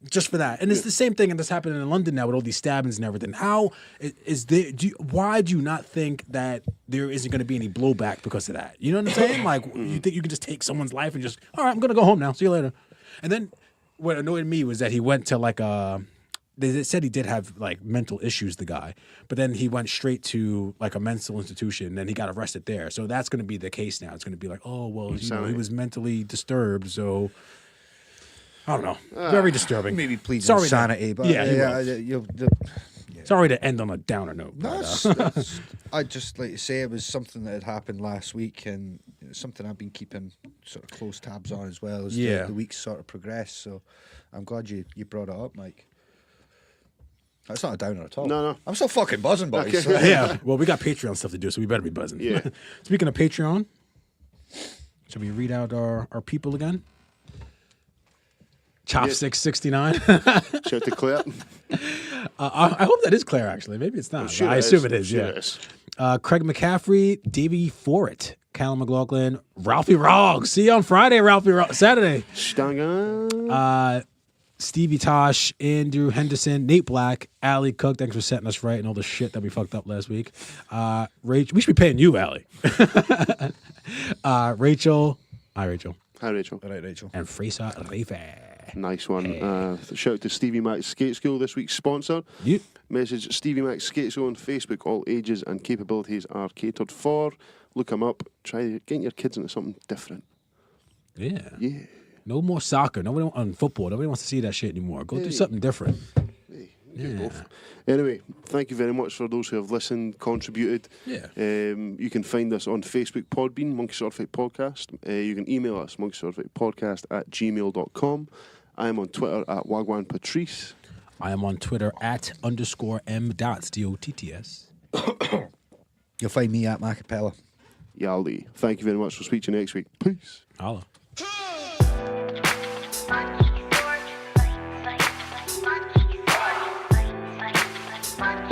just for that. And it's the same thing, and that's happening in London now with all these stabbings and everything. How is there? Why do you not think that there isn't going to be any blowback because of that? You know what I'm saying? Like you think you can just take someone's life and just, all right, I'm going to go home now. See you later. And then what annoyed me was that he went to like they said he did have like mental issues, the guy, but then he went straight to like a mental institution and then he got arrested there. So that's going to be the case now. It's going to be like, oh, well, you know, he was mentally disturbed. So I don't know. Very disturbing. Maybe pleads Sorry insanity, but Sorry to end on a downer note. that's, I'd just like to say it was something that had happened last week, and it's something I've been keeping sort of close tabs on as well as the weeks sort of progress. So I'm glad you brought it up, Mike. That's not a downer at all. No. I'm still fucking buzzing, boys. Okay. Yeah. Well, we got Patreon stuff to do, so we better be buzzing. Yeah. Speaking of Patreon, should we read out our people again? Chopstick69. Shout out to Claire. I hope that is Claire, actually. Maybe it's not. Sure I it assume it is, Sure yeah. it is. Craig McCaffrey, Davey Forrett, Callum McLaughlin, Ralphie Roggs. See you on Friday, Saturday. Stanga. Stevie Tosh, Andrew Henderson, Nate Black, Allie Cook. Thanks for setting us right and all the shit that we fucked up last week. Rachel, we should be paying you, Allie. Rachel. Hi, Rachel. Hi, Rachel. All right, Rachel. And Fraser Refe. Nice one. Shout out to Stevie Mac's Skate School, this week's sponsor. Yep. Message Stevie Mac's Skate School on Facebook. All ages and capabilities are catered for. Look them up. Try getting your kids into something different. Yeah. Yeah. No more soccer. Nobody on football. Nobody wants to see that shit anymore. Go do something different. Do both. Anyway, thank you very much for those who have listened, contributed. Yeah. You can find us on Facebook, Podbean, Monkey Sword Fight Podcast. You can email us, monkeyswordfightpodcast@gmail.com. I am on Twitter at Wagwan Patrice. I am on Twitter at _m.dotts. You'll find me at Macapella. Yaldi. Thank you very much. We'll speak to you next week. Peace. Holla. Monkey sword fight, fight, fight. Monkey sword fight, fight, fight. Monkey